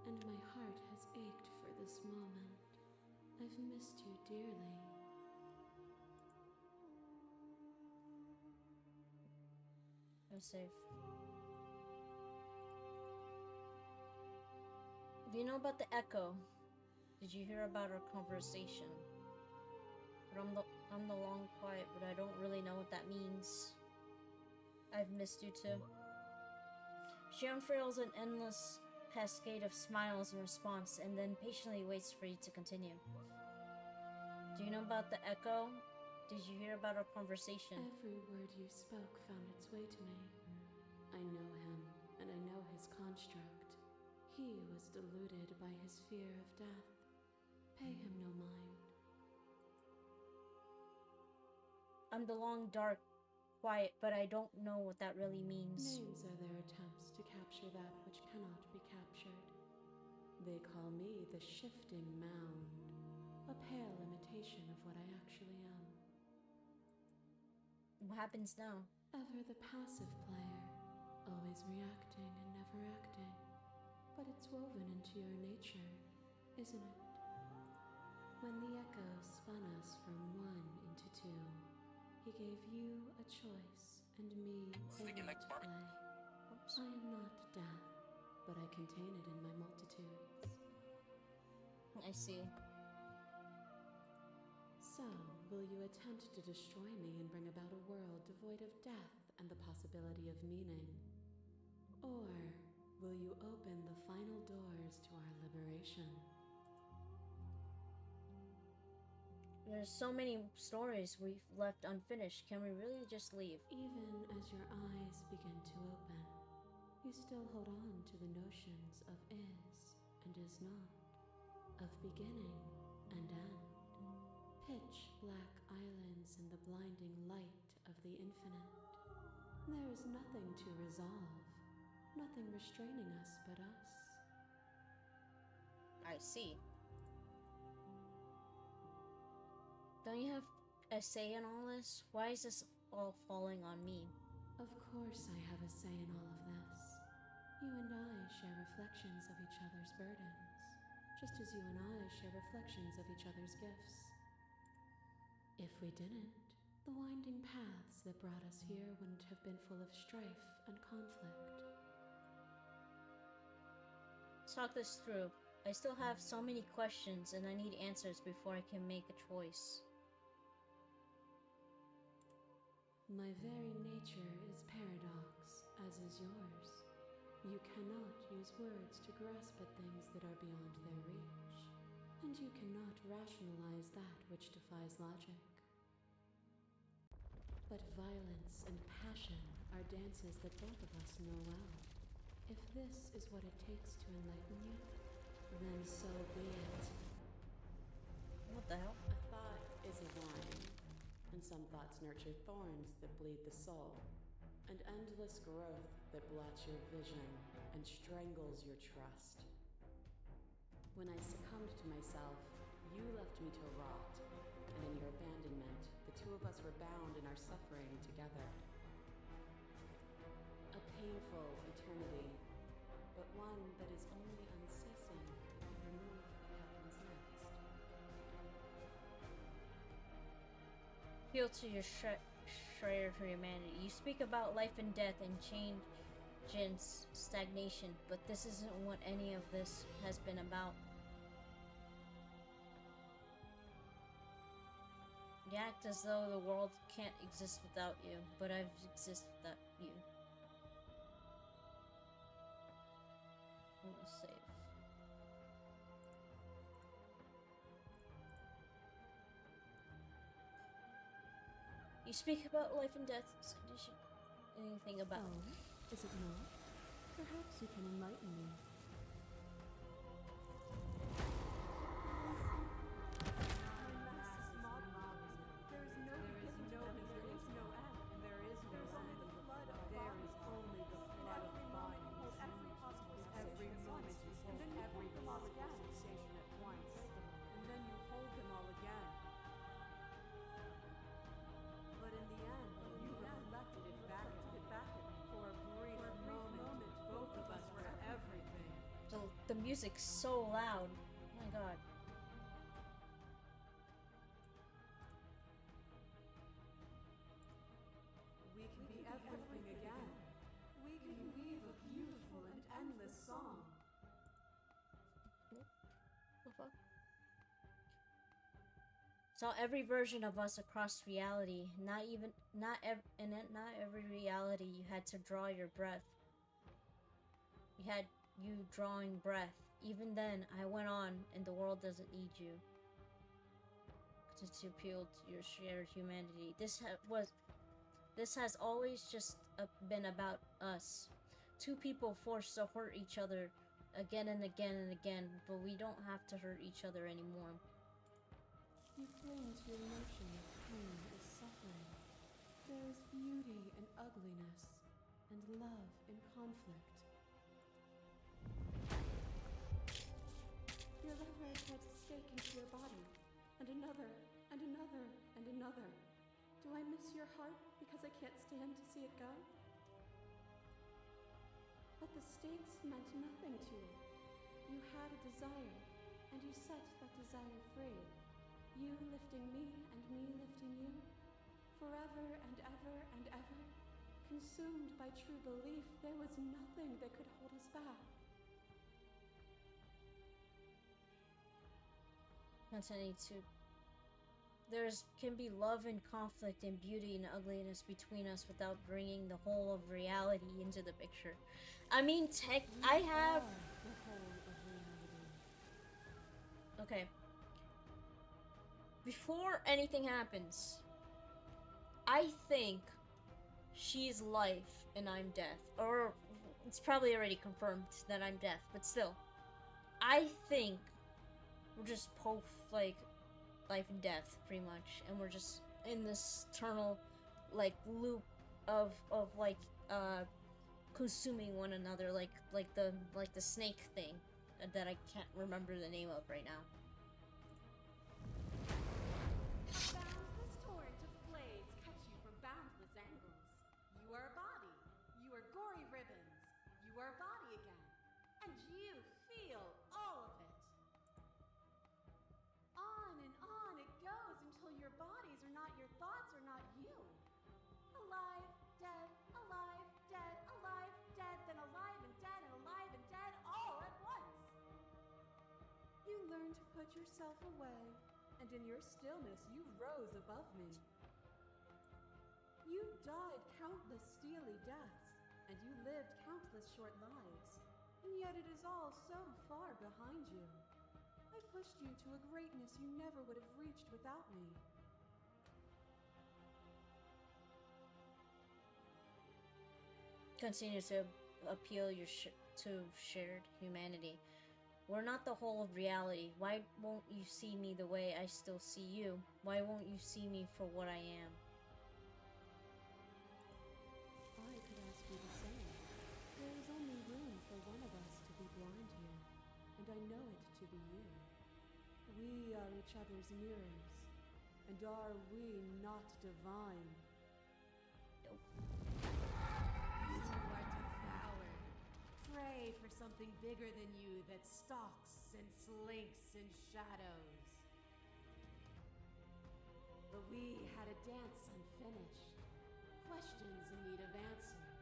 and my heart has ached for this moment. I've missed you dearly. Go save. Do you know about the echo? Did you hear about our conversation? But I'm the long quiet, but I don't really know what that means. I've missed you too. She unfurls an endless cascade of smiles in response, and then patiently waits for you to continue. Do you know about the echo? Did you hear about our conversation? Every word you spoke found its way to me. I know him, and I know his construct. He was deluded by his fear of death. Pay him no mind. I'm the long, dark, quiet, but I don't know what that really means. Names are their attempts to capture that which cannot be captured. They call me the shifting mound, a pale imitation of what I actually am. What happens now? Ever the passive player, always reacting and never acting. But it's woven into your nature, isn't it? When the echo spun us from one into two, he gave you a choice and me a role to play. Oops. I am not death, but I contain it in my multitudes. I see. So, will you attempt to destroy me and bring about a world devoid of death and the possibility of meaning? Or will you open the final doors to our liberation? There's so many stories we've left unfinished. Can we really just leave? Even as your eyes begin to open, you still hold on to the notions of is and is not, of beginning and end. Pitch black islands in the blinding light of the infinite. There is nothing to resolve, nothing restraining us but us. I see. Don't you have a say in all this? Why is this all falling on me? Of course I have a say in all of this. You and I share reflections of each other's burdens, just as you and I share reflections of each other's gifts. If we didn't, the winding paths that brought us here wouldn't have been full of strife and conflict. Talk this through. I still have so many questions and I need answers before I can make a choice. My very nature is paradox, as is yours. You cannot use words to grasp at things that are beyond their reach, and you cannot rationalize that which defies logic. But violence and passion are dances that both of us know well. If this is what it takes to enlighten you, then so be it. What the hell? A thought is a vine, and some thoughts nurture thorns that bleed the soul, and endless growth that blots your vision and strangles your trust. When I succumbed to myself, you left me to rot, and in your abandonment, the two of us were bound in our suffering together. A painful eternity, but one that is only unceasing if you remove what happens next. Appeal to your shredder for humanity. You speak about life and death and change and stagnation, but this isn't what any of this has been about. You act as though the world can't exist without you, but I've existed without you. I'm gonna save. You speak about life and death. Anything about? Oh, is it not? Perhaps you can enlighten me. The music's so loud. Oh my god. We can be everything again. We can weave a beautiful and endless song. The fuck? Saw every version of us across reality. Not every reality you had to draw your breath. You had you drawing breath. Even then, I went on, and the world doesn't need you. To appeal to your shared humanity. This has always just been about us. Two people forced to hurt each other again and again and again, but we don't have to hurt each other anymore. You cling to your notion of pain as suffering. There is beauty in ugliness, and love in conflict. Your love ray drives a stake into your body, and another, and another, and another. Do I miss your heart because I can't stand to see it go? But the stakes meant nothing to you. You had a desire, and you set that desire free. You lifting me, and me lifting you. Forever and ever and ever. Consumed by true belief, there was nothing that could hold us back. Continue to. There's can be love and conflict and beauty and ugliness between us without bringing the whole of reality into the picture. I mean, I have. The whole of reality. Okay. Before anything happens, I think she's life and I'm death. Or it's probably already confirmed that I'm death, but still. I think we're just like life and death pretty much, and we're just in this eternal like loop of like consuming one another like the snake thing that I can't remember the name of right now. A boundless torrent of blades cut you from boundless angles. You are a body. You are gory ribbons. You are a body again. And you feel all of it. On it goes until your bodies are not your thoughts or not you. Alive, dead, alive, dead, alive, dead, then alive and dead, all at once. You learn to put yourself away, and in your stillness you rose above me. You died countless steely deaths, and you lived countless short lives, and yet it is all so far behind you. I pushed you to a greatness you never would have reached without me. Continue to appeal to shared humanity. We're not the whole of reality. Why won't you see me the way I still see you? Why won't you see me for what I am? I could ask you the same. There is only room for one of us to be blind here, and I know it to be you. We are each other's mirrors, and are we not divine? Nope. You are devoured. Pray for something bigger than you that stalks and slinks in shadows. But we had a dance unfinished, questions in need of answers,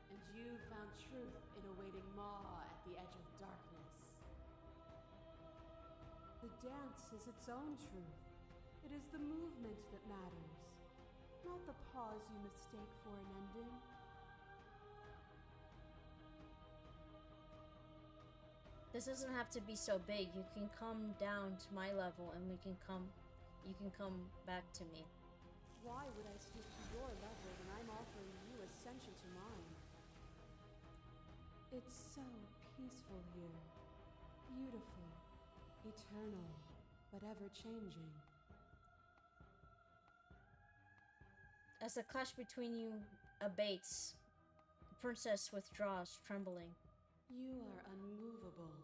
and you found truth in awaiting Maw at the edge of darkness. The dance is its own truth. It is the movement that matters, not the pause you mistake for an ending. This doesn't have to be so big. You can come down to my level and you can come back to me. Why would I stoop to your level when I'm offering you ascension to mine? It's so peaceful here. Beautiful. Eternal, but ever-changing. As the clash between you abates, the princess withdraws, trembling. You are unmovable.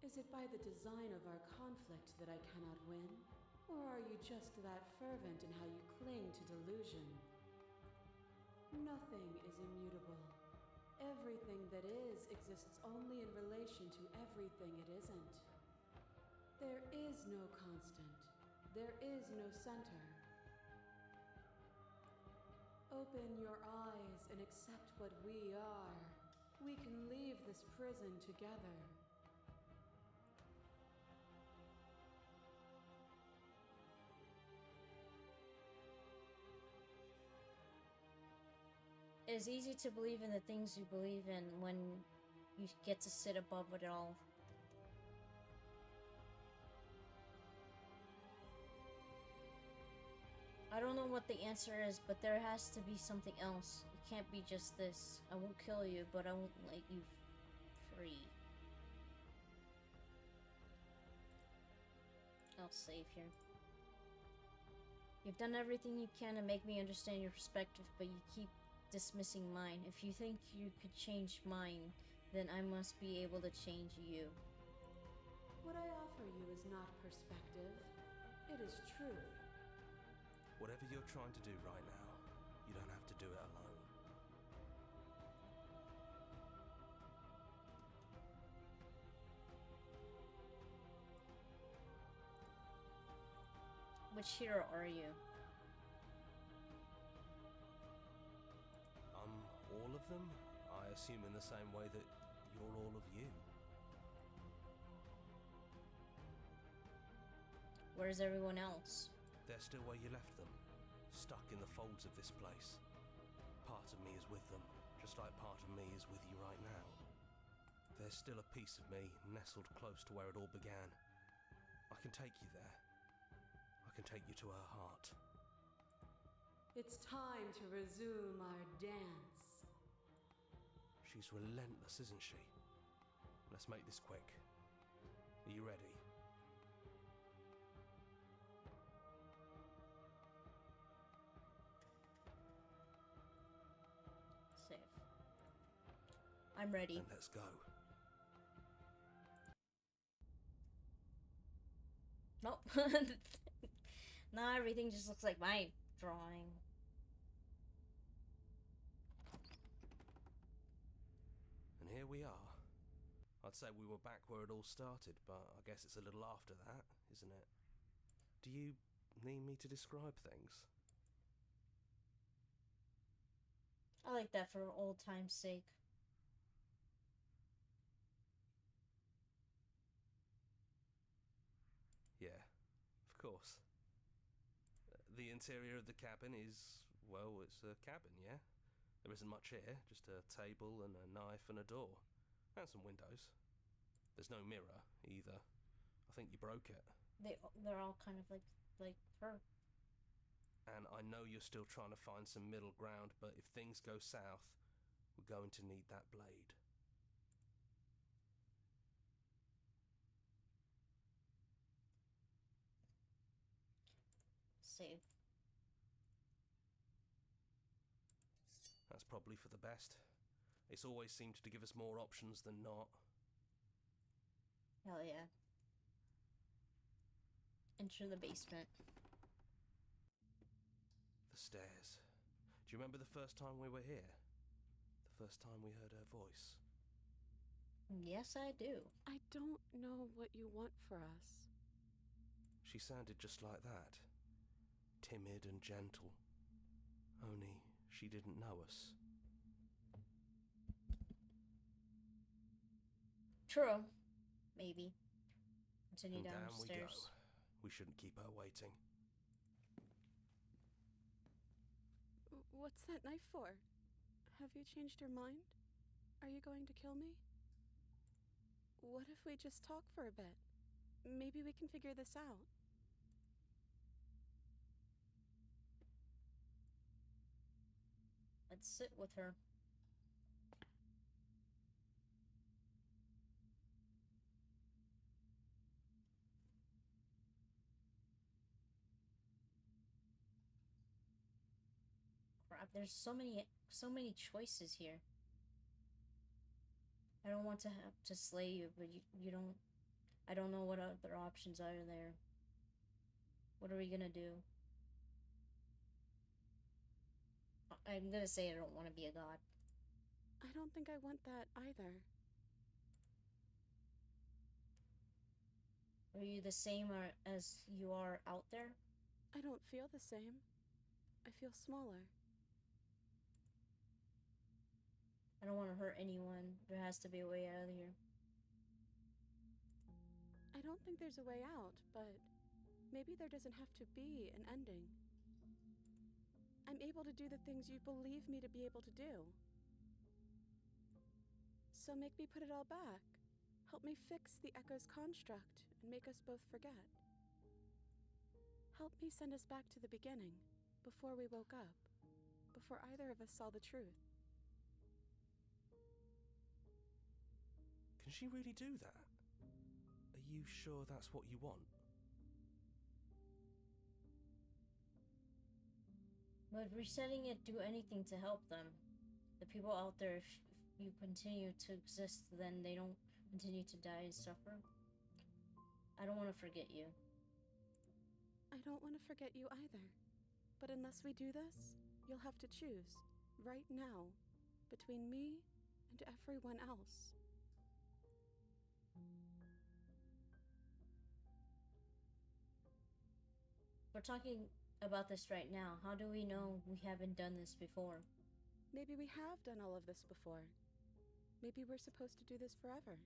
Is it by the design of our conflict that I cannot win? Or are you just that fervent in how you cling to delusion? Nothing is immutable. Everything that is exists only in relation to everything it isn't. There is no constant. There is no center. Open your eyes and accept what we are. We can leave this prison together. It is easy to believe in the things you believe in when you get to sit above it all. I don't know what the answer is, but there has to be something else. It can't be just this. I won't kill you, but I won't let you free. I'll save here. You've done everything you can to make me understand your perspective, but you keep dismissing mine. If you think you could change mine, then I must be able to change you. What I offer you is not perspective. It is truth. Whatever you're trying to do right now, you don't have to do it alone. Which hero are you? All of them? I assume in the same way that you're all of you. Where's everyone else? They're still where you left them, stuck in the folds of this place. Part of me is with them, just like part of me is with you right now. There's still a piece of me nestled close to where it all began. I can take you there. I can take you to her heart. It's time to resume our dance. She's relentless, isn't she? Let's make this quick. Are you ready? Save. I'm ready. Then let's go. Nope. Now everything just looks like my drawing. And here we are. I'd say we were back where it all started, but I guess it's a little after that, isn't it? Do you need me to describe things? I like that for old time's sake. Yeah, of course. The interior of the cabin is, well, it's a cabin, yeah? There isn't much here, just a table and a knife and a door. And some windows. There's no mirror, either. I think you broke it. They're all kind of like her. And I know you're still trying to find some middle ground, but if things go south, we're going to need that blade. Save. That's probably for the best. It's always seemed to give us more options than not. Hell yeah. Enter the basement. The stairs. Do you remember the first time we were here? The first time we heard her voice? Yes, I do. I don't know what you want for us. She sounded just like that. Timid and gentle. Only she didn't know us. True. Maybe. Continue And down we go. downstairs. We shouldn't keep her waiting. What's that knife for? Have you changed your mind? Are you going to kill me? What if we just talk for a bit? Maybe we can figure this out. Let's sit with her. Crap, there's so many choices here. I don't want to have to slay you, but you don't. I don't know what other options are there. What are we gonna do? I'm gonna say I don't want to be a god. I don't think I want that either. Are you the same as you are out there? I don't feel the same. I feel smaller. I don't want to hurt anyone. There has to be a way out of here. I don't think there's a way out, but maybe there doesn't have to be an ending. I'm able to do the things you believe me to be able to do. So make me put it all back. Help me fix the Echo's construct and make us both forget. Help me send us back to the beginning, before we woke up, before either of us saw the truth. Can she really do that? Are you sure that's what you want? Would resetting it do anything to help them? The people out there, if you continue to exist, then they don't continue to die and suffer. I don't want to forget you. I don't want to forget you either. But unless we do this, you'll have to choose, right now, between me and everyone else. We're talking about this right now. How do we know we haven't done this before? Maybe we have done all of this before. Maybe we're supposed to do this forever.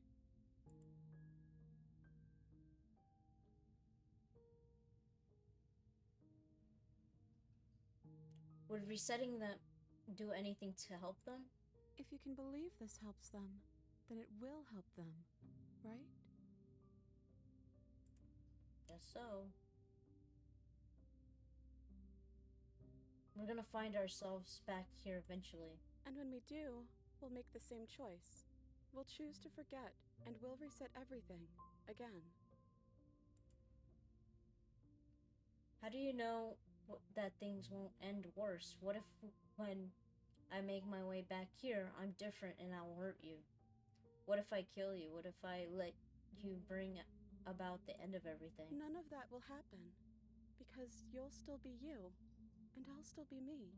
Would resetting them do anything to help them? If you can believe this helps them, then it will help them, right? Guess so. We're gonna find ourselves back here eventually. And when we do, we'll make the same choice. We'll choose to forget, and we'll reset everything again. How do you know that things won't end worse? What if when I make my way back here, I'm different and I'll hurt you? What if I kill you? What if I let you bring about the end of everything? None of that will happen, because you'll still be you, and I'll still be me.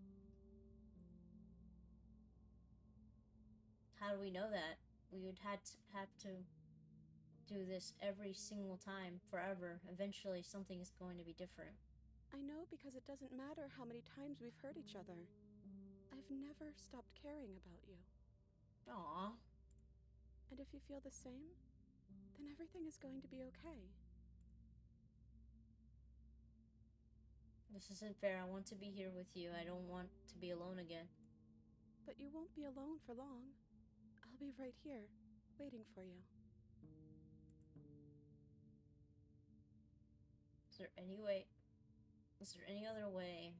How do we know that? We would have to do this every single time, forever. Eventually, something is going to be different. I know because it doesn't matter how many times we've hurt each other. I've never stopped caring about you. Aww. And if you feel the same, then everything is going to be okay. This isn't fair. I want to be here with you. I don't want to be alone again. But you won't be alone for long. I'll be right here, waiting for you. Is there any other way?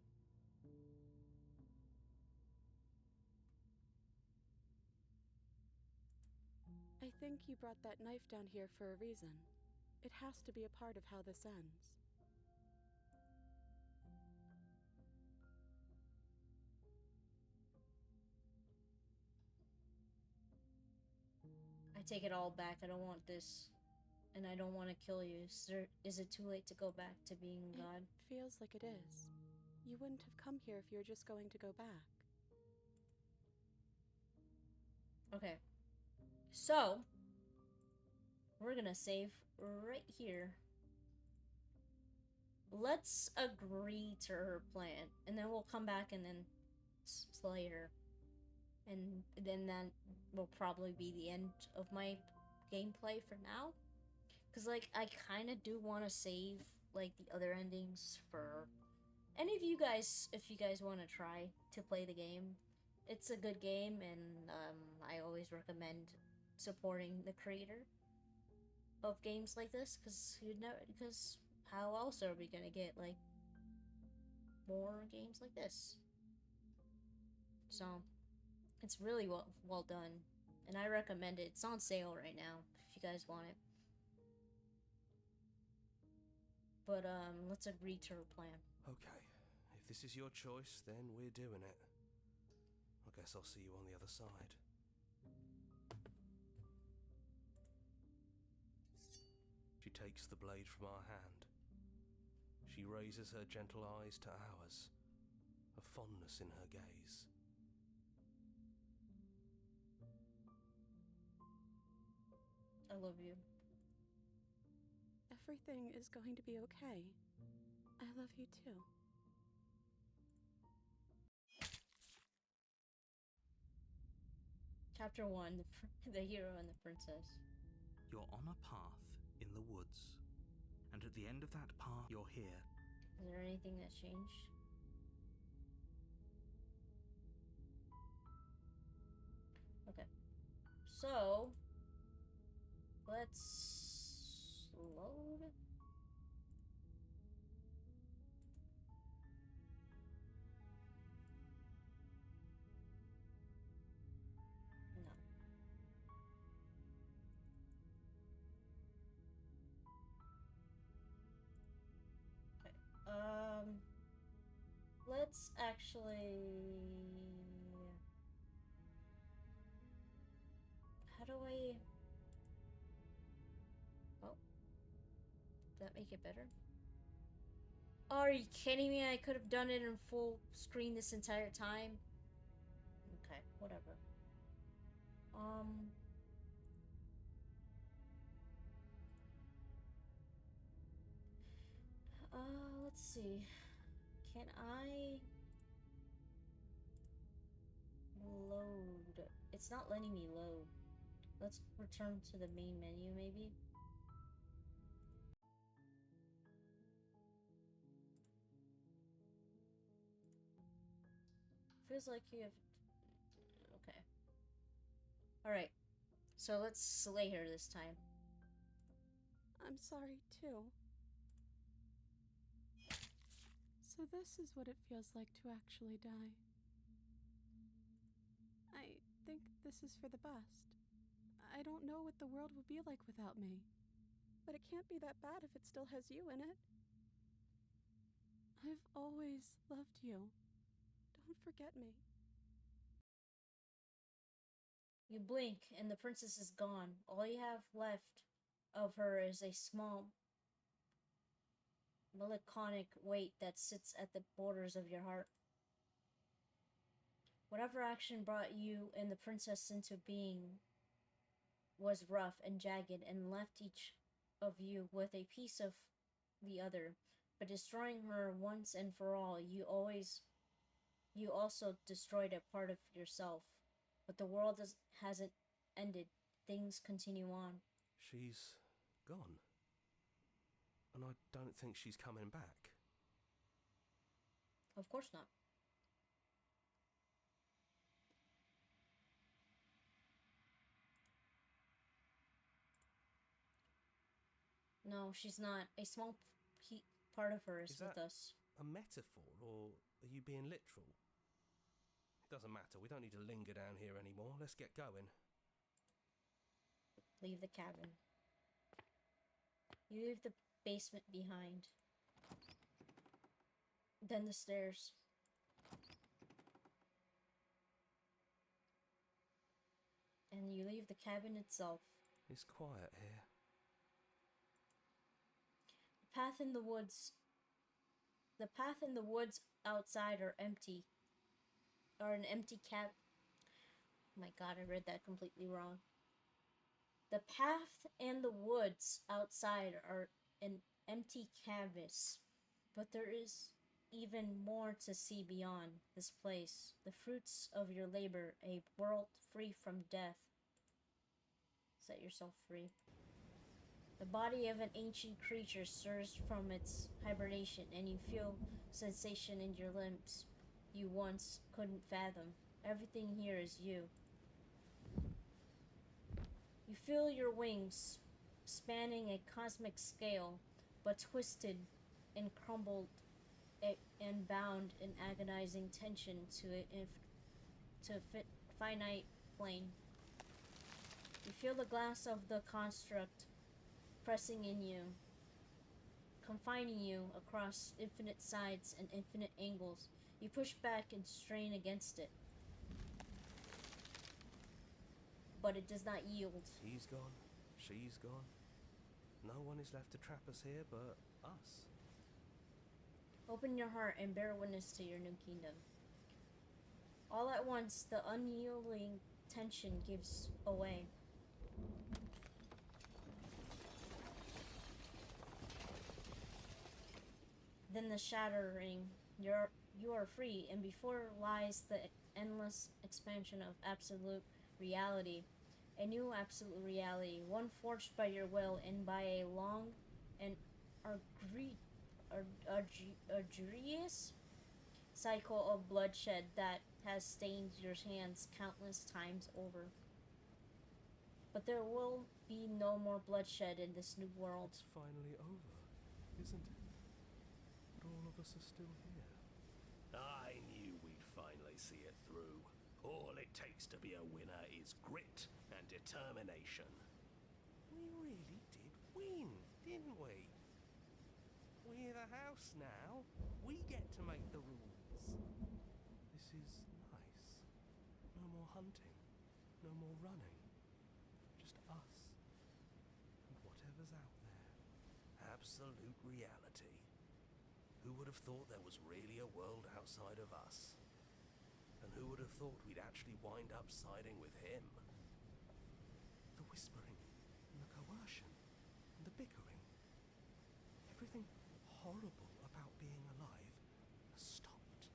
I think you brought that knife down here for a reason. It has to be a part of how this ends. I take it all back. I don't want this. And I don't want to kill you. Is it too late to go back to being God? It feels like it is. You wouldn't have come here if you were just going to go back. Okay. So, we're gonna save right here. Let's agree to her plan. And then we'll come back and then slay her. And then that will probably be the end of my gameplay for now. Because, like, I kind of do want to save, like, the other endings for any of you guys, if you guys want to try to play the game. It's a good game, and I always recommend supporting the creator of games like this, because how else are we gonna get, like, more games like this? So, it's really well done, and I recommend it. It's on sale right now, if you guys want it. But, let's agree to her plan. Okay, if this is your choice, then we're doing it. I guess I'll see you on the other side. She takes the blade from our hand. She raises her gentle eyes to ours, a fondness in her gaze. I love you. Everything is going to be okay. I love you too. Chapter 1, the hero and the princess. You're on a path in the woods, and at the end of that path, you're here. Is there anything that's changed? Okay. So, let's load. No. Okay. Let's actually. How do I? Oh, did that make it better? Oh, are you kidding me? I could have done it in full screen this entire time. Okay, whatever. Let's see. Can I load? It's not letting me load. Let's return to the main menu, maybe. feels like you have... Okay. Alright. So let's slay her this time. I'm sorry, too. So this is what it feels like to actually die. I think this is for the best. I don't know what the world would be like without me. But it can't be that bad if it still has you in it. I've always loved you. Don't forget me. You blink, and the princess is gone. All you have left of her is a small, melancholic weight that sits at the borders of your heart. Whatever action brought you and the princess into being was rough and jagged and left each of you with a piece of the other. But destroying her once and for all, you also destroyed a part of yourself. But the world hasn't ended. Things continue on. She's gone. And I don't think she's coming back. Of course not. No, she's not. A small part of her is with us. A metaphor, or are you being literal? It doesn't matter. We don't need to linger down here anymore. Let's get going. Leave the cabin. You leave the basement behind. Then the stairs. And you leave the cabin itself. It's quiet here. The path in the woods outside are empty. Are an empty cab. Oh my god, I read that completely wrong. The path and the woods outside are an empty canvas, but there is even more to see beyond this place. The fruits of your labor, a world free from death. Set yourself free. The body of an ancient creature stirs from its hibernation, and you feel sensation in your limbs you once couldn't fathom. Everything here is you. You feel your wings spanning a cosmic scale, but twisted and crumbled and bound in agonizing tension to a finite plane. You feel the glass of the construct pressing in you, confining you across infinite sides and infinite angles. You push back and strain against it, but it does not yield. He's gone. She's gone. No one is left to trap us here but us. Open your heart and bear witness to your new kingdom. All at once, the unyielding tension gives away. Then the shattering, you are free, and before lies the endless expansion of absolute reality. A new absolute reality, one forged by your will and by a long and arduous cycle of bloodshed that has stained your hands countless times over. But there will be no more bloodshed in this new world. It's finally over, isn't it? But all of us are still here. I knew we'd finally see it through. All it takes to be a winner is grit and determination. We really did win, didn't we? We're the house now. We get to make the rules. This is nice. No more hunting. No more running. Just us. And whatever's out there. Absolute reality. Who would have thought there was really a world outside of us? And who would have thought we'd actually wind up siding with him? The whispering, and the coercion, and the bickering. Everything horrible about being alive has stopped.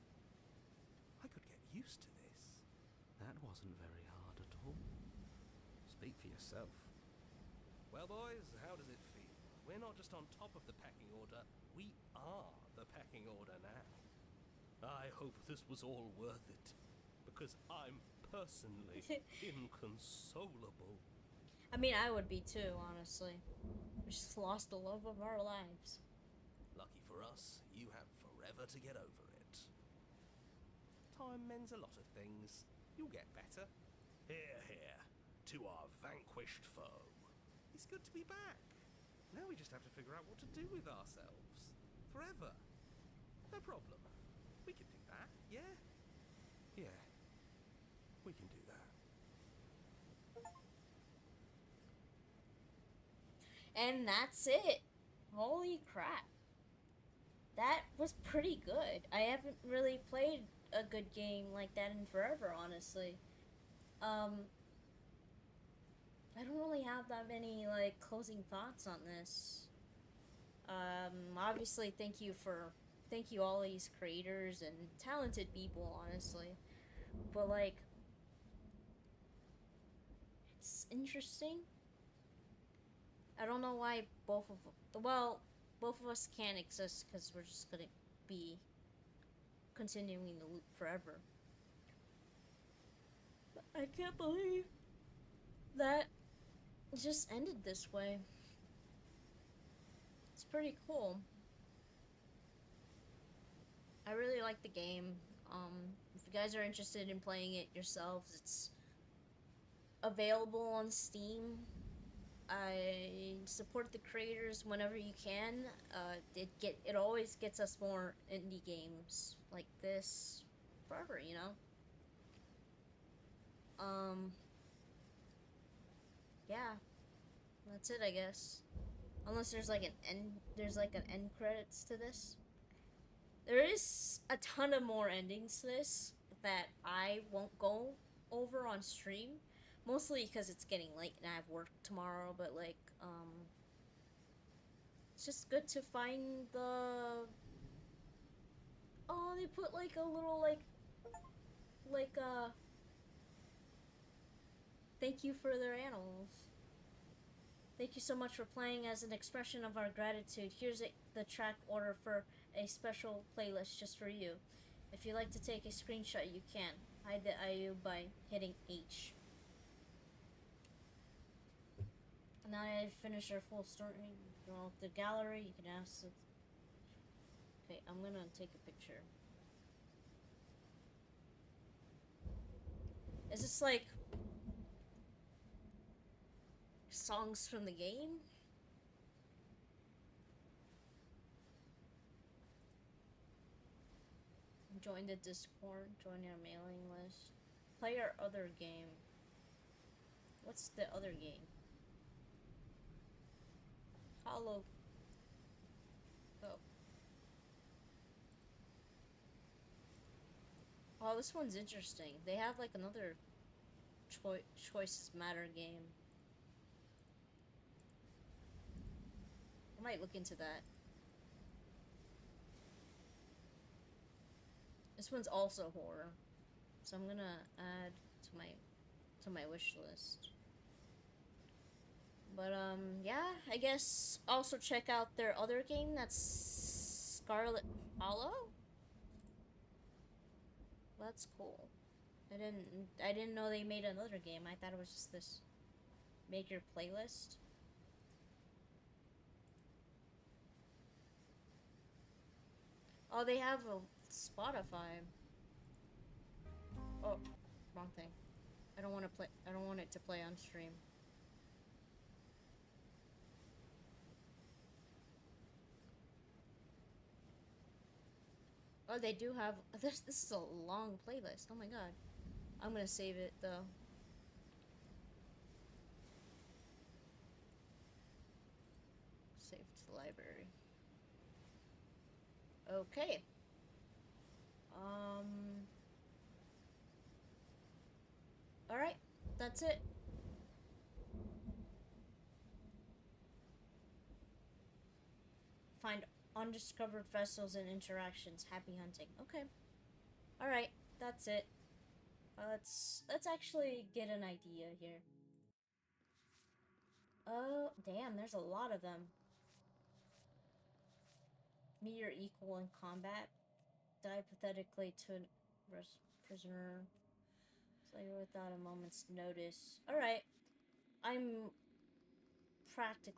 I could get used to this. That wasn't very hard at all. Speak for yourself. Well, boys, how does it feel? We're not just on top of the pecking order, we are the pecking order now. I hope this was all worth it. because I'm personally inconsolable. I mean, I would be too, honestly. We just lost the love of our lives. Lucky for us, you have forever to get over it. Time mends a lot of things. You'll get better. Here, here, to our vanquished foe. It's good to be back. Now we just have to figure out what to do with ourselves. Forever. No problem. We can do that, yeah? Yeah. We can do that. And that's it. Holy crap. That was pretty good. I haven't really played a good game like that in forever, honestly. I don't really have that many, like, closing thoughts on this. Obviously, thank you all these creators and talented people, honestly. But, like, it's interesting. I don't know why both of us can't exist, because we're just gonna be continuing the loop forever. But I can't believe that it just ended this way. It's pretty cool. I really like the game. If you guys are interested in playing it yourselves, it's available on Steam. I support the creators whenever you can. It always gets us more indie games like this forever, you know. Yeah, that's it, I guess. Unless there's like an end credits to this. There is a ton of more endings to this that I won't go over on stream. Mostly because it's getting late and I have work tomorrow, but like, it's just good to find the... Oh, they put like a little thank you for their animals. Thank you so much for playing. As an expression of our gratitude, here's the track order for a special playlist just for you. If you'd like to take a screenshot, you can. Hide the IU by hitting H. Now that I've finished our full story, go to the gallery, you can ask it. Okay, I'm gonna take a picture. Is this like songs from the game? Join the Discord, join our mailing list. Play our other game. What's the other game? Hollow. Oh. Oh, this one's interesting. They have like another Choices Matter game. I might look into that. This one's also horror, so I'm gonna add to my wish list. But yeah, I guess also check out their other game. That's Scarlet Hollow. That's cool. I didn't know they made another game. I thought it was just this make your playlist. Oh, they have a Spotify. Oh, wrong thing. I don't want it to play on stream. Oh, they do have this is a long playlist. Oh my god. I'm gonna save it though. Save to the library. Okay. Alright, that's it. Find undiscovered vessels and interactions. Happy hunting. Okay. Alright, that's it. Let's actually get an idea here. Oh, damn, there's a lot of them. Meet your equal in combat. Die pathetically to a prisoner. Slay without a moment's notice. Alright. I'm practically